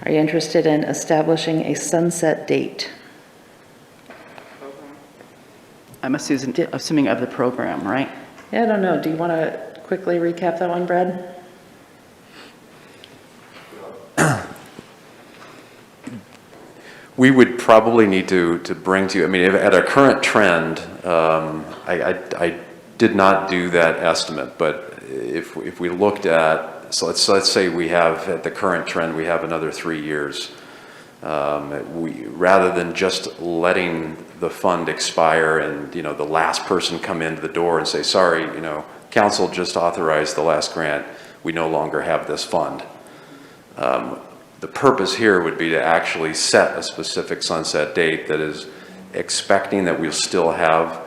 are you interested in establishing a sunset date? I'm assuming of the program, right? Yeah, I don't know. Do you want to quickly recap that one, Brad? We would probably need to bring to you, I mean, at our current trend, I did not do that estimate, but if we looked at, so let's say we have, at the current trend, we have another 3 years. Rather than just letting the fund expire and, you know, the last person come into the door and say, sorry, you know, council just authorized the last grant, we no longer have this fund. The purpose here would be to actually set a specific sunset date that is expecting that we'll still have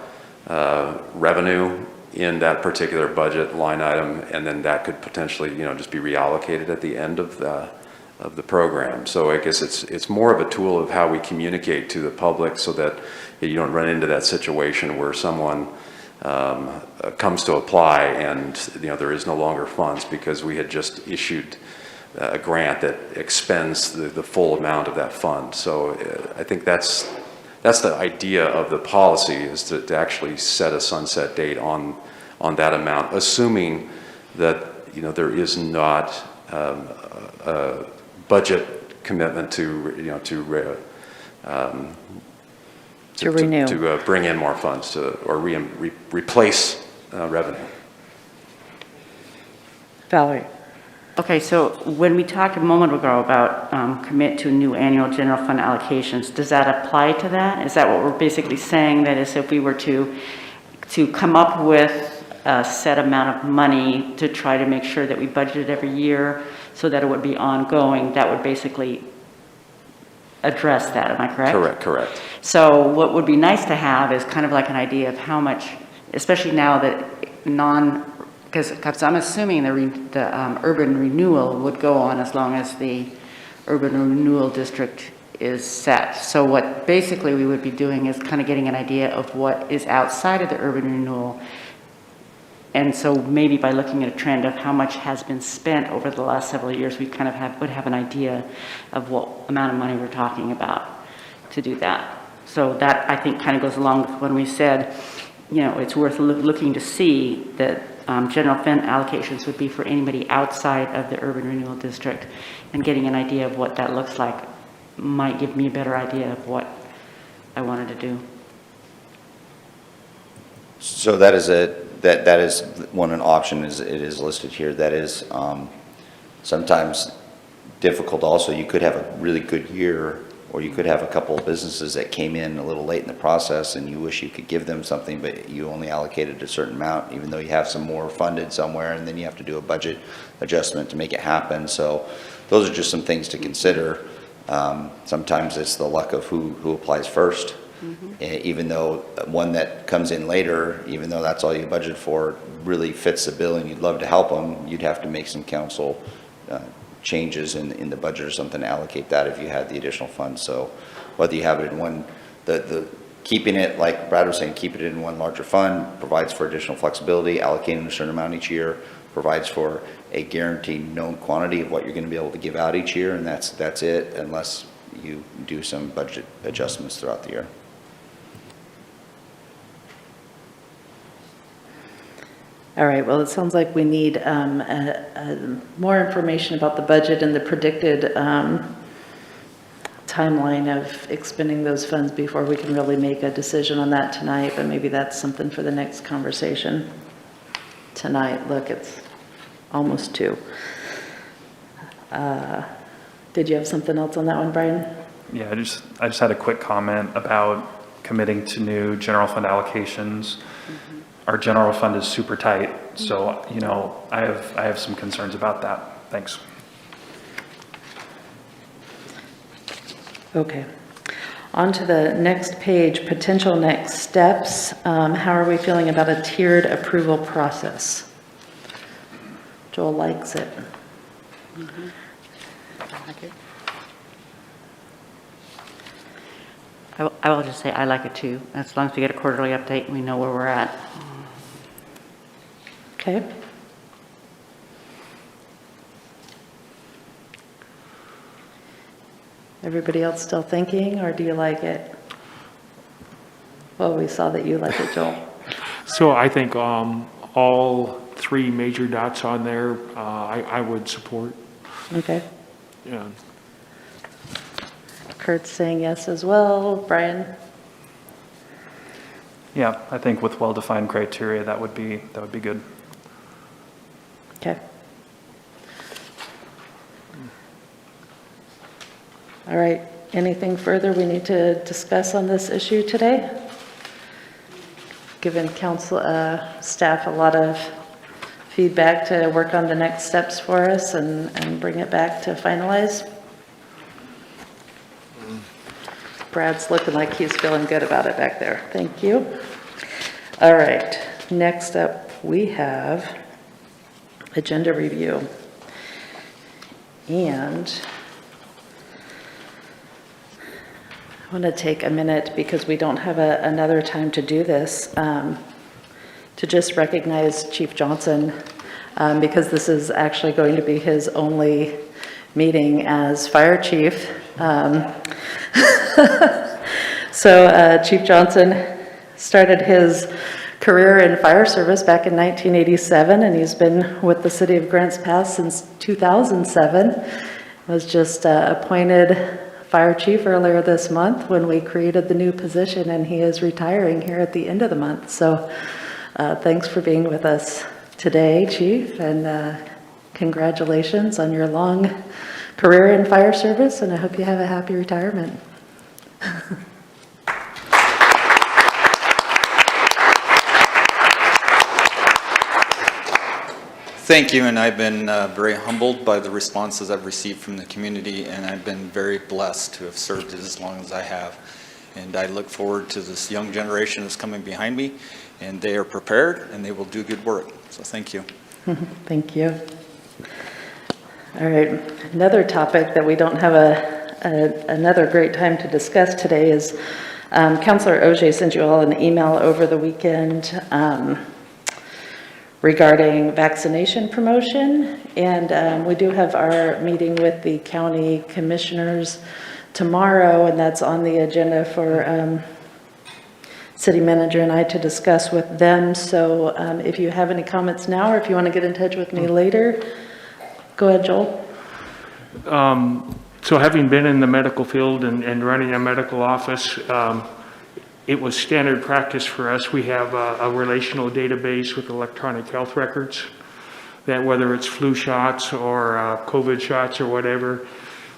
revenue in that particular budget line item, and then that could potentially, you know, just be reallocated at the end of the program. So I guess it's more of a tool of how we communicate to the public so that you don't run into that situation where someone comes to apply and, you know, there is no longer funds because we had just issued a grant that expends the full amount of that fund. So I think that's the idea of the policy, is to actually set a sunset date on that amount, assuming that, you know, there is not a budget commitment to, you know, to renew, to bring in more funds or replace revenue. Valerie? Okay, so when we talked a moment ago about commit to new annual general fund allocations, does that apply to that? Is that what we're basically saying? That is, if we were to come up with a set amount of money to try to make sure that we budgeted every year so that it would be ongoing, that would basically address that, am I correct? Correct. So what would be nice to have is kind of like an idea of how much, especially now that because I'm assuming the urban renewal would go on as long as the urban renewal district is set. So what basically we would be doing is kind of getting an idea of what is outside of the urban renewal. And so maybe by looking at a trend of how much has been spent over the last several years, we kind of would have an idea of what amount of money we're talking about to do that. So that, I think, kind of goes along with when we said, you know, it's worth looking to see that general fund allocations would be for anybody outside of the urban renewal district, and getting an idea of what that looks like might give me a better idea of what I wanted to do. So that is that is an option, is it is listed here. That is sometimes difficult also. You could have a really good year, or you could have a couple of businesses that came in a little late in the process and you wish you could give them something, but you only allocated a certain amount, even though you have some more funded somewhere, and then you have to do a budget adjustment to make it happen. So those are just some things to consider. Sometimes it's the luck of who applies first. Even though one that comes in later, even though that's all you budgeted for, really fits the bill and you'd love to help them, you'd have to make some council changes in the budget or something to allocate that if you had the additional funds. So whether you have it in one, keeping it, like Brad was saying, keep it in one larger fund provides for additional flexibility, allocating a certain amount each year, provides for a guaranteed known quantity of what you're going to be able to give out each year, and that's it, unless you do some budget adjustments throughout the year. All right, well, it sounds like we need more information about the budget and the predicted timeline of expending those funds before we can really make a decision on that tonight, but maybe that's something for the next conversation tonight. Look, it's almost 2. Did you have something else on that one, Brian? Yeah, I just had a quick comment about committing to new general fund allocations. Our general fund is super tight, so, you know, I have some concerns about that. Thanks. Okay. On to the next page, potential next steps. How are we feeling about a tiered approval process? Joel likes it. I like it. I will just say I like it too, as long as we get a quarterly update and we know where we're at. Okay. Everybody else still thinking, or do you like it? Well, we saw that you like it, Joel. So I think all 3 major dots on there, I would support. Okay. Yeah. Kurt's saying yes as well. Brian? Yeah, I think with well-defined criteria, that would be good. Okay. All right. Anything further we need to discuss on this issue today? Given council staff a lot of feedback to work on the next steps for us and bring it back to finalize. Brad's looking like he's feeling good about it back there. Thank you. All right. Next up, we have agenda review. And I want to take a minute, because we don't have another time to do this, to just recognize Chief Johnson, because this is actually going to be his only meeting as fire chief. So Chief Johnson started his career in fire service back in 1987, and he's been with the city of Grants Pass since 2007. Was just appointed fire chief earlier this month when we created the new position, and he is retiring here at the end of the month. So thanks for being with us today, Chief, and congratulations on your long career in fire service, and I hope you have a happy retirement. Thank you, and I've been very humbled by the responses I've received from the community, and I've been very blessed to have served as long as I have. And I look forward to this young generation that's coming behind me, and they are prepared and they will do good work. So thank you. Thank you. All right, another topic that we don't have another great time to discuss today is Councilor Ogier sent you all an email over the weekend regarding vaccination promotion, and we do have our meeting with the county commissioners tomorrow, and that's on the agenda for city manager and I to discuss with them. So if you have any comments now, or if you want to get in touch with me later, go ahead, Joel. So having been in the medical field and running a medical office, it was standard practice for us. We have a relational database with electronic health records that whether it's flu shots or COVID shots or whatever,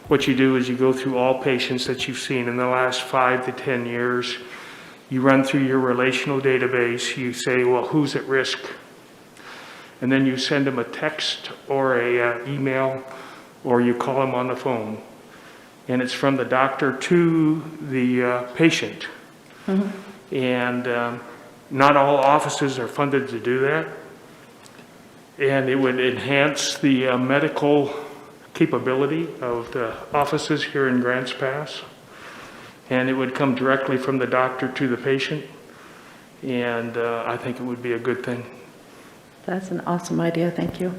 what you do is you go through all patients that you've seen in the last 5 to 10 years. You run through your relational database. You say, well, who's at risk? And then you send them a text or a email, or you call them on the phone. And it's from the doctor to the patient. Mm-hmm. And not all offices are funded to do that. And it would enhance the medical capability of the offices here in Grants Pass. And it would come directly from the doctor to the patient. And I think it would be a good thing. That's an awesome idea, thank you.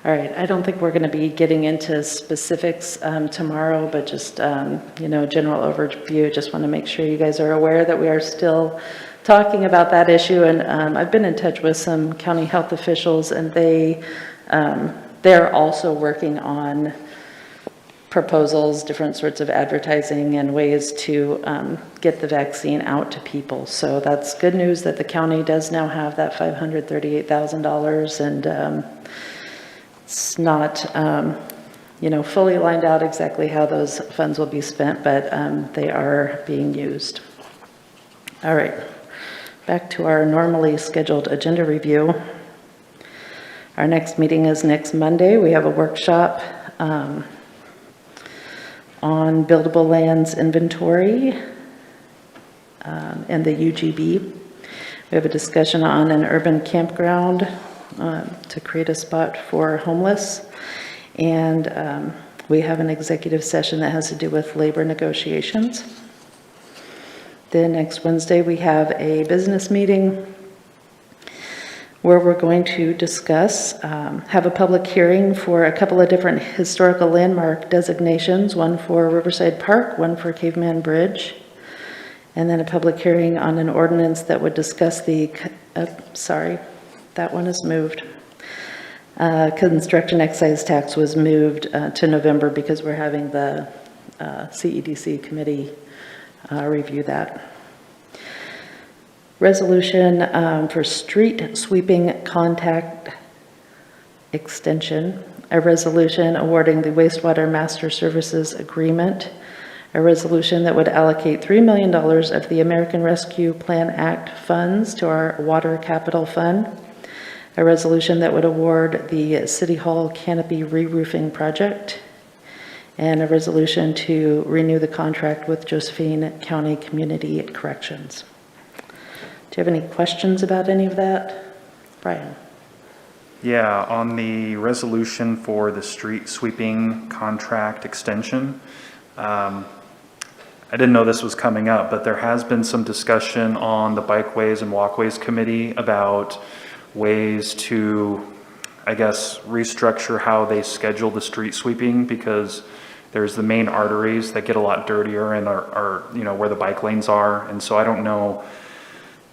All right, I don't think we're going to be getting into specifics tomorrow, but just, general overview. Just want to make sure you guys are aware that we are still talking about that issue. And I've been in touch with some county health officials, and they're also working on proposals, different sorts of advertising and ways to get the vaccine out to people. So that's good news that the county does now have that $538,000, and it's not, fully lined out exactly how those funds will be spent, but they are being used. All right, back to our normally scheduled agenda review. Our next meeting is next Monday. We have a workshop on buildable lands inventory and the UGB. We have a discussion on an urban campground to create a spot for homeless. And we have an executive session that has to do with labor negotiations. Then next Wednesday, we have a business meeting where we're going to discuss, have a public hearing for a couple of different historical landmark designations, one for Riverside Park, one for Caveman Bridge, and then a public hearing on an ordinance that would discuss the, that one is moved. Construction excise tax was moved to November because we're having the CEDC committee review that. Resolution for street sweeping contact extension, a resolution awarding the wastewater master services agreement, a resolution that would allocate $3 million of the American Rescue Plan Act funds to our water capital fund, a resolution that would award the City Hall canopy re-roofing project, and a resolution to renew the contract with Josephine County Community Corrections. Do you have any questions about any of that? Brian? Yeah, on the resolution for the street sweeping contract extension, I didn't know this was coming up, but there has been some discussion on the Bikeways and Walkways Committee about ways to, I guess, restructure how they schedule the street sweeping, because there's the main arteries that get a lot dirtier and are where the bike lanes are. And so I don't know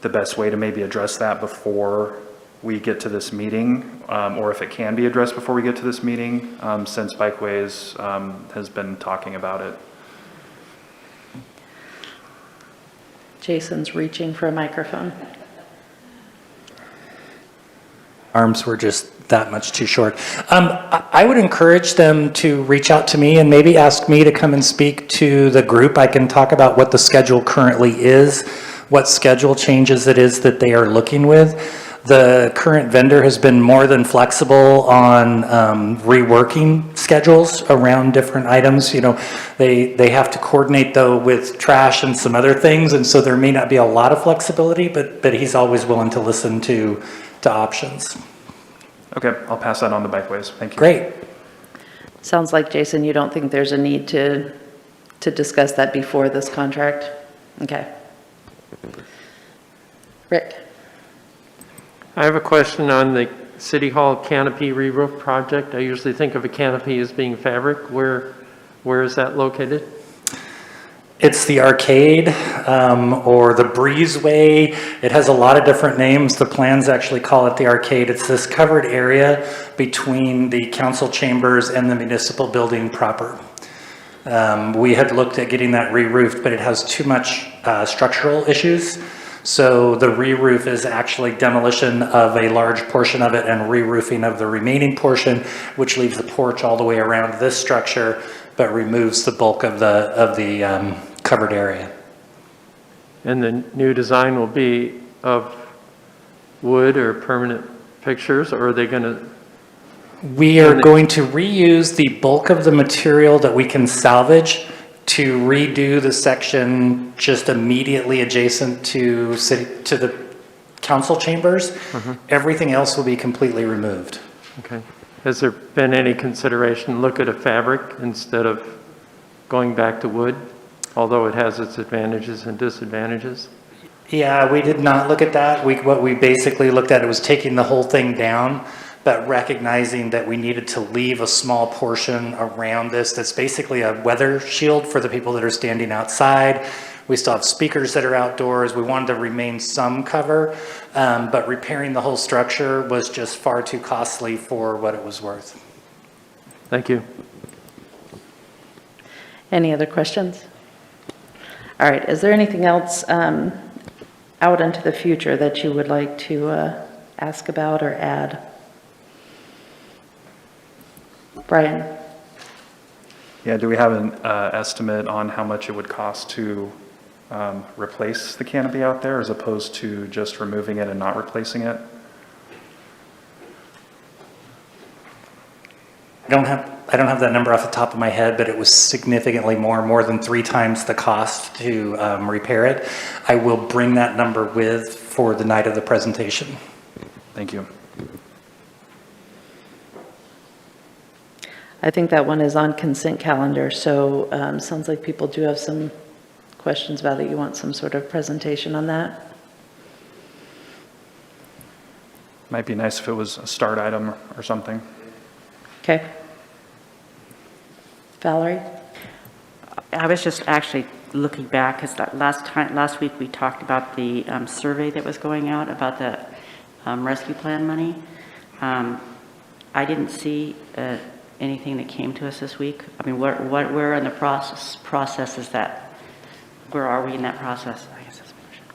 the best way to maybe address that before we get to this meeting, or if it can be addressed before we get to this meeting, since Bikeways has been talking about it. Jason's reaching for a microphone. Arms were just that much too short. I would encourage them to reach out to me and maybe ask me to come and speak to the group. I can talk about what the schedule currently is, what schedule changes it is that they are looking with. The current vendor has been more than flexible on reworking schedules around different items. You know, they have to coordinate though with trash and some other things, and so there may not be a lot of flexibility, but he's always willing to listen to options. Okay, I'll pass that on to Bikeways. Thank you. Great. Sounds like, Jason, you don't think there's a need to discuss that before this contract? Okay. Rick? I have a question on the City Hall canopy re-roof project. I usually think of a canopy as being fabric. Where is that located? It's the arcade or the breezeway. It has a lot of different names. The plans actually call it the arcade. It's this covered area between the council chambers and the municipal building proper. We had looked at getting that re-roofed, but it has too much structural issues. So the re-roof is actually demolition of a large portion of it and re-roofing of the remaining portion, which leaves the porch all the way around this structure, but removes the bulk of the covered area. And the new design will be of wood or permanent fixtures, or are they going to? We are going to reuse the bulk of the material that we can salvage to redo the section just immediately adjacent to the council chambers. Everything else will be completely removed. Okay. Has there been any consideration look at a fabric instead of going back to wood, although it has its advantages and disadvantages? Yeah, we did not look at that. What we basically looked at was taking the whole thing down, but recognizing that we needed to leave a small portion around this that's basically a weather shield for the people that are standing outside. We still have speakers that are outdoors. We wanted to remain some cover, but repairing the whole structure was just far too costly for what it was worth. Thank you. Any other questions? All right, is there anything else out into the future that you would like to ask about or add? Brian? Yeah, do we have an estimate on how much it would cost to replace the canopy out there as opposed to just removing it and not replacing it? I don't have that number off the top of my head, but it was significantly more than 3 times the cost to repair it. I will bring that number for the night of the presentation. Thank you. I think that one is on consent calendar, so sounds like people do have some questions about it. You want some sort of presentation on that? Might be nice if it was a start item or something. Okay. Valerie? I was just actually looking back, because last week we talked about the survey that was going out about the rescue plan money. I didn't see anything that came to us this week. I mean, where in the process is that? Where are we in that process? I guess that's my question.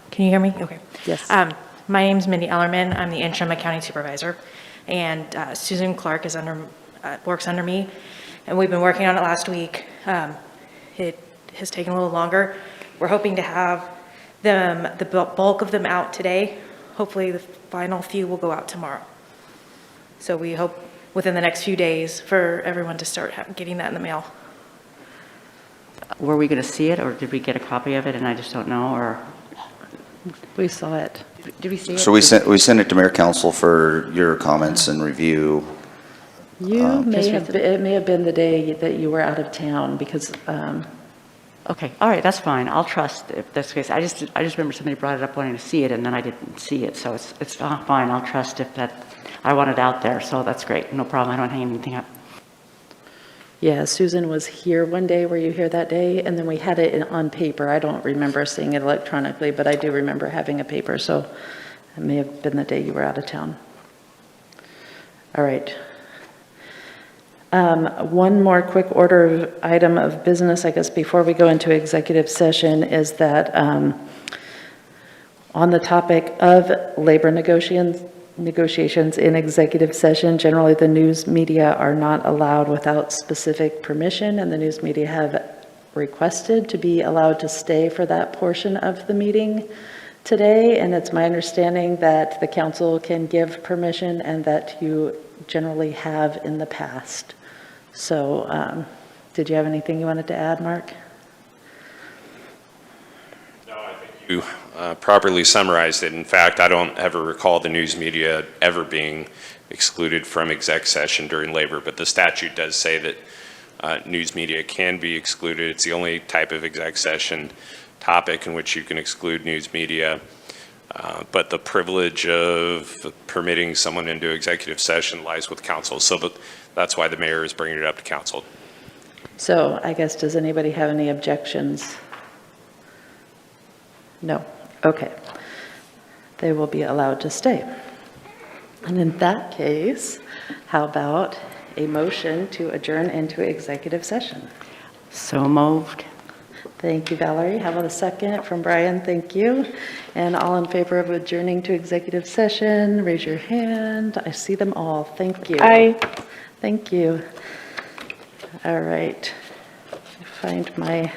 Can you hear me? Okay. Yes. My name's Mindy Ellerman. I'm the interim accounting supervisor, and Susan Clark is works under me, and we've been working on it last week. It has taken a little longer. We're hoping to have the bulk of them out today. Hopefully the final few will go out tomorrow. So we hope within the next few days for everyone to start getting that in the mail. Were we going to see it, or did we get a copy of it and I just don't know, or? We saw it. Did we see it? So we sent it to Mayor Council for your comments and review. It may have been the day that you were out of town, because Okay, all right, that's fine. I'll trust if that's the case. I just remember somebody brought it up wanting to see it, and then I didn't see it, so it's fine. I'll trust if that, I want it out there, so that's great. No problem. I don't hang anything up. yeah, Susan was here one day. Were you here that day? And then we had it on paper. I don't remember seeing it electronically, but I do remember having a paper, so it may have been the day you were out of town. All right. One more quick order item of business, I guess, before we go into executive session, is that on the topic of labor negotiations in executive session. Generally, the news media are not allowed without specific permission, and the news media have requested to be allowed to stay for that portion of the meeting today, and it's my understanding that the council can give permission and that you generally have in the past. So, did you have anything you wanted to add, Mark? You properly summarized it. In fact, I don't ever recall the news media ever being excluded from exec session during labor, but the statute does say that news media can be excluded. It's the only type of exec session topic in which you can exclude news media. But the privilege of permitting someone into executive session lies with council. So that's why the mayor is bringing it up to council. So I guess, does anybody have any objections? No. Okay. They will be allowed to stay. And in that case, how about a motion to adjourn into executive session? So moved. Thank you, Valerie. How about a second from Brian? Thank you. And all in favor of adjourning to executive session, raise your hand. I see them all. Thank you. Aye. Thank you. All right. Find my